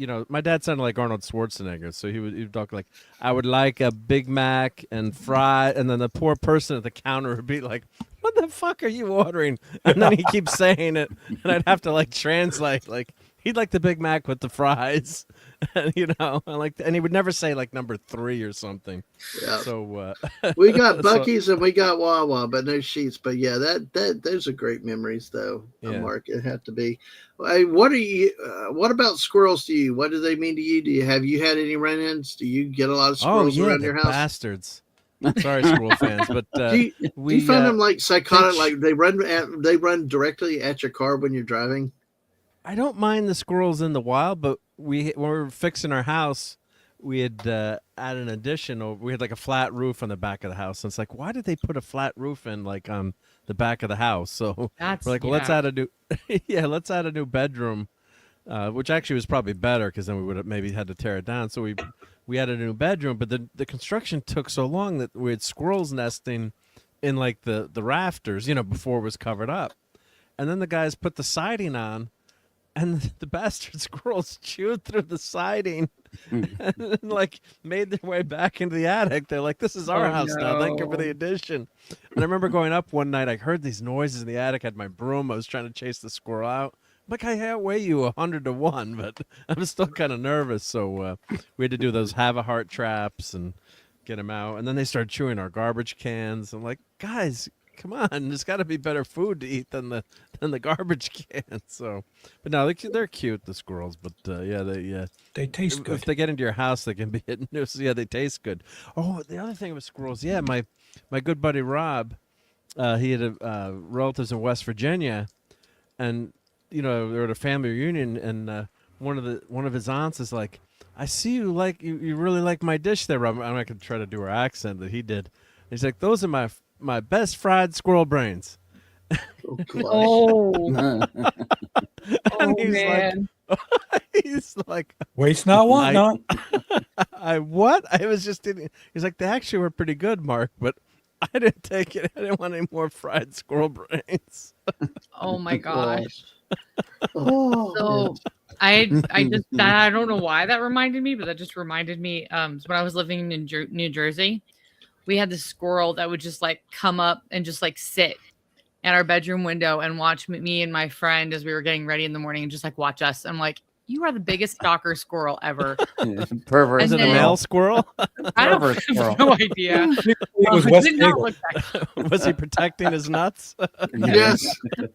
sounded like Arnold Schwarzenegger, so he would talk like, I would like a Big Mac and fry, and then the poor person at the counter would be like, what the fuck are you ordering? And then he keeps saying it, and I'd have to like translate like. He'd like the Big Mac with the fries, and and he would never say like number 3 or something. Yeah. So We got so- Buc-ee's and we got Wawa, but no Sheets. But yeah, that those are great memories, though. Yeah. Mark, it had to be. Hey, what are you? What about squirrels to you? What do they mean to you? Have you had any run-ins? Do you get a lot of squirrels around the your house? bastards. Sorry, squirrel fans, but Do you find them like psychotic? they- Like they run directly at your car when you're driving? I don't mind the squirrels in the wild, but when we were fixing our house, we had added an addition. Or we had like a flat roof on the back of the house, and it's like, why did they put a flat roof in like on the back of the house? So That's we're like, well, let's add a new, let's add a new bedroom, which actually was probably better because then we would have maybe had to tear it down. So we added a new bedroom, but the construction took so long that we had squirrels nesting in like the rafters, before it was covered up, and then the guys put the siding on. And the bastard squirrels chewed through the siding and like made their way back into the attic. They're like, this is our house now. Thank you for the addition. And I remember going up one night, I heard these noises in the attic. I had my broom. I was trying to chase the squirrel out. I'm like, I outweigh you 100 to 1, but I'm still kind of nervous. So we had to do those have a heart traps and get them out. And then they started chewing our garbage cans. I'm like, guys, come on, there's got to be better food to eat than the garbage can. So, but no, they're cute, the squirrels. But They taste good. If they get into your house, they can be hitting you. So, yeah, they taste good. Oh, the other thing with squirrels, my good buddy Rob, he had relatives in West Virginia, and they were at a family reunion, and one of his aunts is like, I see you really like my dish there, Rob. I'm not gonna try to do her accent that he did. He's like, those are my best fried squirrel brains. Oh, And he's man. like, he's like, Waste not, want not. I what? I was just eating. He's like, they actually were pretty good, Mark, but I didn't take it. I didn't want any more fried squirrel brains. Oh my gosh. Oh, So I don't know why that reminded me, but that just reminded me when I was living in New Jersey, we had this squirrel that would just like come up and just like sit at our bedroom window and watch me and my friend as we were getting ready in the morning and just like watch us. I'm like, you are the biggest stalker squirrel ever. Pervert. Is it a then- male squirrel? I don't Pervert squirrel. have no idea. It was It West did not Bagel. look that Was he protecting his nuts? yes.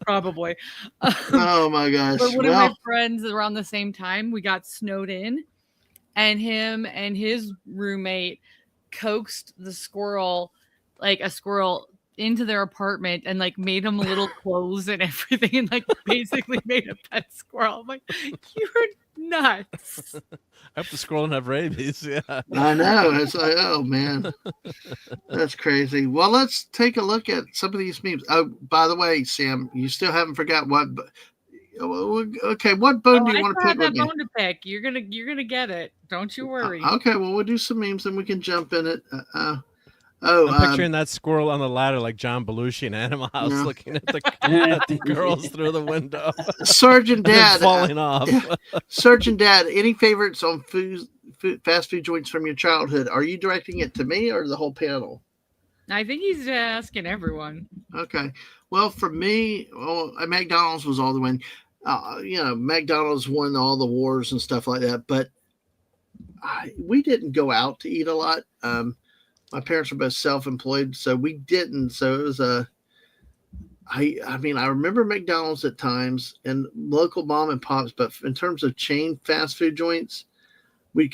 probably. Oh my gosh. But one of my Well, friends around the same time, we got snowed in, and him and his roommate coaxed the squirrel, like a squirrel, into their apartment and like made him little clothes and everything, and like basically made a pet squirrel. I'm like, you're nuts. I hope the squirrel didn't have rabies. Yeah. I know. It's like, oh man, that's crazy. Well, let's take a look at some of these memes. Oh, by the way, Sam, you still haven't forgot what. Okay, what bone do you I want to still have pick with that me? bone to pick. You're gonna get it. Don't you worry. Okay, well, we'll do some memes and we can jump in it. I'm picturing that squirrel on the ladder like John Belushi in Animal House, Yeah. looking at the girls through the window, Sergeant and then Dad. falling off. Sergeant Dad, any favorites on fast food joints from your childhood? Are you directing it to me or the whole panel? I think he's asking everyone. Okay. Well, for me, McDonald's was all the way. McDonald's won all the wars and stuff like that, but we didn't go out to eat a lot. My parents were both self-employed, so we didn't. So it was I remember McDonald's at times and local mom and pops, but in terms of chain fast food joints, they're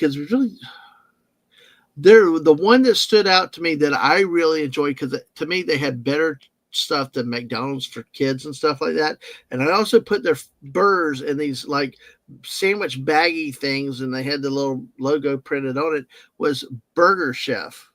the one that stood out to me that I really enjoyed, because to me they had better stuff than McDonald's for kids and stuff like that. And I also put their burgers in these like sandwich baggy things, and they had the little logo printed on it, was Burger Chef.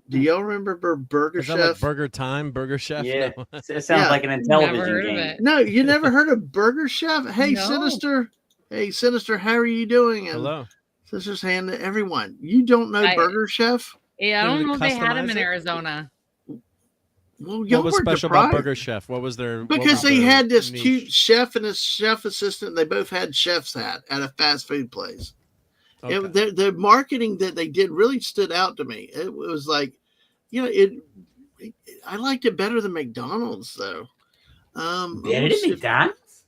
Do y'all remember Burger Is Chef? that like Burger Time, Burger Chef? Yeah, No. it sounds Yeah. like an Never Intellivision heard of game. it. No, you never heard of Burger Chef? Hey, No. Sinister. Hey, Sinister, how are you doing? And Hello. Sister's hand to everyone. You don't know I- Burger Chef? Yeah, I Can don't we know if they had him customize in it? Arizona. Well, y'all What was were special deprived. about Burger Chef? What was their? what Because was they their had this niche? cute chef and his chef assistant. They both had chef's hat at a fast food place. Okay. The marketing that they did really stood out to me. It was like, I liked it better than McDonald's, though. Better than McDonald's?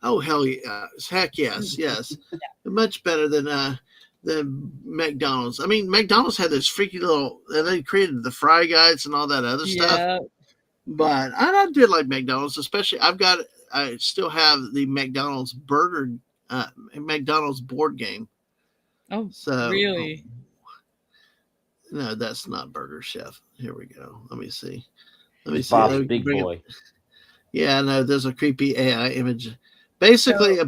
Oh hell yeah, heck yes, yes, much better than McDonald's. I mean, McDonald's had this freaky little. They created the Fry Guys and all that other stuff. Yeah. But I did like McDonald's, especially I still have the McDonald's McDonald's board game. Oh, So really? no, that's not Burger Chef. Here we go. Let me see. Let me see. Bob's Big Boy. Yeah, no, there's a creepy AI image. Basically,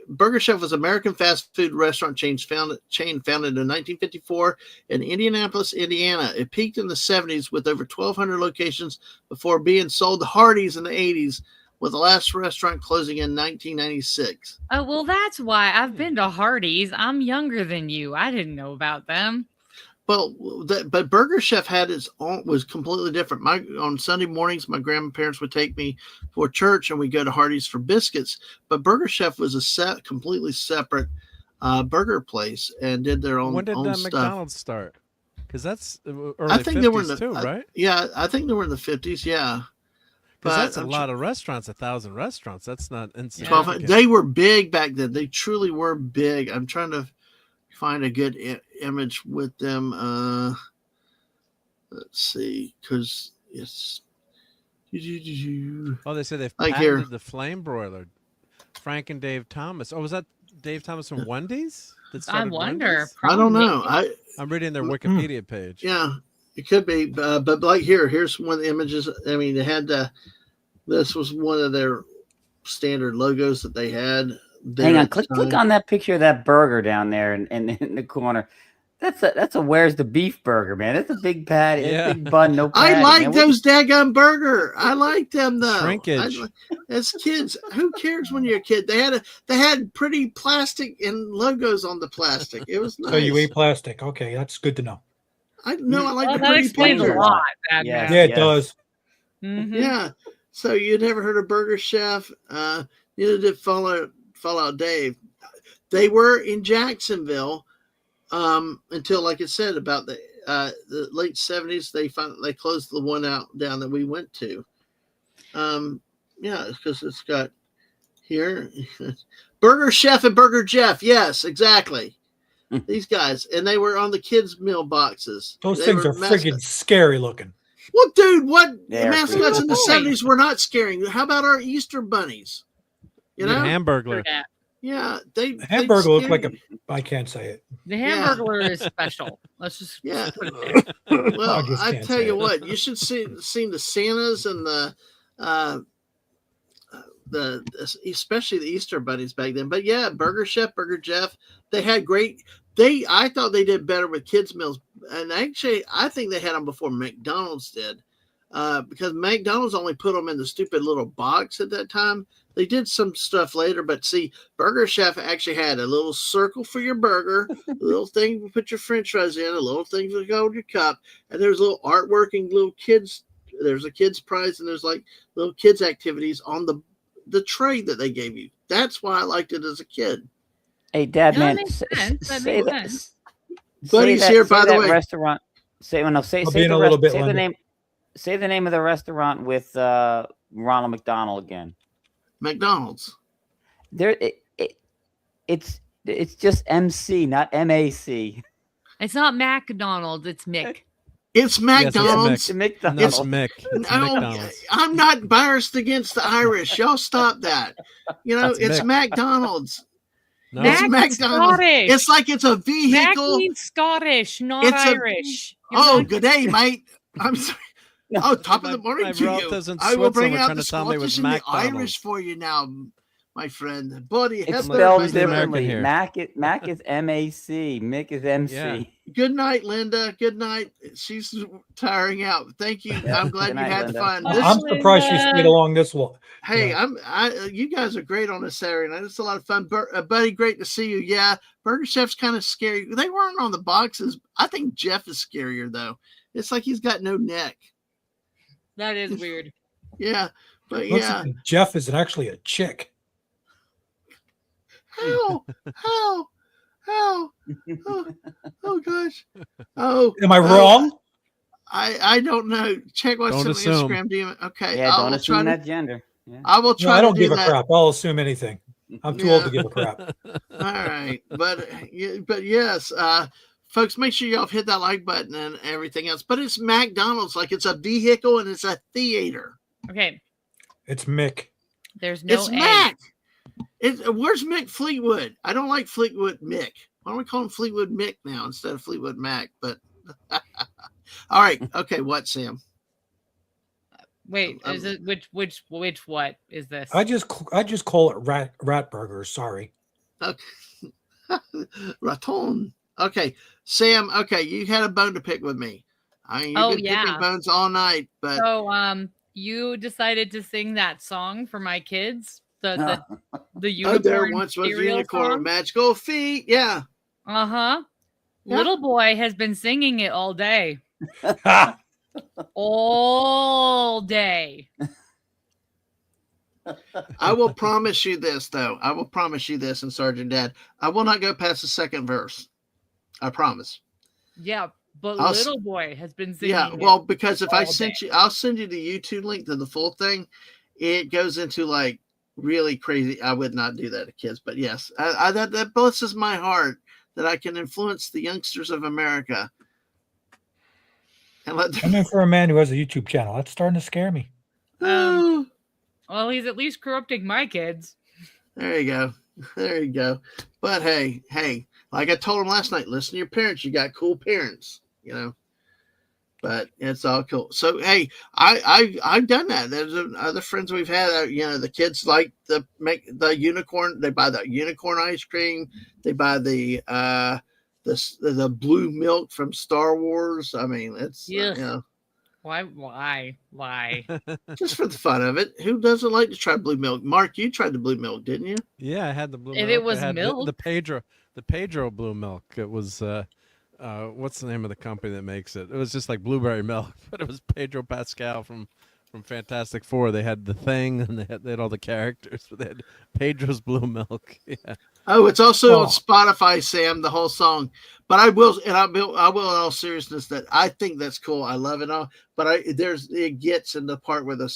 Burger Chef was an American fast food restaurant chain founded in 1954 in Indianapolis, Indiana. It peaked in the 70s with over 1,200 locations before being sold to Hardee's in the 80s, with the last restaurant closing in 1996. Oh, well, that's why I've been to Hardee's. I'm younger than you. I didn't know about them. Well, but Burger Chef had its own, was completely different. On Sunday mornings, my grandparents would take me for church, and we go to Hardee's for biscuits. But Burger Chef was a completely separate burger place and did their own. When did own stuff. McDonald's start? Because that's early I think 50s they were in the too, right? Yeah, I think they were in the 50s. Yeah, Because that's a lot of restaurants. 1,000 restaurants. That's not insignificant. They were big back then. They truly were big. I'm trying to find a good image with them. Let's see, because it's. Oh, they say they've Like patented here. the flame broiler. Frank and Dave Thomas. Oh, was that Dave Thomas from Wendy's? That I started wonder. Wendy's? I don't Probably. know. I'm reading their Wikipedia page. Yeah, it could be, but like here's one of the images. I mean, they had this was one of their standard logos that they had. Hang on, click on that picture of that burger down there in the corner. That's a where's the beef burger, man? That's a big patty, Yeah. big bun, no patty. I like man. those daggum burger. I like them though. Shrinkage. As kids, who cares when you're a kid? They had pretty plastic and logos on the plastic. It was nice. So you ate plastic. Okay, that's good to know. I like Well, the that pretty explains a pictures. lot. Yeah. Dadman. Yeah, it Yes. does. Mhm. Yeah. So you never heard of Burger Chef? Neither did Fallout Dave. They were in Jacksonville until, like I said, about the late 70s. They closed the one down that we went to. Yeah, because it's got here Burger Chef and Burger Jeff. Yes, exactly. These guys, and they were on the kids' meal boxes. Those They things were are friggin' scary looking. Well, dude, what They're mascots in the creepy. 70s were not scary? How about our Easter bunnies? You know? Hamburglar. Yeah. Yeah, The hamburger looked like I can't say it. The Yeah. Hamburglar is special. Let's just Yeah. put it there. Well, I just I can't tell say you it. what, you should seen the Santas and the especially the Easter bunnies back then. But yeah, Burger Chef, Burger Jeff, they had great. I thought they did better with kids meals, and actually, I think they had them before McDonald's did, because McDonald's only put them in the stupid little box at that time. They did some stuff later, but see, Burger Chef actually had a little circle for your burger, a little thing to put your French fries in, a little thing to go with your cup, and there's little artwork and little kids. There's a kids prize, and there's like little kids activities on the tray that they gave you. That's why I liked it as a kid. Hey, Dad, That man, makes say sense. That say makes that. sense. Buddy's here, by the way. Restaurant. Say I'll say be in the a little bit, say the Linda. name. Say the name of the restaurant with Ronald McDonald again. McDonald's. There, it's just MC, not MAC. It's not McDonald's. It's Mick. It's McDonald's. It's No, McDonald's. it's Mick. It's No, McDonald's. I'm not biased against the Irish. Y'all stop that. You know, That's it's Mick. McDonald's. No, It's Mac McDonald's. Scottish. It's like it's a Mac vehicle. means Scottish, not It's a- Irish. You're Oh, not- good day, mate. I'm sorry. Oh, top of the morning my to you. relatives in I will bring Switzerland out trying the to tell me it was Scottish and the McDonald's. Irish for you now, my friend. Buddy, It's Hepburn, spelled my Who's the friend. American differently. here? Mac is MAC. Mick is MC. Yeah. Good night, Linda. Good night. She's tiring out. Thank you. I'm glad Good you night, had Linda. fun. Oh, This, I'm surprised she stayed along this long. hey, Yeah. you guys are great on a Saturday night. It's a lot of fun. Buddy, great to see you. Yeah, Burger Chef's kind of scary. They weren't on the boxes. I think Jeff is scarier though. It's like he's got no neck. That is weird. Yeah, but Looks yeah. like Jeff is actually a chick. How? How? Oh, oh gosh. Oh, Am I wrong? I don't know. Check what's Don't on assume. Instagram. DM. Okay, Yeah, I'll don't try assume to. that gender. Yeah. I will No, try I to don't do give a that. crap. I'll assume anything. I'm too old to give a crap. All right, but yes, folks, make sure y'all have hit that like button and everything else. But it's McDonald's, like it's a vehicle and it's a theater. Okay, It's Mick. there's no It's A. Mac. Where's Mick Fleetwood? I don't like Fleetwood Mick. Why don't we call him Fleetwood Mick now instead of Fleetwood Mac? But all right, okay, what, Sam? Wait, is it which what is this? I just call it rat burgers. Sorry. Okay. Raton. Okay, Sam. Okay, you had a bone to pick with me. You've Oh, been picking yeah. bones all night, but So you decided to sing that song for my kids, the unicorn there once was a cereal unicorn with song. magical feet. Yeah. Uh-huh. Yeah. Little boy has been singing it all day. All day. I will promise you this, though. I will promise you this, and Sergeant Dad, I will not go past the second verse. I promise. Yeah, but I'll little boy has been singing. Yeah, it well, because if I all sent day. you, I'll send you the YouTube link to the full thing. It goes into like really crazy. I would not do that to kids, but yes, that blesses my heart that I can influence the youngsters of America. And let them, I'm in for a man who has a YouTube channel. That's starting to scare me. Well, he's at least corrupting my kids. There you go. There you go. But hey, like I told him last night, listen to your parents. You got cool parents, you know. But it's all cool. So hey, I've done that. There's other friends we've had. You know, the kids like make the unicorn. They buy the unicorn ice cream. They buy the blue milk from Star Wars. I mean, it's you know, Why? just for the fun of it. Who doesn't like to try blue milk? Mark, you tried the blue milk, didn't you? Yeah, I had the blue If milk. it was I had milk? the Pedro blue milk. It was what's the name of the company that makes it? It was just like blueberry milk, but it was Pedro Pascal from Fantastic Four. They had the Thing, and they had all the characters, but they had Pedro's blue milk. Yeah. Oh, it's also on Spotify, Sam, the whole song. But I will in all seriousness that I think that's cool. I love it all. But it gets in the part where the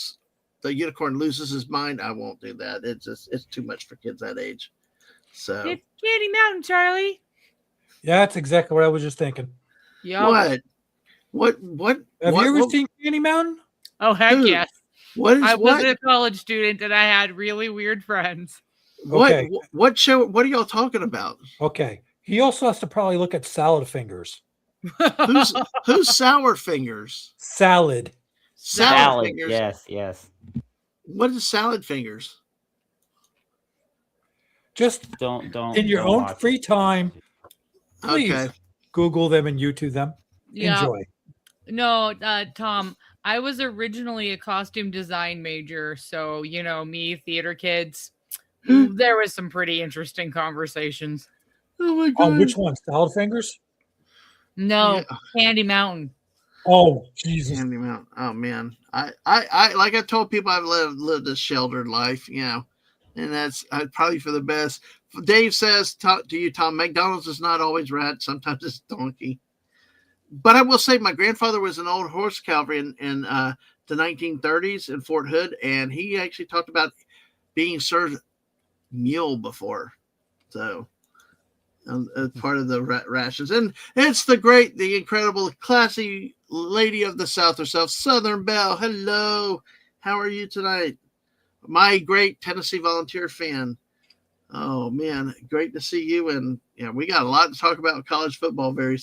unicorn loses his mind. I won't do that. It's too much for kids that age. So It's Candy Mountain, Charlie. Yeah, that's exactly what I was just thinking. Yeah. What? Have you ever seen Candy Mountain? Oh, heck yes. I was a college student and I had really weird friends. Okay. What show? What are y'all talking about? Okay. He also has to probably look at Salad Fingers. Who's Sour Fingers? Salad Fingers. Yes. What is Salad Fingers? Just don't in your own watch free it. time. Please Okay. Google them and YouTube them. Yeah. Enjoy. No, Tom, I was originally a costume design major, so me, theater kids. There was some pretty interesting conversations. Oh my god! On which one? Salad Fingers? No, Candy Mountain. Oh Jesus! Candy Mountain. Oh man, I like I told people I've lived a sheltered life, and that's probably for the best. Dave says to you, Tom, McDonald's is not always rat. Sometimes it's donkey. But I will say, my grandfather was an old horse cavalry in the 1930s in Fort Hood, and he actually talked about being served mule before, so part of the rations. And it's the incredible, classy lady of the South herself, Southern Belle. Hello, how are you tonight? My great Tennessee Volunteer fan. Oh man, great to see you. And we got a lot to talk about college football very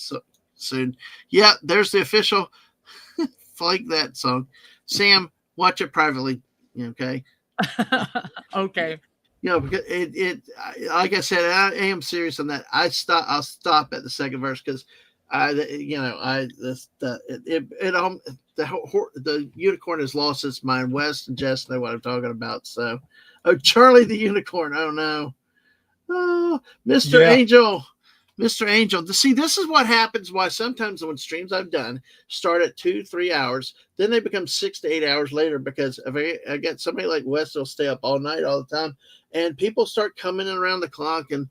soon. Yeah, there's the official like that song. Sam, watch it privately. Okay. Okay. Because it like I said, I am serious on that. I'll stop at the second verse because the unicorn has lost its mind. Wes and Jess know what I'm talking about. So, Charlie the unicorn. Oh no. Oh, Mr. Angel. Mr. Angel, see, this is what happens. Why sometimes when streams I've done start at 2-3 hours, then they become 6 to 8 hours later because I get somebody like Wes will stay up all night all the time, and people start coming in around the clock, and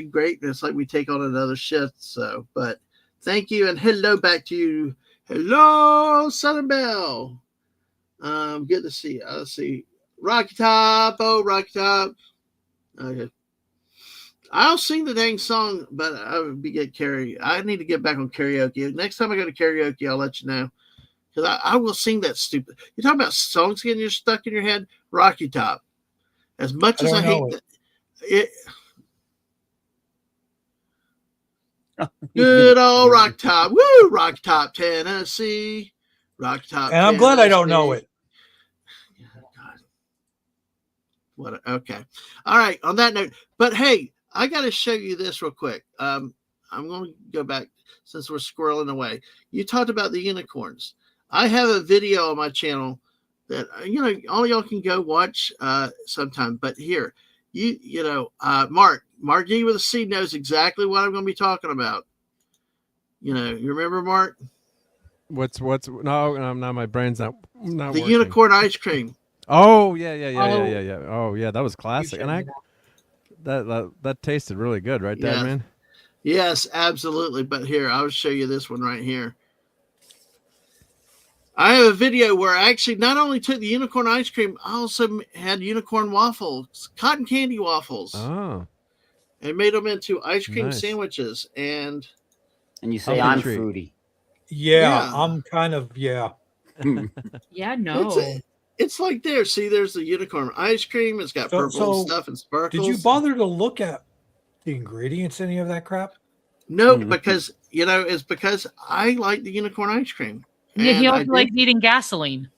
great. It's like we take on another shift. So, but thank you and hello back to you. Hello, Southern Belle. Good to see you. Let's see. Rocky Top, oh Rocky Top. Okay. I'll sing the dang song, but I would get karaoke. I need to get back on karaoke. Next time I go to karaoke, I'll let you know. Because I will sing that stupid. You're talking about songs getting stuck in your head? Rocky Top. As much as I hate that. Good old Rock Top. Woo! Rock Top, Tennessee. Rock Top, and I'm glad I don't know it. What? Okay. All right. On that note, but hey, I got to show you this real quick. I'm going to go back since we're squirreling away. You talked about the unicorns. I have a video on my channel that all y'all can go watch sometime. But here, Mark G with a C knows exactly what I'm going to be talking about. You remember Mark? What's no, now my brain's not the working. Unicorn ice cream. Oh yeah. Oh yeah, that was classic, and that tasted really good, right, Yeah. Dadman? Yes, absolutely. But here, I'll show you this one right here. I have a video where I actually not only took the unicorn ice cream, I also had unicorn waffles, cotton candy waffles. Oh. And made them into ice cream Nice. sandwiches. And you say I'm fruity. Yeah, I'm kind of, Yeah, no. It's like there. See, there's the unicorn ice cream. It's got purple stuff and sparkles. Did you bother to look at the ingredients, any of that crap? No, because, it's because I like the unicorn ice cream. Yeah, he also likes eating gasoline.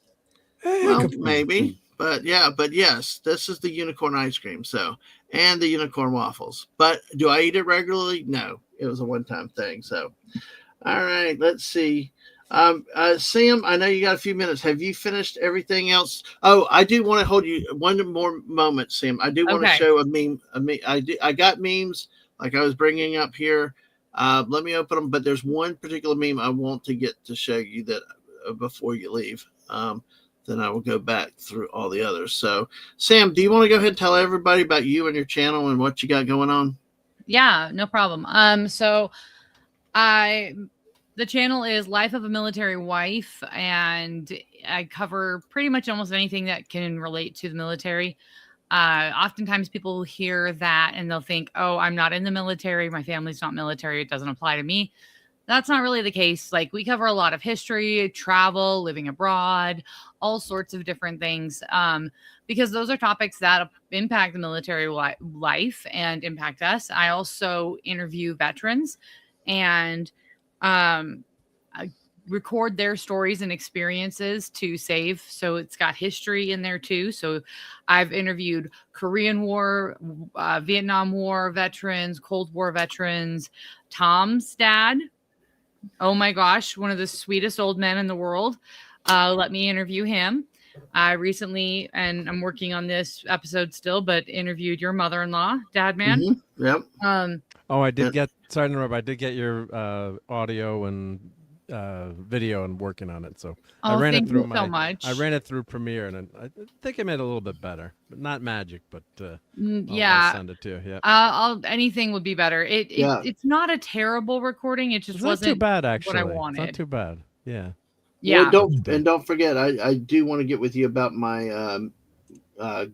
Well, maybe. But yes, this is the unicorn ice cream. So, and the unicorn waffles. But do I eat it regularly? No, it was a one-time thing. So, all right, let's see. Sam, I know you got a few minutes. Have you finished everything else? Oh, I do want to hold you one more moment, Sam. I do want to show a meme. I got memes like I was bringing up here. Let me open them. But there's one particular meme I want to get to show you that before you leave. Then I will go back through all the others. So, Sam, do you want to go ahead and tell everybody about you and your channel and what you got going on? Yeah, no problem. So the channel is Life of a Military Wife, and I cover pretty much almost anything that can relate to the military. Oftentimes people hear that and they'll think, oh, I'm not in the military. My family's not military. It doesn't apply to me. That's not really the case. Like, we cover a lot of history, travel, living abroad, all sorts of different things, because those are topics that impact the military life and impact us. I also interview veterans and record their stories and experiences to save. So it's got history in there too. So I've interviewed Korean War, Vietnam War veterans, Cold War veterans, Tom's dad. Oh my gosh, one of the sweetest old men in the world. Let me interview him. I recently, and I'm working on this episode still, but interviewed your mother-in-law, Dadman. Mm-hmm. Yep. I did get, sorry to interrupt, I did get your audio and video and working on it. So I ran it through I ran it through Premiere, and I think I made it a little bit better, but not magic, but I'll send it to you. Yeah. Anything would be better. It's not a terrible recording. It just wasn't too bad, actually. What I wanted. It's not too bad. Yeah. Yeah. Well, don't forget, I do want to get with you about my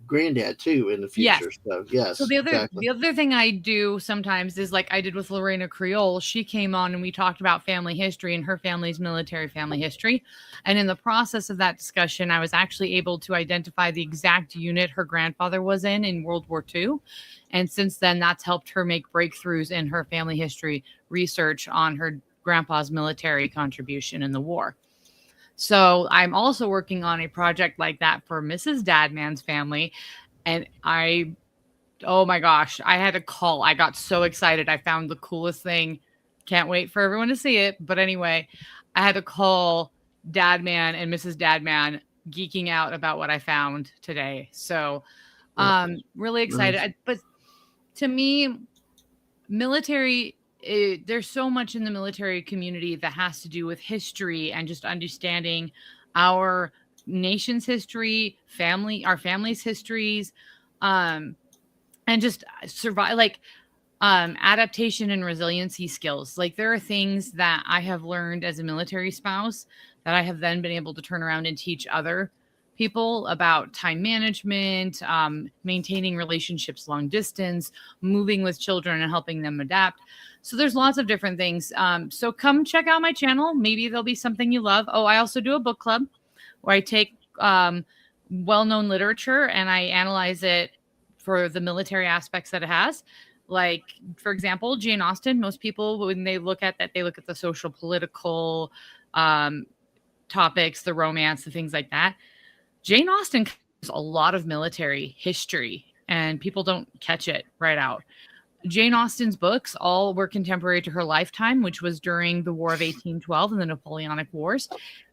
granddad too in the future. Yes. So the other thing I do sometimes is, like I did with Lorena Creole. She came on and we talked about family history and her family's military family history. And in the process of that discussion, I was actually able to identify the exact unit her grandfather was in World War II. And since then, that's helped her make breakthroughs in her family history research on her grandpa's military contribution in the war. So I'm also working on a project like that for Mrs. Dadman's family. And oh my gosh, I had a call. I got so excited. I found the coolest thing. Can't wait for everyone to see it. But anyway, I had to call Dadman and Mrs. Dadman geeking out about what I found today. So really excited. But to me, military, there's so much in the military community that has to do with history and just understanding our nation's history, our family's histories, and just survive, adaptation and resiliency skills. Like, there are things that I have learned as a military spouse that I have then been able to turn around and teach other people about time management, maintaining relationships long distance, moving with children and helping them adapt. So there's lots of different things. So come check out my channel. Maybe there'll be something you love. Oh, I also do a book club where I take well-known literature and I analyze it for the military aspects that it has. Like, for example, Jane Austen, most people, when they look at that, they look at the social, political topics, the romance, the things like that. Jane Austen covers a lot of military history, and people don't catch it right out. Jane Austen's books all were contemporary to her lifetime, which was during the War of 1812 and the Napoleonic Wars.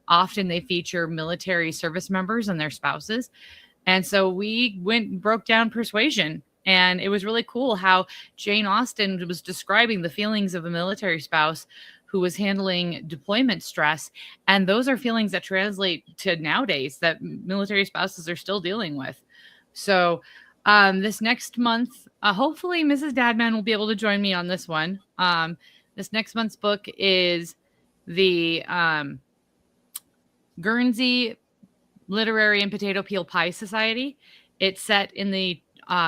Often they feature military service members and their spouses. And so we broke down persuasion. And it was really cool how Jane Austen was describing the feelings of a military spouse who was handling deployment stress. And those are feelings that translate to nowadays that military spouses are still dealing with. So this next month, hopefully Mrs. Dadman will be able to join me on this one. This next month's book is the Guernsey Literary and Potato Peel Pie Society. It's set in the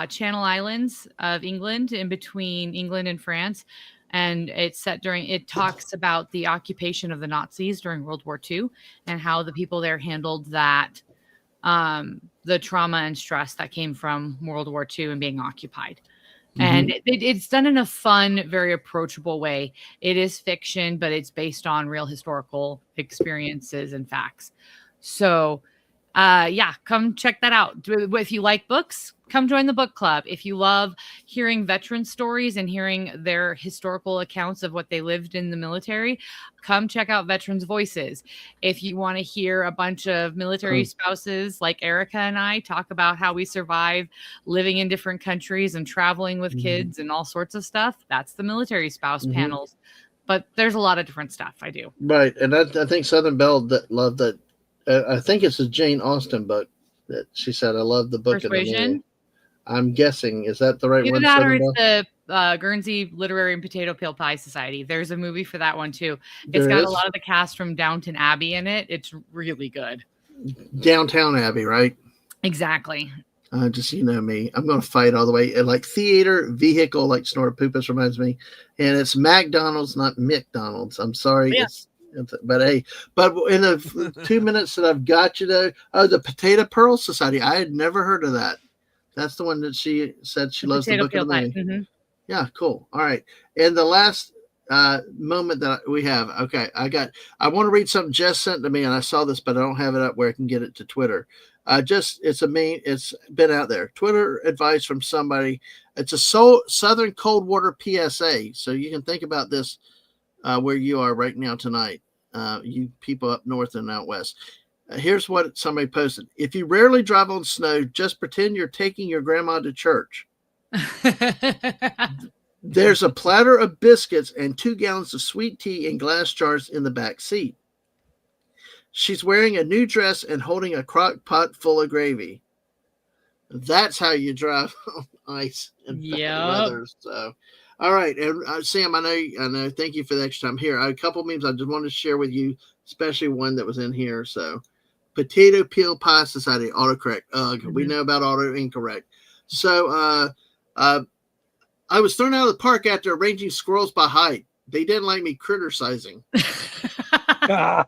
Channel Islands of England, in between England and France. And it talks about the occupation of the Nazis during World War II and how the people there handled that, the trauma and stress that came from World War II and being occupied. Mm-hmm. And it's done in a fun, very approachable way. It is fiction, but it's based on real historical experiences and facts. So, come check that out. If you like books, come join the book club. If you love hearing veteran stories and hearing their historical accounts of what they lived in the military, come check out Veterans Voices. If you want to hear a bunch of military spouses like Erica and I talk about how we survive living in different countries and traveling with kids and all sorts of stuff, that's the military spouse panels. But there's a lot of different stuff I do. Right. And I think Southern Belle loved that. I think it's a Jane Austen book that she said, I love the book. Persuasion? I'm guessing. Is that the right Either one? That or it's the Guernsey Literary and Potato Peel Pie Society. There's a movie for that one too. It's got a lot of the cast from Downton Abbey in it. It's really good. Downtown Abbey, right? Exactly. Just, you know me, I'm going to fight all the way. And like theater, vehicle, like Snortopoopas reminds me. And it's McDonald's, not McDonald's. I'm sorry. Yeah. But in the 2 minutes that I've got you though, the Potato Pearl Society. I had never heard of that. That's the one that she said she loves the book of the movie. Mm-hmm. Yeah, cool. All right. And the last moment that we have. Okay, I want to read something Jess sent to me, and I saw this, but I don't have it up where I can get it to Twitter. It's been out there. Twitter advice from somebody. It's a Southern Cold Water PSA. So you can think about this where you are right now tonight, you people up north and out west. Here's what somebody posted. If you rarely drive on snow, just pretend you're taking your grandma to church. There's a platter of biscuits and 2 gallons of sweet tea in glass jars in the back seat. She's wearing a new dress and holding a crock pot full of gravy. That's how you drive on ice and weather. So, all right. And Sam, I know. Thank you for the extra time here. A couple memes I just wanted to share with you, especially one that was in here. So, Potato Peel Pie Society, autocorrect. We know about auto incorrect. So, I was thrown out of the park after arranging squirrels by height. They didn't like me criticizing. All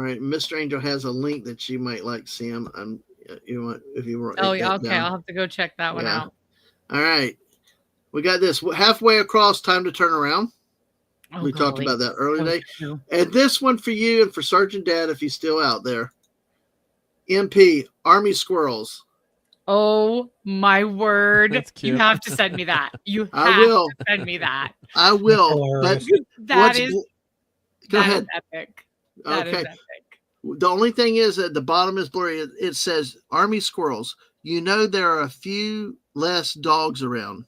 right, Mr. Angel has a link that you might like, Sam. If you want. Oh, yeah, okay. I'll have to go check that one out. All right, we got this halfway across. Time to turn around. We talked about that earlier today. And this one for you and for Sergeant Dad, if he's still out there. MP Army Squirrels. Oh my word! You have to send me that. You have to send me that. I will. That is epic. That is epic. The only thing is at the bottom is blurry. It says Army Squirrels. You know there are a few less dogs around.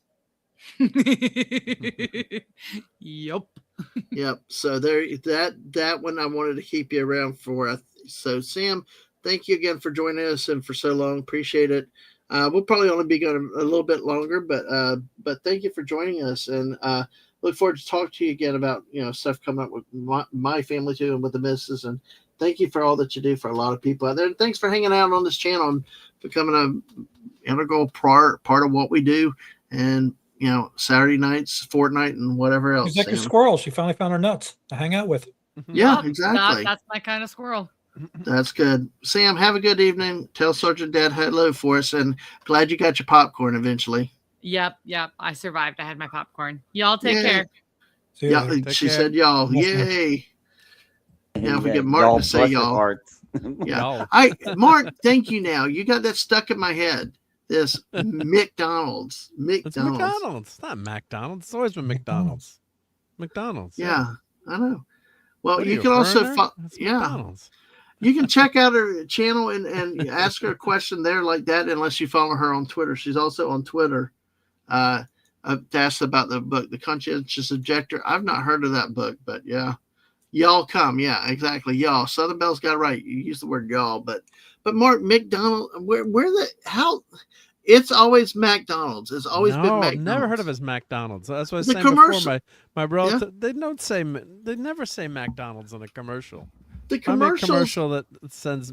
Yep. Yep. So there, that one I wanted to keep you around for. So Sam, thank you again for joining us and for so long. Appreciate it. We'll probably only be going a little bit longer, but thank you for joining us, and look forward to talking to you again about stuff coming up with my family too, and with the missus, and thank you for all that you do for a lot of people out there. And thanks for hanging out on this channel and becoming a integral part of what we do. And Saturday nights, Fortnite, and whatever else. She's like a squirrel. She finally found her nuts to hang out with. Yeah, exactly. That's my kind of squirrel. That's good. Sam, have a good evening. Tell Sergeant Dad hello for us, and glad you got your popcorn eventually. Yep. I survived. I had my popcorn. Y'all take Yeah. care. Yeah, she said y'all. Yay. Now if we get Mark to say y'all. Yeah. Mark, thank you now. You got that stuck in my head. This McDonald's. It's McDonald's. It's not McDonald's. It's always been McDonald's. McDonald's. Yeah, I know. Well, What you are can also McDonald's. You can check out her channel and ask her a question there like that, unless you follow her on Twitter. She's also on Twitter. Asked about the book, The Conscientious Objector. I've not heard of that book, but yeah. Y'all come. Yeah, exactly. Y'all. Southern Bell's got it right. You use the word y'all, but Mark, McDonald, it's always McDonald's. It's always been McDonald's. I've never heard of it as McDonald's. That's what I was The saying commercial. before. My relative, they never say McDonald's in a commercial. The commercial that sends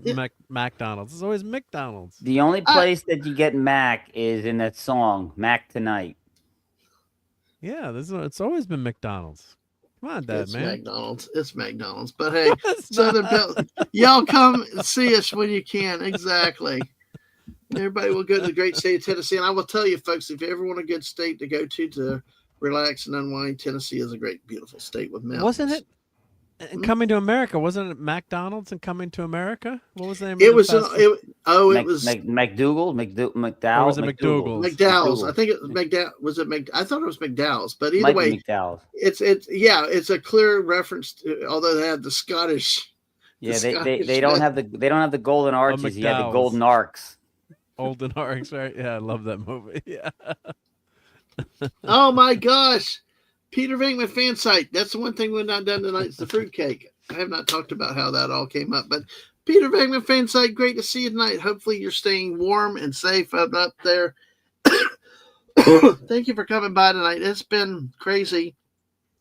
McDonald's. It's always McDonald's. The only place that you get Mac is in that song, Mac Tonight. Yeah, it's always been McDonald's. Come on, Dad, It's man. McDonald's. It's McDonald's. But hey, Southern Bell, y'all come see us when you can. Exactly. Everybody will go to the great state of Tennessee. And I will tell you, folks, if you ever want a good state to go to relax and unwind, Tennessee is a great, beautiful state with mountains. Wasn't it Coming to America? Wasn't it McDonald's and Coming to America? What was the name? It was. McDougal. Or was it McDougal? McDowell's. I think it was McDowell. Was it I thought it was McDowell's, but either way, it's a clear reference to, although they have the Scottish. Yeah, they don't have the golden arches. You have the golden arcs. Golden arcs, right? Yeah, I love that movie. Yeah. Oh my gosh. Peter Venkman fan site. That's the one thing we've not done tonight. It's the fruitcake. I have not talked about how that all came up, but Peter Venkman fan site. Great to see you tonight. Hopefully you're staying warm and safe up there. Thank you for coming by tonight. It's been crazy.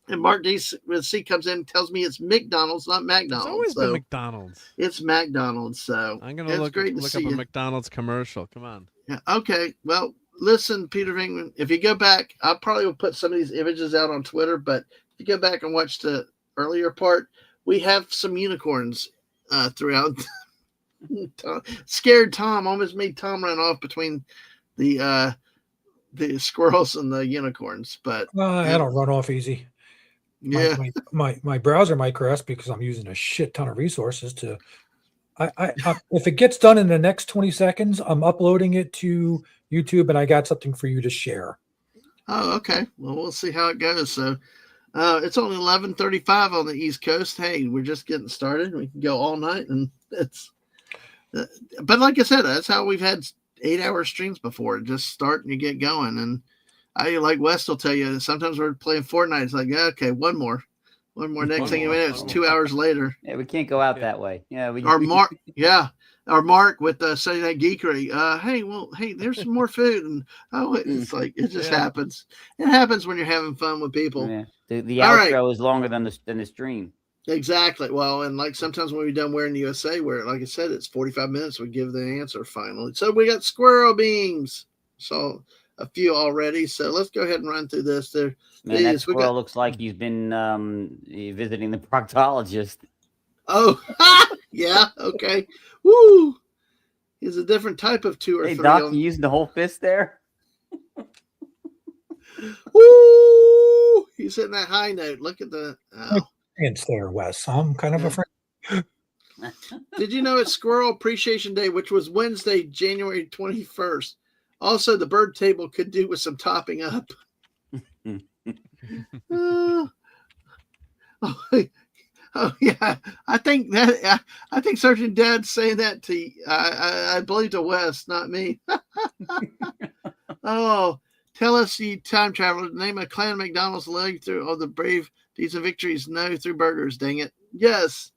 And Mark DC comes in and tells me it's McDonald's, not McDonald's. It's always been McDonald's. It's McDonald's. So I'm gonna look up a McDonald's commercial. Come on. Yeah. Okay. Well, listen, Peter Venkman, if you go back, I probably will put some of these images out on Twitter, but if you go back and watch the earlier part, we have some unicorns throughout. Scared Tom almost made Tom run off between the squirrels and the unicorns, but I don't run off easy. Yeah, my browser might crash because I'm using a shit ton of resources to. If it gets done in the next 20 seconds, I'm uploading it to YouTube, and I got something for you to share. Oh, okay. Well, we'll see how it goes. So, it's only 11:35 on the East Coast. Hey, we're just getting started. We can go all night, and it's. But like I said, that's how we've had 8-hour streams before. Just start and you get going, and I like Wes will tell you. Sometimes we're playing Fortnite. It's like, yeah, okay, one more. Next thing you know, it's 2 hours later. Yeah, we can't go out that way. Yeah, Our Mark with Sunday Night Geekery. Hey, there's some more food, and it's like it just happens. It happens when you're having fun with people. Yeah. The outro is longer than the stream. Exactly. Well, and like sometimes when we're done wearing the USA, where like I said, it's 45 minutes. We give the answer finally. So we got squirrel beams. So a few already. So let's go ahead and run through this. There. Man, that squirrel looks like he's been visiting the proctologist. Oh, yeah. Okay. Woo. He's a different type of 2 or 3. Doc, you using the whole fist there? Woo. He's hitting that high note. Look at the. It's there, Wes. I'm kind of afraid. Did you know it's Squirrel Appreciation Day, which was Wednesday, January 21st? Also, the bird table could do with some topping up. Oh yeah, I think Sergeant Dad's saying that to I believe to Wes, not me. Oh, tell us, you time traveler, name a clan McDonald's leg through all the brave deeds and victories. No, through burgers. Dang it! Yes,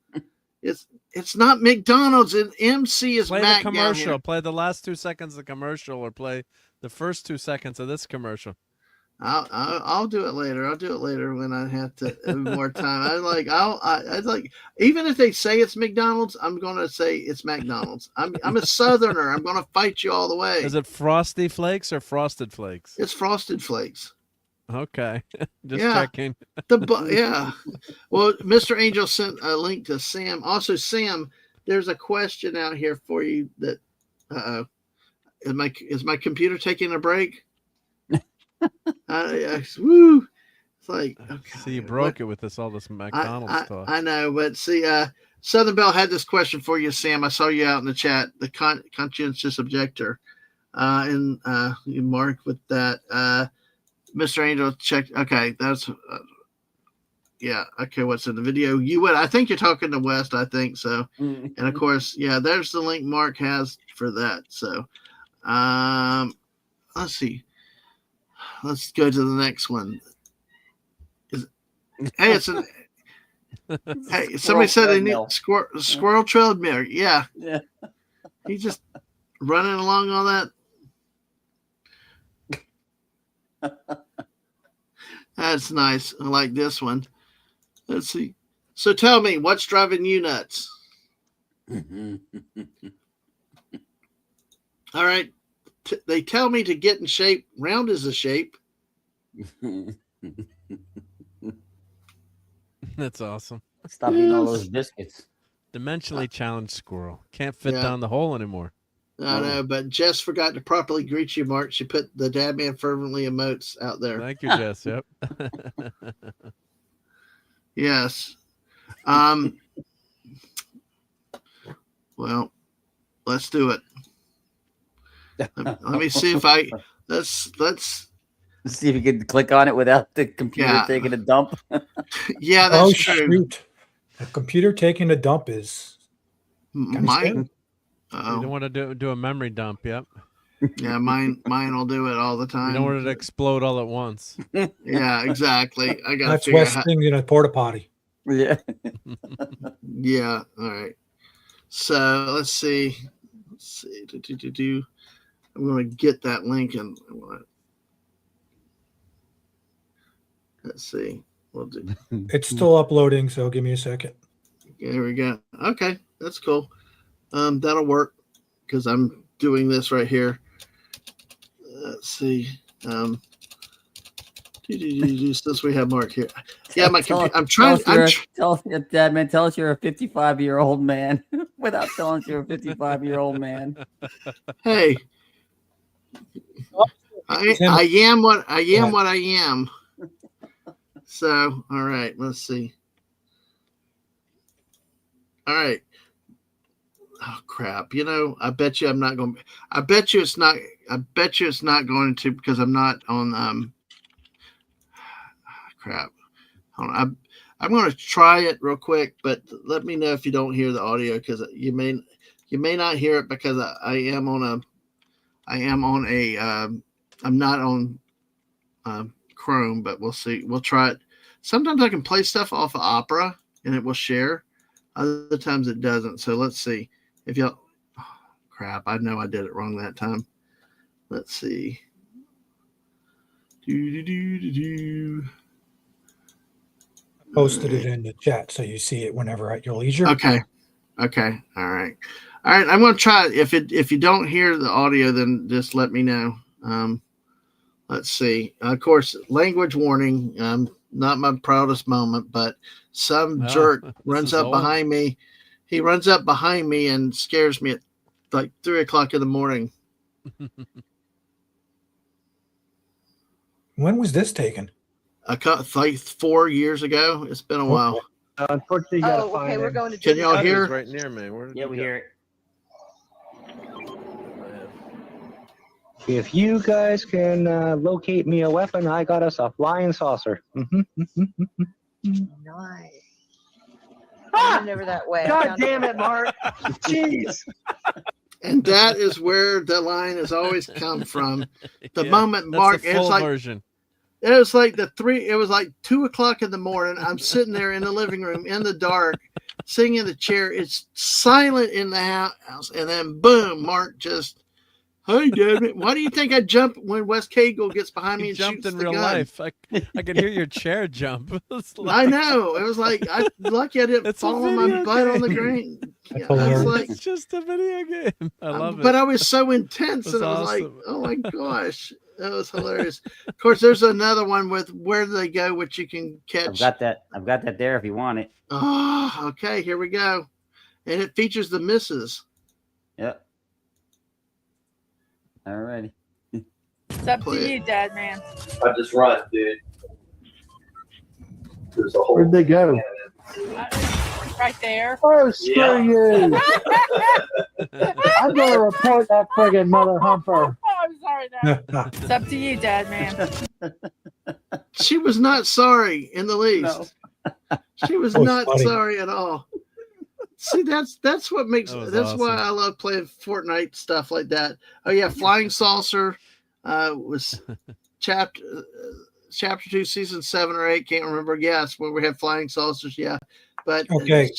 it's not McDonald's. And MC is play Mac the commercial. Play the last 2 seconds of the commercial, or play the first 2 seconds of this commercial. I'll do it later. I'll do it later when I have to more time. I like even if they say it's McDonald's, I'm gonna say it's McDonald's. I'm a Southerner. I'm gonna fight you all the way. Is it Frosty Flakes or Frosted Flakes? It's Frosted Flakes. Okay, just Yeah. checking. Yeah. Well, Mr. Angel sent a link to Sam. Also, Sam, there's a question out here for you that is my computer taking a break? Woo. It's like, okay. See, you broke it with all this McDonald's talk. I know, but see, Southern Belle had this question for you, Sam. I saw you out in the chat, the conscientious objector. And you mark with that. Mr. Angel checked. Okay, that's yeah. Okay, what's in the video? I think you're talking to West. I think so. And of course, yeah. There's the link Mark has for that. So, let's see. Let's go to the next one. Hey, somebody said they need squirrel treadmill. Yeah. He's just running along all that. That's nice. I like this one. Let's see. So tell me, what's driving you nuts? All right. They tell me to get in shape. Round is a shape. That's awesome. Stop eating all those biscuits. Dimensionally challenged squirrel. Can't fit down the hole anymore. I know, but Jess forgot to properly greet you, Mark. She put the Dadman fervently emotes out there. Thank you, Jess. Yep. Yes. Well, let's do it. Let me see if let's see if you can click on it without the computer taking a dump. Yeah, that's true. Shoot. A computer taking a dump is mine. You don't want to do a memory dump. Yep. Yeah, mine will do it all the time. You don't want it to explode all at once. Yeah, exactly. I got. That's West thing in a porta potty. Yeah. Yeah. All right. So let's see. I'm going to get that link and let's see. We'll do. It's still uploading, so give me a second. There we go. Okay, that's cool. That'll work because I'm doing this right here. Let's see. Since we have Mark here, yeah, my computer. I'm trying. Tell Dadman, tell us you're a 55-year-old man without telling us you're a 55-year-old man. Hey, I am what I am. What I am. So, all right, let's see. All right. Oh crap! I bet you I'm not going. I bet you it's not. I bet you it's not going to because I'm not on. Crap. Hold on. I'm going to try it real quick, but let me know if you don't hear the audio because you may not hear it because I'm not on Chrome, but we'll see. We'll try it. Sometimes I can play stuff off of Opera and it will share. Other times it doesn't. So let's see if y'all. Oh, crap! I know I did it wrong that time. Let's see. Posted it in the chat so you see it whenever at your leisure. Okay. All right. I'm going to try it. If you don't hear the audio, then just let me know. Let's see. Of course, language warning. Not my proudest moment, but some jerk runs up behind me. He runs up behind me and scares me at like 3:00 in the morning. When was this taken? Like 4 years ago. It's been a while. Unfortunately, you gotta find we're going to. Can y'all hear? Right near me. Yeah, we hear it. If you guys can locate me a weapon, I got us a flying saucer. Nice. Ah! Never that way. God damn it, Mark! Jeez. And that is where the line has always come from. The Yeah, moment that's Mark, the full it's like version. it was like it was like 2:00 in the morning. I'm sitting there in the living room in the dark, sitting in the chair. It's silent in the house, and then boom, Mark just Hey, Dadman, why do you think I jump when Wes Cagle gets behind me He and jumped shoots in the real gun? life. I could hear your chair jump. It's I like- know. It was like I'm lucky I didn't It's a fall on my video butt on the game. ground. That's I was hilarious. like, It's just a video game. I love but it. I was so intense, That's and it was like, awesome. oh my gosh, that was hilarious. Of course, there's another one with where do they go, which you can catch. I've got that there if you want it. Oh, okay, here we go, and it features the misses. Yep. Alrighty. It's up Play to it. you, Dad Man. I just run, dude. There's a whole Where'd they go? Right there. Oh, screw you! I'm gonna report that friggin' mother humper. Oh, I'm sorry, Dad. It's up to you, Dad Man. She was not sorry in the least. She was That was not funny. sorry at all. See, that's what makes That was that's why awesome. I love playing Fortnite stuff like that. Oh yeah, Flying Saucer was chapter 2, season 7 or 8, can't remember. Yes, where we have flying saucers. Yeah, but Okay.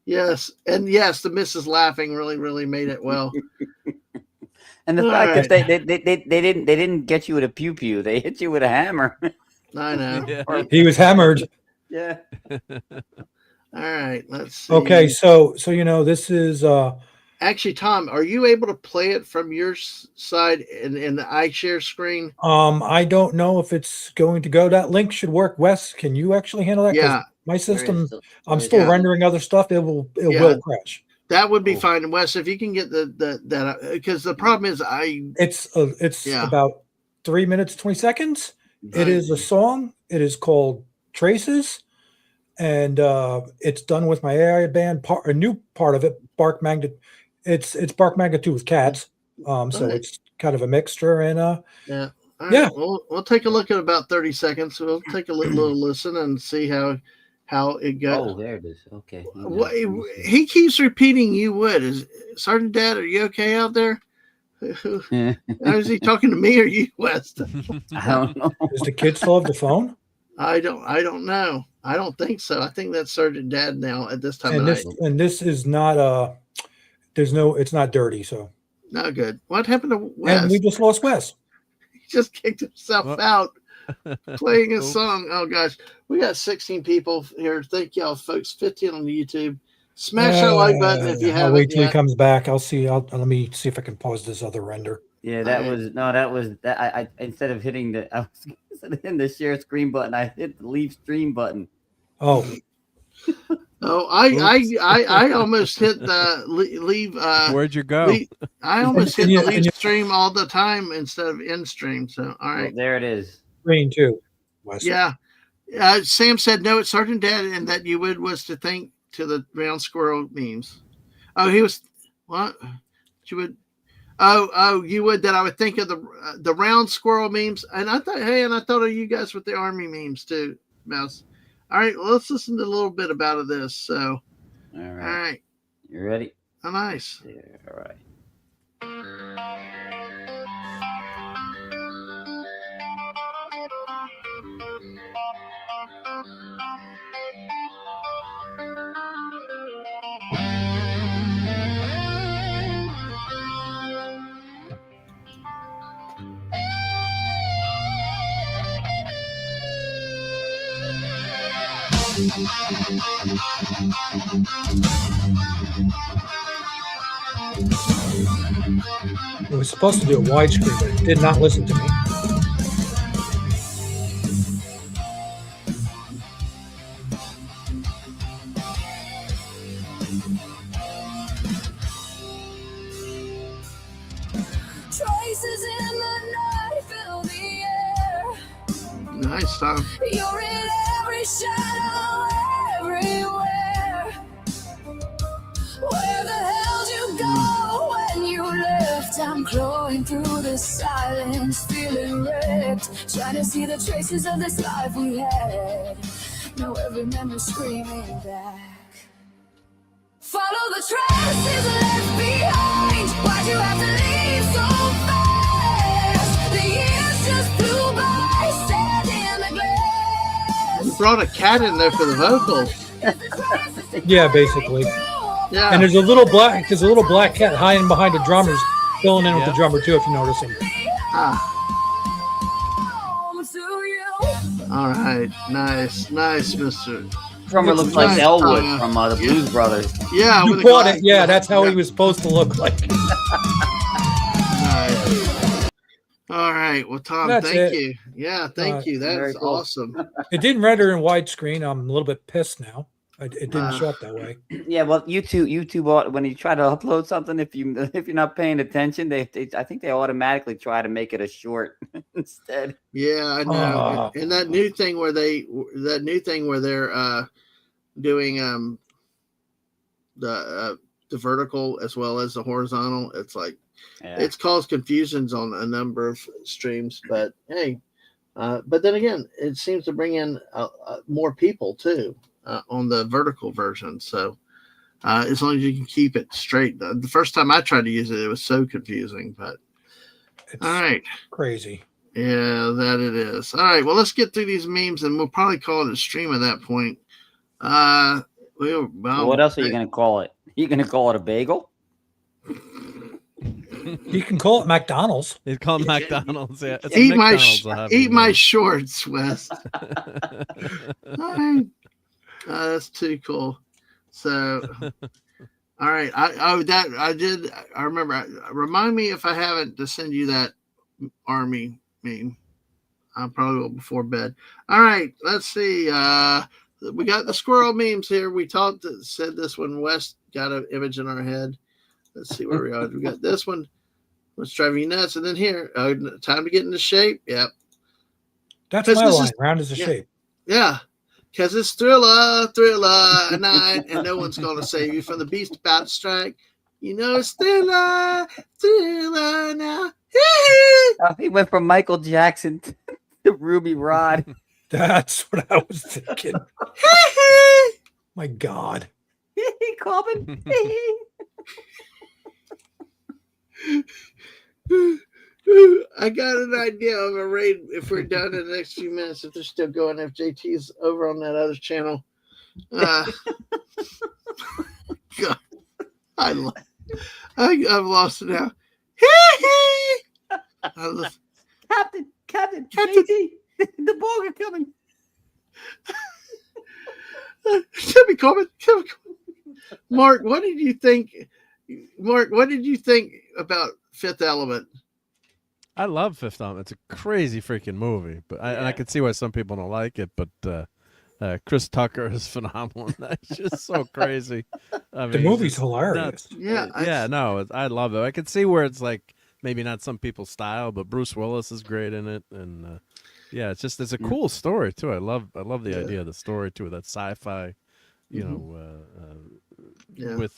Yes, and yes, the missus laughing really made it well. And the All fact that right. they didn't get you with a pew pew, they hit you with a hammer. I know. Yeah. He was hammered. Yeah. All right, let's see. Okay, so this is Actually, Tom, are you able to play it from your side in the iShare screen? I don't know if it's going to go. That link should work. Wes, can you actually handle that? 'Cause Yeah. my system, There is I'm still Yeah. rendering other stuff. It will Yeah. crash. That would be Oh. fine, Wes. If you can get that, because the problem is It's Yeah. about 3 minutes 20 seconds. It Right. is a song. It is called Traces, and it's done with my AI band. A new part of it, Bark Magnet. It's Bark Magnet 2 with cats. So Right. it's kind of a mixture, and Yeah. All Yeah. right. We'll take a look at about 30 seconds. We'll take a little listen and see how it goes. Oh, there it is. Okay. What, he keeps repeating you would. Is Sergeant Dad, are you okay out there? Is he talking to me or you, West? I don't know. does the kid still have the phone? I don't know. I don't think so. I think that's Sergeant Dad now at this time And of this night. is not it's not dirty. So Not good. What happened to Wes? and we just lost Wes. He just kicked himself Well- out playing a Oops. song. Oh gosh, we got 16 people here. Thank y'all, folks. 15 on the YouTube. Smash that like button if you I'll haven't wait till he yet. comes back. Let me see if I can pause this other render. Yeah, that Alright. was that. I instead of hitting the share screen button, I hit the leave stream button. Oh, Oh, I almost hit the leave. Where'd you go? I almost hit And the you- leave and you- stream all the time instead of in stream. So all Well, right, there it is. green too. Wes. yeah. Sam said no. It's Sergeant Dad, and that you would was to thank to the round squirrel memes. Oh, he was what? You would. Oh, you would that I would think of the round squirrel memes, and I thought of you guys with the army memes too, Mouse. All right, well, let's listen to a little bit about this. So, All all right. right, You ready? oh, nice. There. All right. It was supposed to do a widescreen, but it did not listen to me. Traces in the night fill the air. Nice, Tom. You're in every shadow, everywhere. Where the hell you go when you left? I'm crawling through the silence, feeling wrecked, trying to see the traces of this life we had. Now every memory screaming back. Follow the traces left behind. Why'd you have to leave so fast? The years just flew by, sand in the glass. You brought a cat in there for the vocals. Yeah, basically. Yeah. And there's a little black cat hiding behind the drummers, filling in with the drummer too, if you notice him. All right, nice, Mr. Drummer looks like Elwood from the Blues Brothers. Yeah, you caught it. Yeah, that's how he was supposed to look like. Nice. All right, well, Tom, thank you. Yeah, thank you. That's cool. Awesome. It didn't render in widescreen. I'm a little bit pissed now. It didn't show up that way. Yeah, well, YouTube, when you try to upload something, if you're not paying attention, I think they automatically try to make it a short instead. Yeah, I know. And that new thing where they're doing the vertical as well as the horizontal. It's like it's caused confusions on a number of streams, but hey, but then again, it seems to bring in more people too. On the vertical version, so as long as you can keep it straight. The first time I tried to use it, it was so confusing. But it's all right, crazy. Yeah, that it is. All right, well, let's get through these memes, and we'll probably call it a stream at that point. What else are you going to call it? You going to call it a bagel? You can call it McDonald's. It's called McDonald's. Yeah, it's eat my shorts, Wes. All right. That's too cool. So, all right. I remember. Remind me if I haven't to send you that army meme. I probably will before bed. All right. Let's see. We got the squirrel memes here. We said this one. West got an image in our head. Let's see where we are. We got this one. What's driving you nuts? And then here, time to get into shape. Yep. That's my line. Round is a shape. Yeah. Because it's thriller night, and no one's going to save you from the beast about to strike. You know it's thriller now. He went from Michael Jackson to Ruby Rod. That's what I was thinking. My God. Corbin. I got an idea of a raid if we're done in the next few minutes. If they're still going, if JT's over on that other channel. God, I've lost it now. Captain, JT, the Borg are coming. Tell me, Corbin. Mark, what did you think? Mark, what did you think about Fifth Element? I love Fifth Element. It's a crazy freaking movie, but I can see why some people don't like it. But Chris Tucker is phenomenal. It's just so crazy. I mean, the movie's hilarious. I love it. I can see where it's like maybe not some people's style, but Bruce Willis is great in it, and it's a cool story too. I love the idea of the story too. That sci-fi, with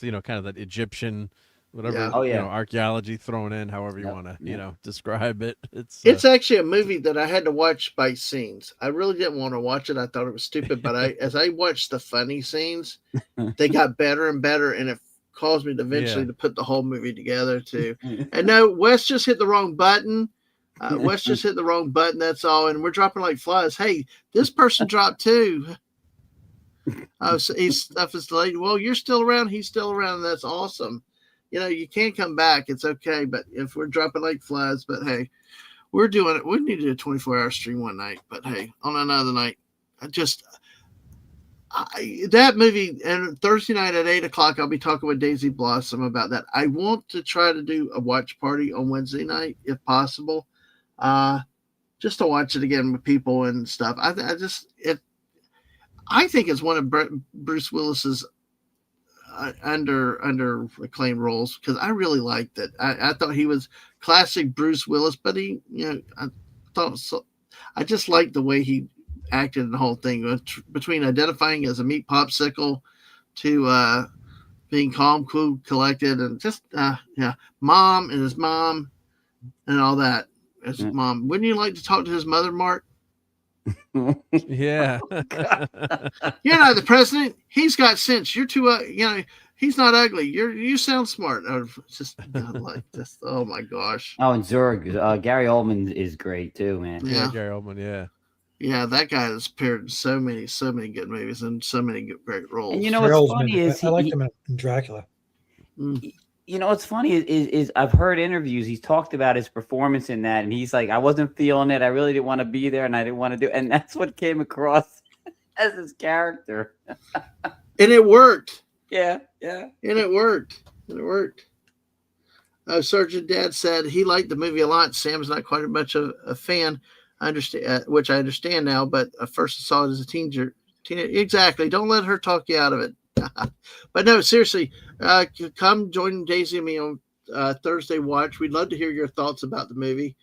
kind of that Egyptian. Whatever, archaeology thrown in, however you want to, describe it. It's actually a movie that I had to watch by scenes. I really didn't want to watch it. I thought it was stupid, but as I watched the funny scenes, they got better and better, and it caused me to eventually to put the whole movie together too. And no, Wes just hit the wrong button. Wes just hit the wrong button. That's all. And we're dropping like flies. Hey, this person dropped too. So his stuff is delayed. Well, you're still around. He's still around. That's awesome. You can't come back. It's okay. But if we're dropping like flies, but hey, we're doing it. We need to do a 24-hour stream one night. But hey, on another night, that movie, and Thursday night at 8:00, I'll be talking with Daisy Blossom about that. I want to try to do a watch party on Wednesday night, if possible, just to watch it again with people and stuff. I think it's one of Bruce Willis's under acclaimed roles because I really liked it. I thought he was classic Bruce Willis, but I thought so. I just liked the way he acted in the whole thing between identifying as a meat popsicle to being calm, cool, collected, and just mom and his mom and all that. His mom. Wouldn't you like to talk to his mother, Mark? Yeah. You're not the president. He's got sense. You're too he's not ugly. You sound smart. Just like this. Oh my gosh. Oh, and Zurg, Gary Oldman is great too, man. Yeah, Gary Oldman, yeah, that guy has appeared in so many good movies and so many great roles. And what's funny is I liked him in Dracula. You know what's funny is I've heard interviews. He's talked about his performance in that, and he's like, I wasn't feeling it. I really didn't want to be there, and I didn't want to do. And that's what came across as his character. And it worked. Yeah. And it worked. Sergeant Dad said he liked the movie a lot. Sam's not quite much of a fan. I understand, which I understand now. But I first saw it as a teenager. Exactly. Don't let her talk you out of it. But no, seriously, come join Daisy and me on Thursday watch. We'd love to hear your thoughts about the movie.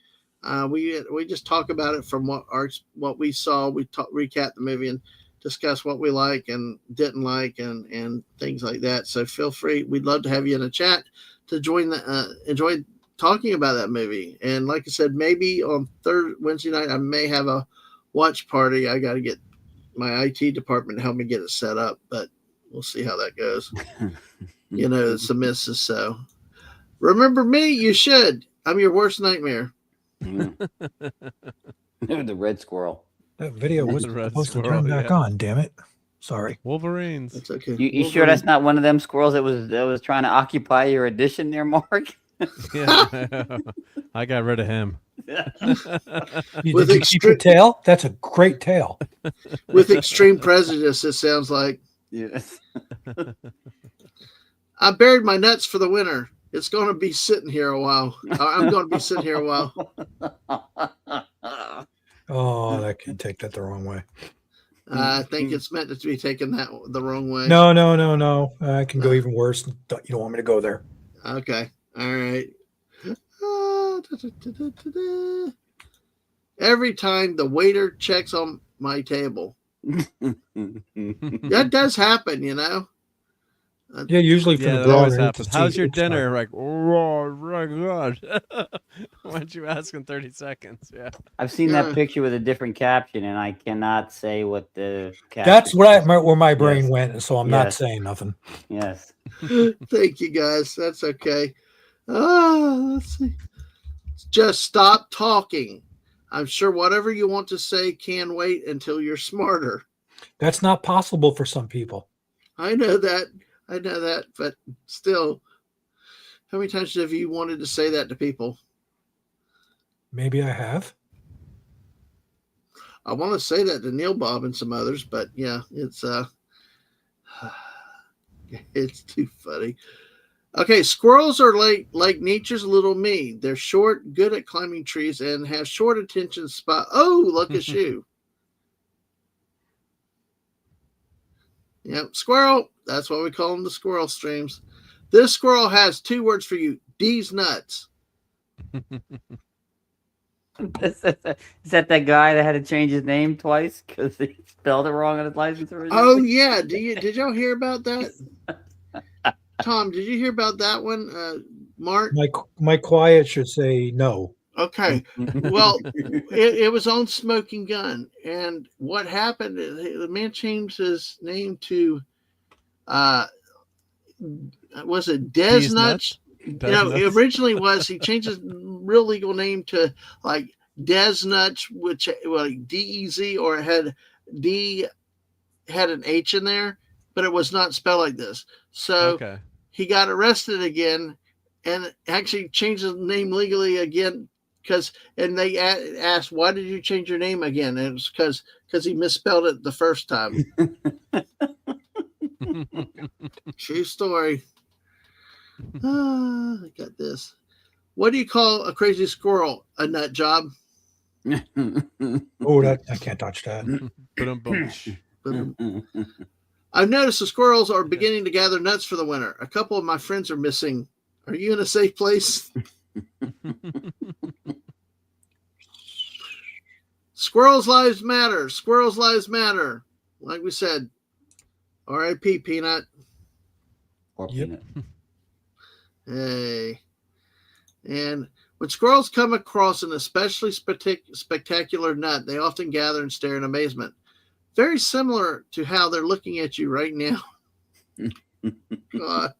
We just talk about it from what we saw. We recap the movie and discuss what we like and didn't like and things like that. So feel free. We'd love to have you in a chat to join enjoy talking about that movie. And like I said, maybe on Wednesday night I may have a watch party. I got to get my IT department to help me get it set up, but we'll see how that goes. It's a missus. So remember me, you should. I'm your worst nightmare. The red squirrel. That video was supposed to turn back on. Damn it! Sorry. Wolverines. That's okay. You sure that's not one of them squirrels that was trying to occupy your edition there, Mark? Yeah, I got rid of him. Did you keep your tail? That's a great tail. With extreme prejudice, it sounds like. Yes. I buried my nuts for the winter. It's going to be sitting here a while. I'm going to be sitting here a while. Oh, that can take that the wrong way. I think it's meant to be taken the wrong way. No. I can go even worse. You don't want me to go there. Okay. All right. Every time the waiter checks on my table. That does happen, Yeah, usually from the that always broader. happens. How's your dinner? Like, oh my God. Why don't you ask in 30 seconds? Yeah. I've seen that picture with a different caption, and I cannot say what the caption That's where my brain went, so I'm not saying nothing. Yes. Thank you, guys. That's okay. Let's see. Just stop talking. I'm sure whatever you want to say can wait until you're smarter. That's not possible for some people. I know that, but still, how many times have you wanted to say that to people? Maybe I have. I want to say that to Neil Bob and some others, but yeah, it's it's too funny. Okay, squirrels are like nature's little me. They're short, good at climbing trees, and have short attention span. Oh, look at you. Yep, squirrel. That's why we call them the squirrel streams. This squirrel has 2 words for you. D's nuts. Is that guy that had to change his name twice because he spelled it wrong on his license originally? Oh yeah, did y'all hear about that? Tom, did you hear about that one? Mark? My quiet should say no. Okay. Well, it was on Smoking Gun. And what happened, the man changed his name to, was it Des Nuts? Originally he changed his real legal name to like Des Nuts, which like DEZ, or it had had an H in there, but it was not spelled like this. So he got arrested again and actually changed his name legally again and they asked, why did you change your name again? And it was because he misspelled it the first time. True story. I got this. What do you call a crazy squirrel? A nut job? Oh, I can't touch that. I've noticed the squirrels are beginning to gather nuts for the winter. A couple of my friends are missing. Are you in a safe place? Squirrels' lives matter. Squirrels' lives matter. Like we said, R.I.P. Peanut. Or Peanut. Hey. And when squirrels come across an especially spectacular nut, they often gather and stare in amazement. Very similar to how they're looking at you right now. God.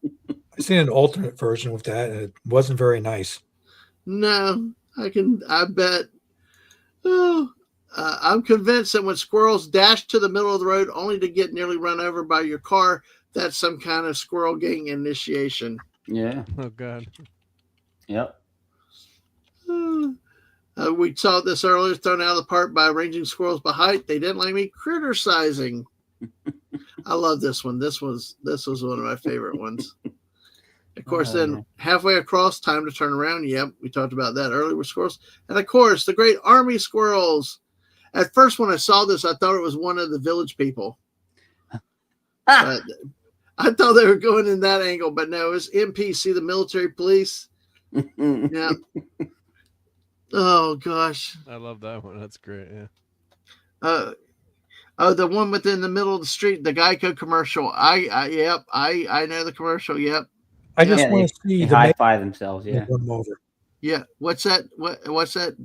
I seen an alternate version with that, and it wasn't very nice. No, I bet. Oh, I'm convinced that when squirrels dash to the middle of the road only to get nearly run over by your car, that's some kind of squirrel gang initiation. Yeah. Oh God. Yep. We saw this earlier, thrown out of the park by arranging squirrels by height. They didn't like me criticizing. I love this one. This was one of my favorite ones. Of course, then halfway across, time to turn around. Yep, we talked about that earlier with squirrels. And of course, the great army squirrels. At first, when I saw this, I thought it was one of the village people. But I thought they were going in that angle, but no, it was MPC, the military police. Yeah. Oh gosh. I love that one. That's great. Yeah. The one within the middle of the street, the Geico commercial. I know the commercial. Yep. I just want to see they the high five themselves. Yeah. run 'em over. Yeah. What's that? What's that?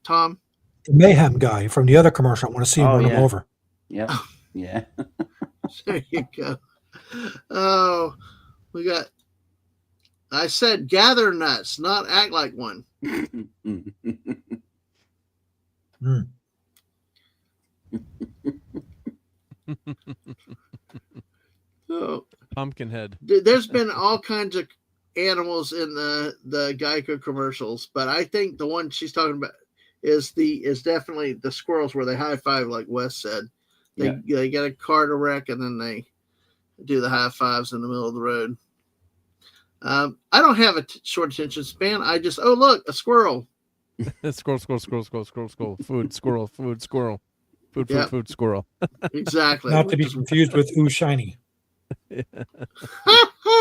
Tom? The mayhem guy from the other commercial. I want to see him run him over. Yep. Yeah. There you go. Oh, we got. I said gather nuts, not act like one. So, Pumpkinhead. There's been all kinds of animals in the Geico commercials, but I think the one she's talking about is definitely the squirrels where they high five, like Wes said. They get a car to wreck and then they do the high fives in the middle of the road. I don't have a short attention span. I just look, a squirrel. Squirrel. Food, squirrel, food, squirrel. Food, Yep. food, squirrel. Exactly. Not to be confused with Ooh Shiny.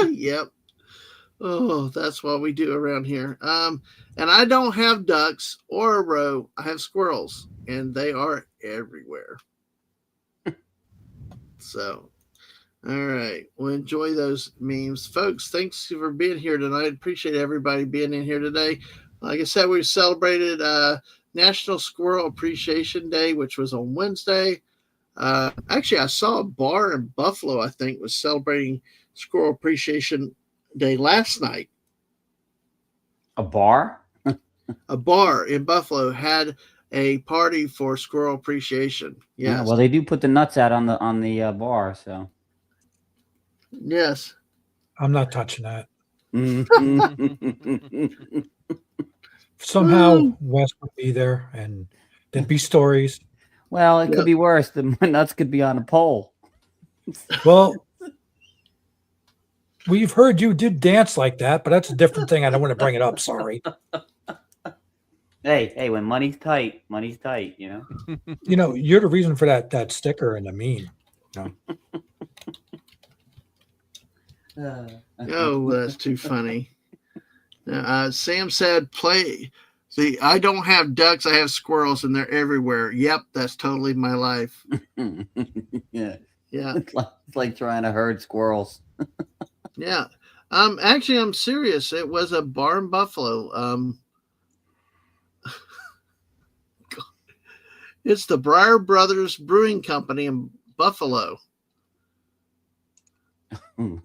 Yep. Oh, that's what we do around here. And I don't have ducks or a roe. I have squirrels, and they are everywhere. So, all right. Well, enjoy those memes. Folks, thanks for being here tonight. Appreciate everybody being in here today. Like I said, we celebrated National Squirrel Appreciation Day, which was on Wednesday. Actually, I saw a bar in Buffalo, I think, was celebrating Squirrel Appreciation Day last night. A bar? A bar in Buffalo had a party for Squirrel Appreciation. Yes. Yeah, well, they do put the nuts out on the bar, so. Yes. I'm not touching that. Somehow Wes would be there and there'd be stories. Well, it could be worse. The nuts could be on a pole. Well, we've heard you did dance like that, but that's a different thing. I don't want to bring it up. Sorry. Hey, when money's tight, you know? You know, you're the reason for that sticker and the meme. Oh, that's too funny. Sam said, I don't have ducks, I have squirrels, and they're everywhere. Yep, that's totally my life. Yeah. Yeah. It's like trying to herd squirrels. Yeah. Actually, I'm serious. It was a bar in Buffalo. It's the Breyer Brothers Brewing Company in Buffalo. You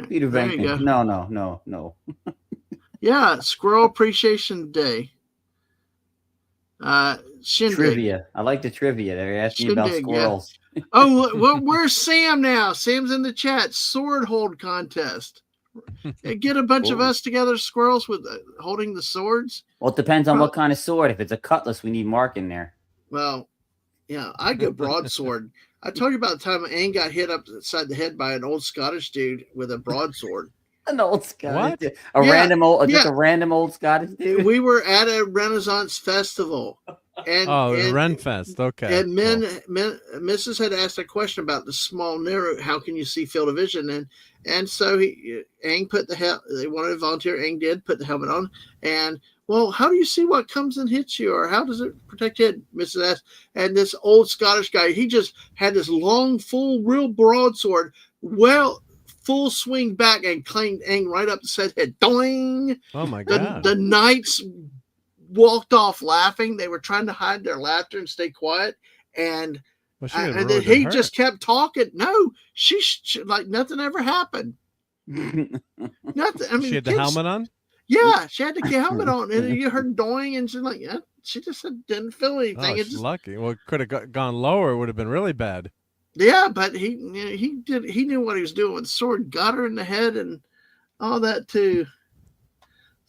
Peter Venkman. No. Yeah, Squirrel Appreciation Day. Shindig. Trivia. I like the trivia. They're asking about squirrels. Yeah. Oh, well, where's Sam now? Sam's in the chat. Sword hold contest. Get a bunch of us together, squirrels, with holding the swords. Well, it depends on what kind of sword. If it's a cutlass, we need Mark in there. Well, yeah, I go broadsword. I told you about the time Aang got hit upside the head by an old Scottish dude with a broadsword. An old Scottish dude. Just a random old Scottish dude. We were at a Renaissance festival. And Renfest. Okay. And Mrs. had asked a question about the small narrow. How can you see field of vision? And so Aang put they wanted to volunteer. Aang did put the helmet on. And well, how do you see what comes and hits you, or how does it protect you? Mrs. asked. And this old Scottish guy, he just had this long, full, real broadsword. Well, full swing back and clanged Aang right up the said head. Doing. Oh my God. The knights walked off laughing. They were trying to hide their laughter and stay quiet. And then he just kept talking. No, she like nothing ever happened. Nothing. I mean, she had the helmet on? Yeah, she had the helmet on. And you heard doing, and she's like, yeah, she just didn't feel anything. Oh, she's lucky. Well, it could have gone lower. It would have been really bad. Yeah, but he knew what he was doing with the sword. Got her in the head and all that too.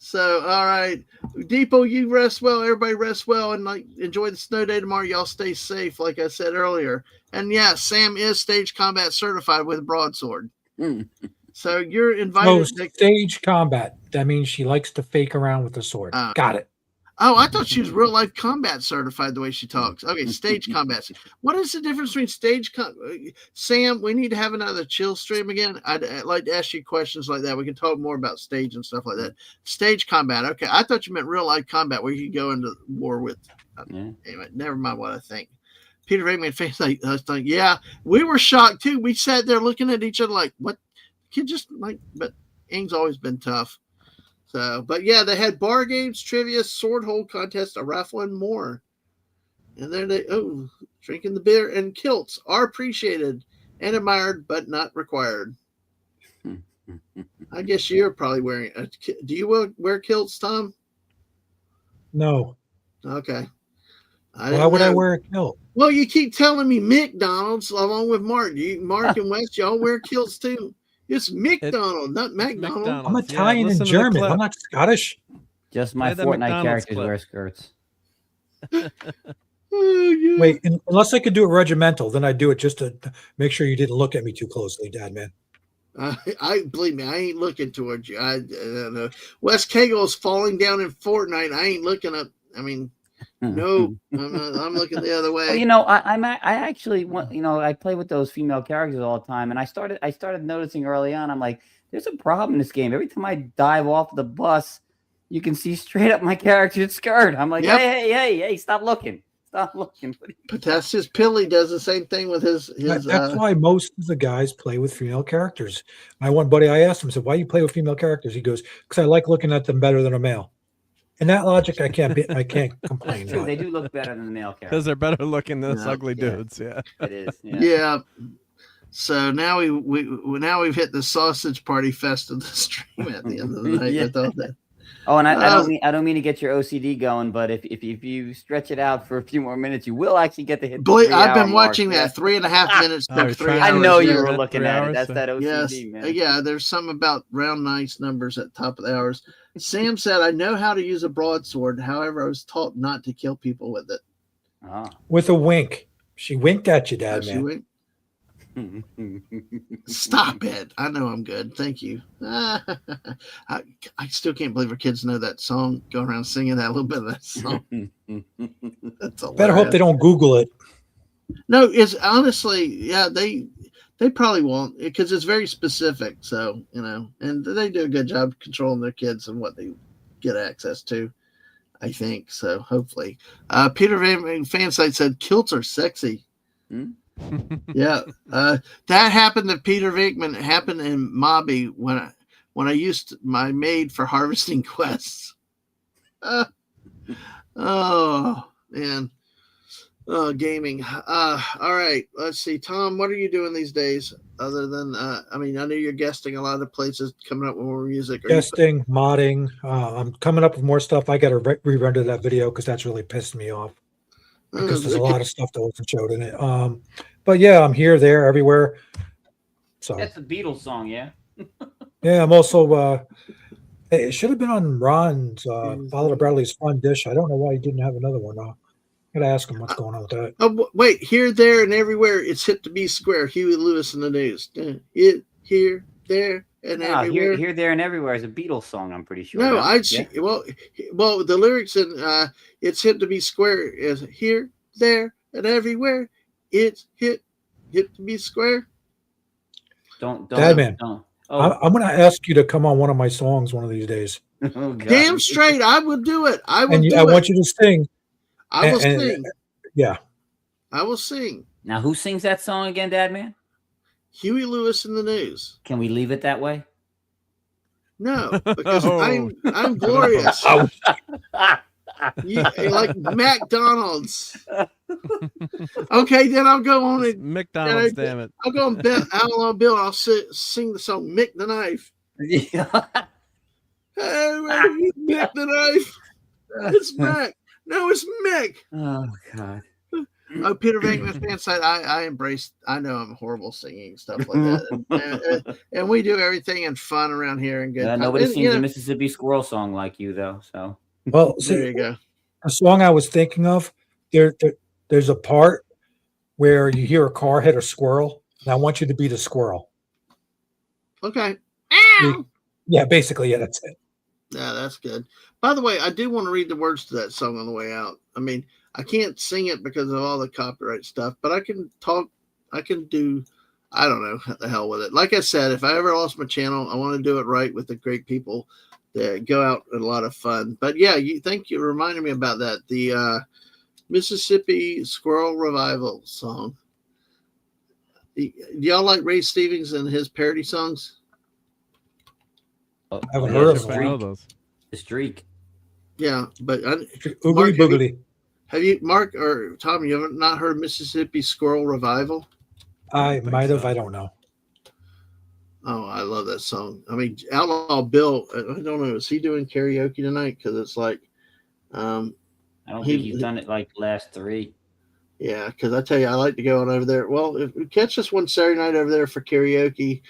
So, all right, Depot, you rest well. Everybody rest well, and like enjoy the snow day tomorrow. Y'all stay safe, like I said earlier. And yeah, Sam is stage combat certified with a broadsword. So you're invited. Stage combat. That means she likes to fake around with the sword. Got it. Oh, I thought she was real life combat certified the way she talks. Okay, stage combat. What is the difference between Sam, we need to have another chill stream again. I'd like to ask you questions like that. We can talk more about stage and stuff like that. Stage combat. Okay, I thought you meant real life combat where you could go into war with. Anyway, never mind what I think. Peter Venkman fans like yeah, we were shocked too. We sat there looking at each other like, what? Kid just like, but Ing's always been tough. So, but yeah, they had bar games, trivia, sword hold contest, a raffle, and more. And then drinking the beer and kilts are appreciated and admired, but not required. I guess you're probably wearing. Do you wear kilts, Tom? No. Okay. Why would I wear a kilt? Well, you keep telling me McDonald's along with Mark. Mark and West, y'all wear kilts too. It's McDonald, not McDonald. I'm Italian and German. I'm not Scottish. Just my Fortnite characters wear skirts. Wait, unless I could do it regimental, then I'd do it just to make sure you didn't look at me too closely, Dadman. I believe me, I ain't looking towards you. I don't know. Wes Cagle is falling down in Fortnite. I ain't looking up. I mean, no, I'm looking the other way. Well, you know, I actually want, you know, I play with those female characters all the time, and I started noticing early on. I'm like, there's a problem in this game. Every time I dive off the bus, you can see straight up my character's skirt. I'm like, hey, stop looking. Stop looking. But that's his Pilly does the same thing with his. That's why most of the guys play with female characters. My one buddy, I asked him, I said, why you play with female characters? He goes, because I like looking at them better than a male. And that logic, I can't complain about. They do look better than the male characters. Because they're better looking than those ugly dudes. Yeah, it is. Yeah. So now we've hit the sausage party fest of the stream at the end of the night. Yeah. With all that. Oh, and I don't mean to get your OCD going, but if you stretch it out for a few more minutes, you will actually get to hit. I've been watching that 3.5 minutes. 3 hours. I know you were looking at it. That's that OCD, man. Yeah, there's something about round nice numbers at the top of the hours. Sam said, "I know how to use a broadsword. However, I was taught not to kill people with it." With a wink. She winked at you, Dad, man. Stop it. I know I'm good. Thank you. I still can't believe our kids know that song. Go around singing that little bit of that song. Better hope they don't Google it. No, it's honestly, yeah, they probably won't because it's very specific. So, you know, and they do a good job controlling their kids and what they get access to, I think. So hopefully. Peter Van Fansite said kilts are sexy. Yeah, that happened to Peter Venkman. It happened in Mobby when I used my maid for harvesting quests. Oh man, gaming. All right, let's see, Tom. What are you doing these days? Other than, I mean, I know you're guesting a lot of places, coming up with more music. Guesting, modding. I'm coming up with more stuff. I got to re-render that video because that's really pissed me off. Because there's a lot of stuff that wasn't showed in it. But yeah, I'm here, there, everywhere. So that's the Beatles song, yeah. Yeah, I'm also. Hey, it should have been on Ron's Father Bradley's Fun Dish. I don't know why he didn't have another one. Gotta ask him what's going on with that. Oh wait, here, there, and everywhere. It's hit to be square. Huey Lewis in the news. Here, there, and everywhere. Here, there, and everywhere is a Beatles song. I'm pretty sure. No, well, the lyrics in "It's hit to be square" is here, there, and everywhere. It's hit to be square. Dadman, I'm going to ask you to come on one of my songs one of these days. Oh, damn straight, I will do it. I want you to sing. I will sing. Yeah, I will sing. Now, who sings that song again, Dadman? Huey Lewis in the news. Can we leave it that way? No, because I'm glorious. Like McDonald's. Okay, then I'll go on and McDonald's. Damn it! I'll go on Outlaw Bill. I'll sing the song "Mick the Knife." Hey, Mick the Knife. It's Mac. No, it's Mick. Oh God. Oh, Peter Venkman fan site. I embrace. I know I'm horrible singing stuff like that, and we do everything and fun around here and good. Nobody And, sings a Mississippi Squirrel song like you, though. So Well, there see, you go. a song I was thinking of, there's a part where you hear a car hit a squirrel, and I want you to be the squirrel. Okay. Yeah, basically, yeah, that's it. Yeah, that's good. By the way, I do want to read the words to that song on the way out. I mean, I can't sing it because of all the copyright stuff, but I can talk. I can do. I don't know. The hell with it. Like I said, if I ever lost my channel, I want to do it right with the great people that go out and a lot of fun. But yeah, thank you reminding me about that. The Mississippi Squirrel Revival song. Do y'all like Ray Stevens and his parody songs? I haven't heard of those. The Streak. Yeah, but Oogly boogly. Have you, Mark or Tom? You haven't not heard Mississippi Squirrel Revival? I might have. I don't know. Oh, I love that song. I mean, Outlaw Bill. I don't know. Is he doing karaoke tonight? Because it's like, I don't think he's done it like the last 3. Yeah, because I tell you, I like to go on over there. Well, if we catch us one Saturday night over there for karaoke.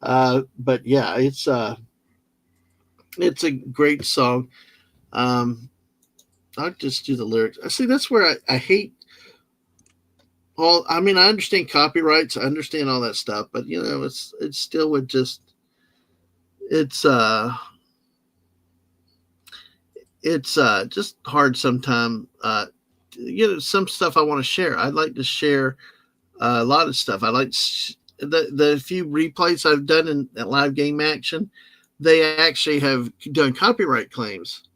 But yeah, it's a great song. I'll just do the lyrics. I see that's where I hate. Well, I mean, I understand copyrights, I understand all that stuff, but you know, it's still would just it's just hard sometimes. You know, some stuff I want to share. I'd like to share a lot of stuff. I like the few replays I've done in live game action. They actually have done copyright claims.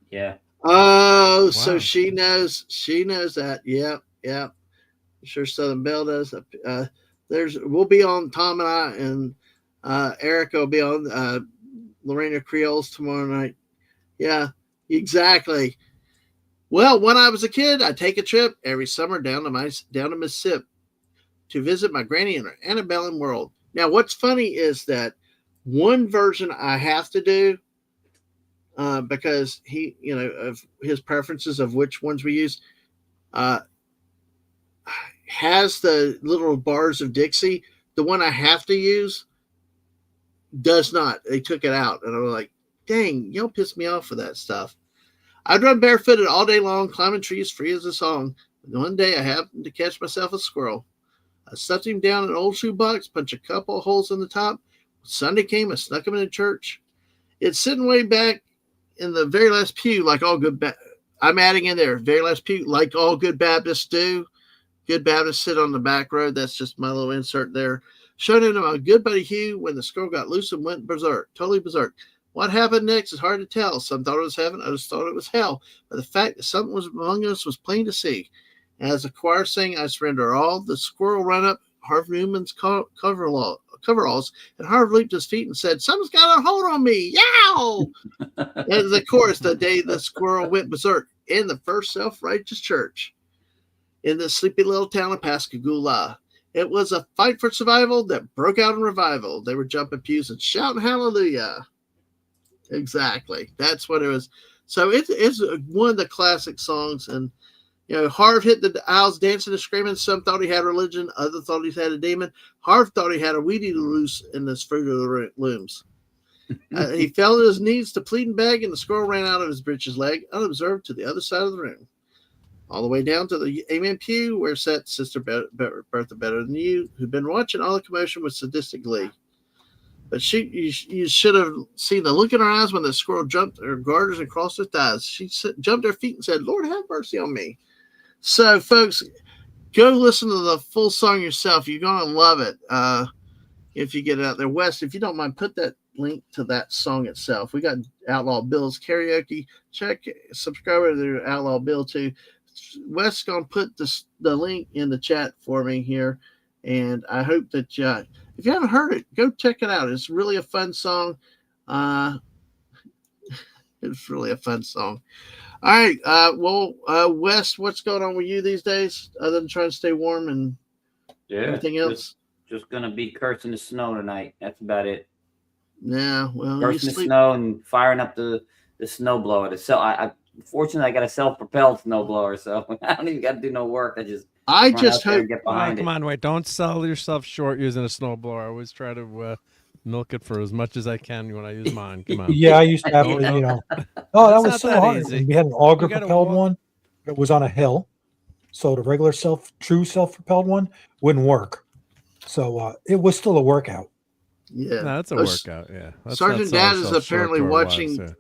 Yeah. Oh, Wow. so she knows that. Yeah. I'm sure Southern Belle does. We'll be on, Tom and I, and Erica will be on Lorena Creoles tomorrow night. Yeah, exactly. Well, when I was a kid, I'd take a trip every summer down to Mississippi to visit my granny in her antebellum world. Now, what's funny is that one version I have to do because he, you know, of his preferences of which ones we use, has the little bars of Dixie. The one I have to use does not. They took it out, and I was like, "Dang, y'all pissed me off for that stuff." I'd run barefooted all day long, climbing trees free as a song. And one day, I happened to catch myself a squirrel. I stuffed him down in an old shoebox, punched a couple of holes in the top. When Sunday came, I snuck him into church. It's sitting way back in the very last pew, like all good. I'm adding in there, very last pew, like all good Baptists do. Good Baptists sit on the back road. That's just my little insert there. Showed him to my good buddy Hugh when the squirrel got loose and went berserk, totally berserk. What happened next is hard to tell. Some thought it was heaven, others thought it was hell. But the fact that something was among us was plain to see. As the choir sang, I surrender all. The squirrel ran up Harv Newman's coveralls, and Harv leaped to his feet and said, "Something's got a hold on me. Yow!" As the chorus, the day the squirrel went berserk in the first self-righteous church in the sleepy little town of Pascagoula. It was a fight for survival that broke out in revival. They were jumping pews and shouting hallelujah. Exactly. That's what it was. So it's one of the classic songs. And, you know, Harv hit the aisles dancing and screaming. Some thought he had religion. Others thought he had a demon. Harv thought he had a weedy loose in this fruit of the looms. He fell to his knees to plead and beg, and the squirrel ran out of his breeches leg, unobserved, to the other side of the room. All the way down to the amen pew where sat Sister Bertha Better Than You, who'd been watching all the commotion with sadistic glee. But you should have seen the look in her eyes when the squirrel jumped her garters and crossed her thighs. She jumped her feet and said, "Lord, have mercy on me." So, folks, go listen to the full song yourself. You're going to love it if you get it out there. Wes, if you don't mind, put that link to that song itself. We got Outlaw Bill's karaoke. Subscribe to Outlaw Bill, too. Wes going to put the link in the chat for me here. And I hope that if you haven't heard it, go check it out. It's really a fun song. It's really a fun song. All right. Wes, what's going on with you these days other than trying to stay warm and everything else? Just going to be cursing the snow tonight. That's about it. Yeah. Well, cursing the snow and firing up the snow blower. Fortunately, I got a self-propelled snowblower, so I don't even got to do no work. I run just out there hope. and get Oh, behind come it. on, wait! Don't sell yourself short using a snowblower. I always try to milk it for as much as I can when I use mine. Come on. Yeah, I used to have, Don't- you don't- know. Oh, that It's was not so that hard. easy. And we had an auger You gotta propelled walk- one. It was on a hill, so the regular true self propelled one wouldn't work. So it was still a workout. Yeah, No, that's a Those- workout. Yeah, Sergeant Dad is apparently watching. Yeah.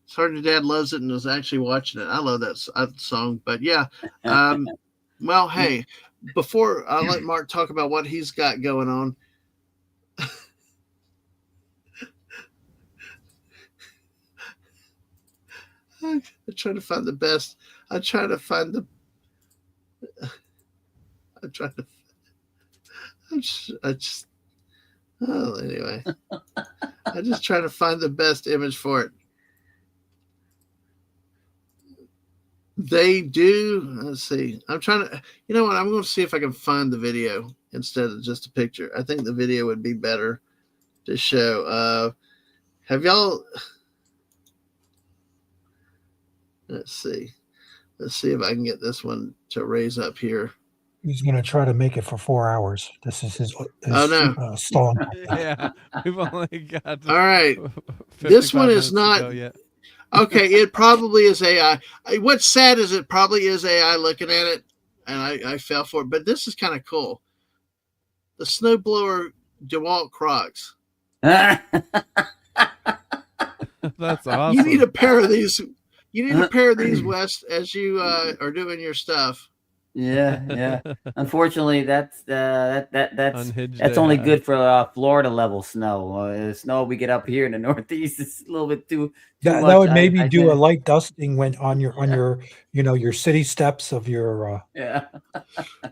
Sergeant Dad loves it and is actually watching it. I love that song, but yeah. Well, hey, before I let Mark talk about what he's got going on, I'm trying to find the best. I'm trying to find the. I'm trying to. I just. Oh, anyway, I'm just trying to find the best image for it. They do. Let's see. I'm trying to. You know what? I'm going to see if I can find the video instead of just a picture. I think the video would be better to show. Have y'all? Let's see. Let's see if I can get this one to raise up here. He's going to try to make it for 4 hours. This is his Oh, no. stalling. Yeah, we've only got. All right. This one is not. Okay, it probably is AI. What's sad is it probably is AI looking at it, and I fell for it. But this is kind of cool. The snowblower DeWalt Crocs. That's awesome. You need a pair of these. You need a pair of these, Wes, as you are doing your stuff. Yeah. Unfortunately, that's Unhinged only AI. good for Florida level snow. The snow we get up here in the Northeast is a little bit too That much. would maybe I do a think. light dusting when on your your city steps of your Yeah.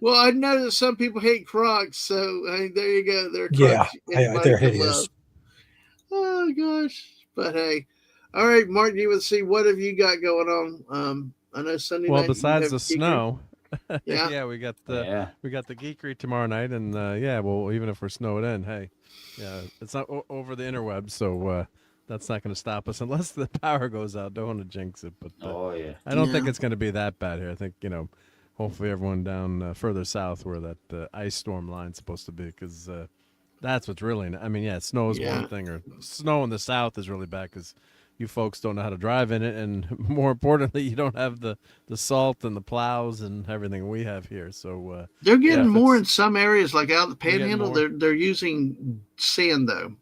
Well, I know that some people hate Crocs, so there you go. They're yeah, Crocs. Anybody they're can hideous. love. Oh gosh, but hey, all right, Martin. You would see what have you got going on? I know Sunday Well, night. you besides have the geekery. snow, Yeah. we got the geekery tomorrow night, and well, even if we're snowed in, hey, yeah, it's not over the interwebs, so that's not going to stop us unless the power goes out. Don't want to jinx it, but I don't think it's going to be that bad here. I think hopefully everyone down further south where that ice storm line's supposed to be, because that's what's really. I mean, snow is one thing, or snow in the south is really bad because you folks don't know how to drive in it, and more importantly, you don't have the salt and the plows and everything we have here. So they're getting more in some areas, like out of the They're getting Panhandle. more. They're using sand though.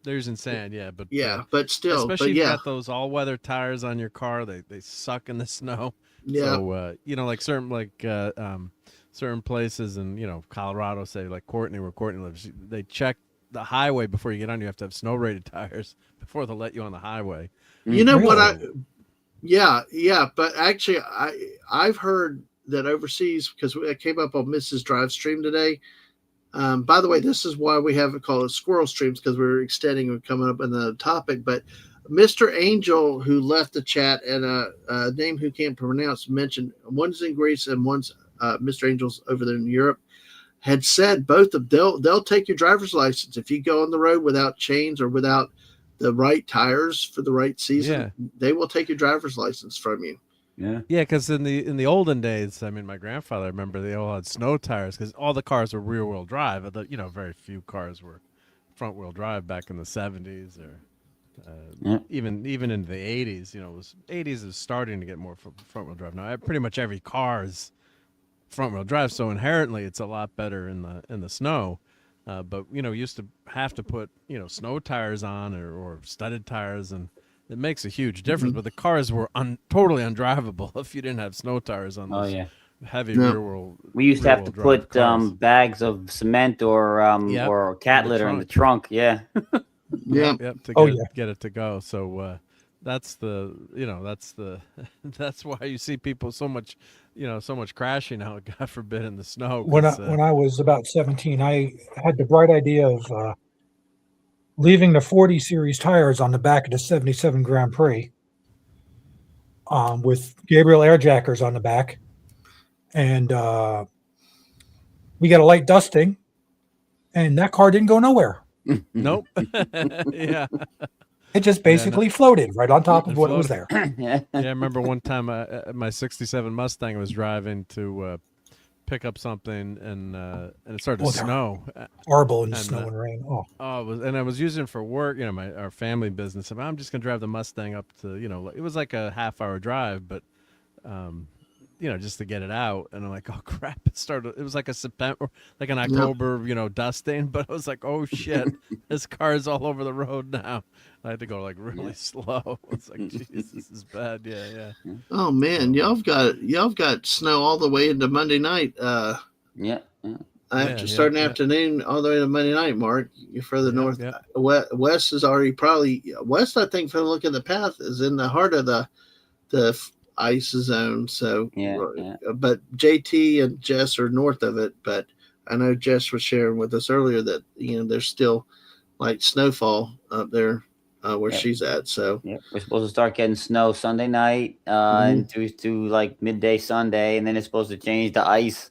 They're using sand, but but still, especially if you got those all weather tires on your car, they suck in the snow. Yeah. So like certain places in Colorado, say like Courtney, where Courtney lives, they check the highway before you get on. You have to have snow rated tires before they'll let you on the highway. You know what but actually I've heard that overseas, because it came up on Mrs. Drive stream today. By the way, this is why we have it called Squirrel Streams, because we're extending and coming up in the topic. But Mr. Angel, who left the chat, and a name who can't pronounce, mentioned one's in Greece and one's Mr. Angel's over there in Europe, had said both of they'll take your driver's license if you go on the road without chains or without the right tires for the right season. They will take your driver's license from you. Yeah, because in the olden days, I mean, my grandfather, I remember they all had snow tires because all the cars were rear wheel drive. But very few cars were front wheel drive back in the 70s or even in the 80s. It was 80s is starting to get more front wheel drive now. Pretty much every car is front wheel drive, so inherently it's a lot better in the snow. But used to have to put snow tires on or studded tires, and it makes a huge difference. But the cars were totally undrivable if you didn't have snow tires on those heavy rear wheel. We used to have to put bags of cement or cat litter in the trunk. To get it to go. So that's that's why you see people so much crashing out, God forbid, in the snow. When I was about 17, I had the bright idea of leaving the 40 series tires on the back of the 77 Grand Prix with Gabriel air jackers on the back. And we got a light dusting, and that car didn't go nowhere. Nope. Yeah. It just basically floated right on top of what was there. Yeah. Yeah, I remember one time my '67 Mustang was driving to pick up something, and it started to they're snow. horrible in And, snow and rain. Oh, I was using it for work, our family business. I'm just gonna drive the Mustang up to, it was like a half-hour drive, but just to get it out. And I'm like, oh crap! It was like a September, like an October, dusting. But I was like, oh shit, this car's all over the road now. I had to go like really slow. It's like, jeez, this is bad. Yeah. Oh man, y'all got snow all the way into Monday night. Yeah. After starting afternoon all the way to Monday night, Mark. You're further north. Yep. West is already probably west. I think, from the look of the path, is in the heart of the ice zone. So, but JT and Jess are north of it. But I know Jess was sharing with us earlier that there's still like snowfall up there where she's at. So we're supposed to start getting snow Sunday night and to like midday Sunday, and then it's supposed to change to ice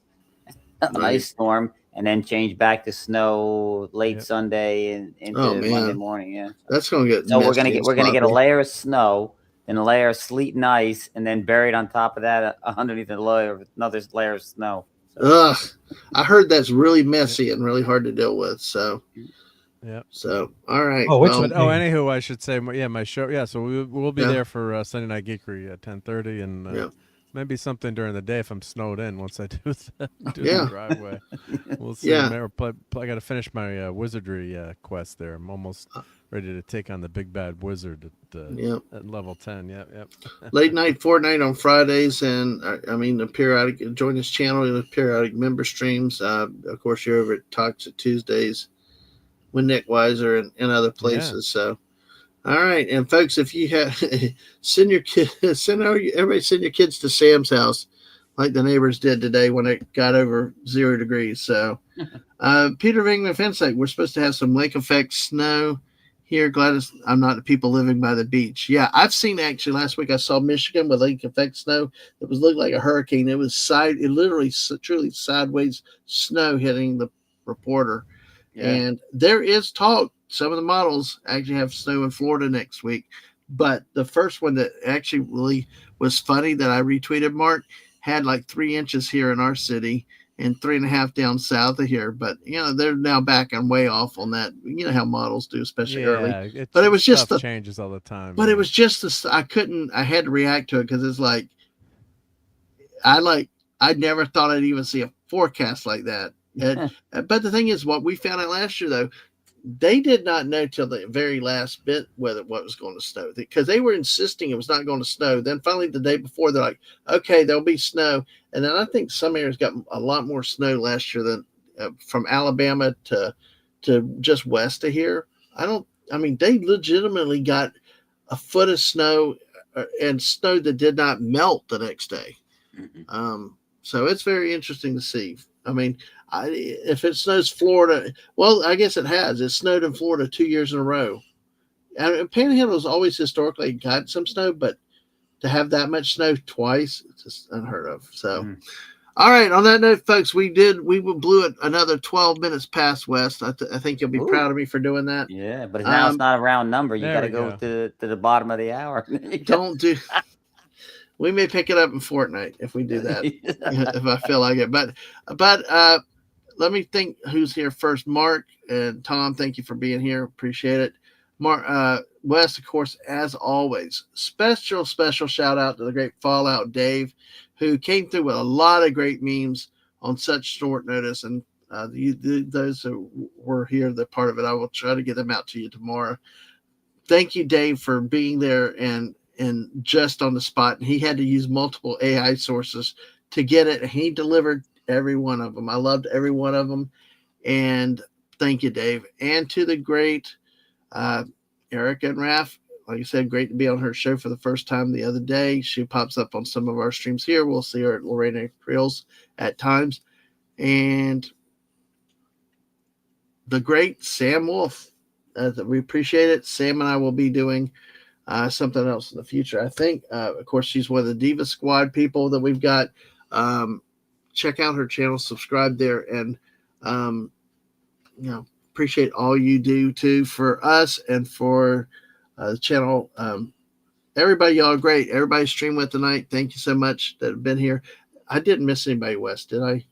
storm, and then change back to snow late Sunday and into Monday morning. Yeah, that's gonna get. So we're gonna get a layer of snow, then a layer of sleet and ice, and then buried on top of that, underneath another layer of snow. Ugh, I heard that's really messy and really hard to deal with. So. Yeah. So, all right. Anywho, I should say, my show. Yeah, so we'll be there for Sunday Night Geekery at 10:30, and maybe something during the day if I'm snowed in once I do the driveway. We'll see. Yeah. I got to finish my wizardry quest there. I'm almost ready to take on the big bad wizard at level 10. Yep. Late night, Fortnite on Fridays, and the periodic. Join this channel in the periodic member streams. Of course, you're over at Toxic Tuesdays with Nick Weiser and other places. So, all right. And folks, if you have send your kids, everybody send your kids to Sam's house like the neighbors did today when it got over 0 degrees. So, Peter Vingman Fensake, we're supposed to have some lake effect snow here. Glad I'm not the people living by the beach. Yeah, I've seen actually last week I saw Michigan with lake effect snow. It looked like a hurricane. It was literally truly sideways snow hitting the reporter. Yeah. And there is talk. Some of the models actually have snow in Florida next week. But the first one that actually really was funny that I retweeted, Mark, had like 3 inches here in our city and 3.5 down south of here. But, they're now backing way off on that. You know how models do, especially early. But it was just changes all the time. But it was just I had to react to it because it's like, I never thought I'd even see a forecast like that. But the thing is, what we found out last year, though, they did not know till the very last bit what was going to snow, because they were insisting it was not going to snow. Then finally, the day before, they're like, okay, there'll be snow. And then I think some areas got a lot more snow last year than from Alabama to just west of here. They legitimately got a foot of snow and snow that did not melt the next day. So it's very interesting to see. If it snows Florida, well, I guess it has. It snowed in Florida 2 years in a row. And Panhandle has always historically got some snow, but to have that much snow twice, it's just unheard of. So, all right. On that note, folks, we blew it another 12 minutes past West. I think you'll be proud of me for doing that. Yeah, but now it's not a round number. You got to go to the bottom of the hour. Don't do. We may pick it up in Fortnite if we do that, if I feel like it. But let me think who's here first. Mark and Tom, thank you for being here. Appreciate it. Mark, Wes, of course, as always, special shout out to the great Fallout Dave, who came through with a lot of great memes on such short notice. And those who were here, the part of it, I will try to get them out to you tomorrow. Thank you, Dave, for being there and just on the spot. And he had to use multiple AI sources to get it. And he delivered every one of them. I loved every one of them. And thank you, Dave. And to the great Erica and Raph, like I said, great to be on her show for the first time the other day. She pops up on some of our streams here. We'll see her at Lorena Creels at times. And the great Sam Wolf. We appreciate it. Sam and I will be doing something else in the future. I think, of course, she's one of the Diva Squad people that we've got. Check out her channel, subscribe there, and appreciate all you do too for us and for the channel. Everybody, y'all are great. Everybody stream with tonight. Thank you so much that have been here. I didn't miss anybody, Wes, did I?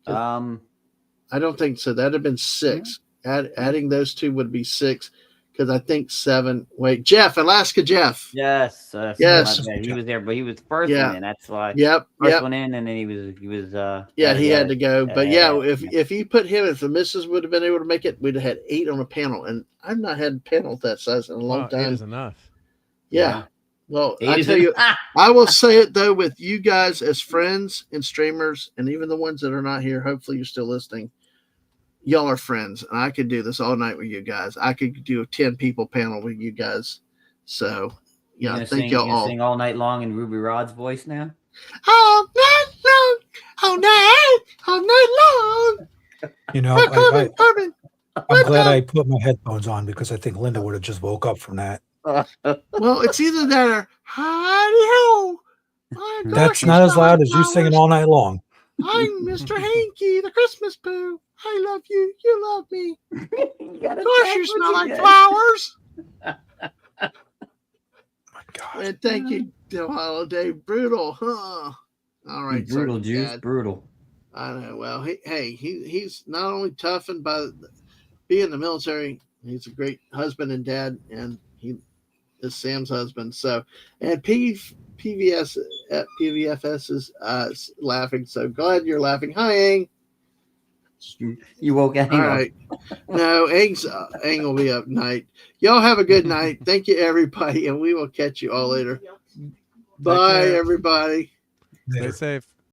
I don't think so. That'd have been 6. Adding those 2 would be 6, because I think 7. Wait, Jeff, Alaska Jeff. Yes. Yes. He was there, but he was the first Yeah. one in. That's why. Yep. First one in, and then he was. Yeah, he had to go. But yeah, if you put him, if the missus would have been able to make it, we'd have had 8 on a panel, and I've not had a panel that size in a long time. 8 is enough. Yeah. Well, 8 I is tell you, enough. I will say it though, with you guys as friends and streamers, and even the ones that are not here, hopefully you're still listening. Y'all are friends, and I could do this all night with you guys. I could do a 10 people panel with you guys. So, yeah, thank y'all all. Sing all night long in Ruby Rod's voice now. All night long, all night long. You know, I'm glad I put my headphones on because I think Linda would have just woke up from that. Well, it's either that or howdy-ho. My gosh, That's not as loud as you singing all night long. I'm Mr. Hanky, the Christmas poo. I love you. You love me. Gosh, you smell like flowers. My God. And thank you, Holiday. Brutal, huh? All right. Brutal, sorry, Juice. Dad. Brutal. I know. Well, he's not only toughened by being in the military, he's a great husband and dad, and he is Sam's husband. So, and PVFS is laughing. So glad you're laughing. Hi, Ang. You woke Ang All up. right. No, Ang will be up night. Y'all have a good night. Thank you, everybody, and we will catch you all later. Bye, care. everybody. Stay safe.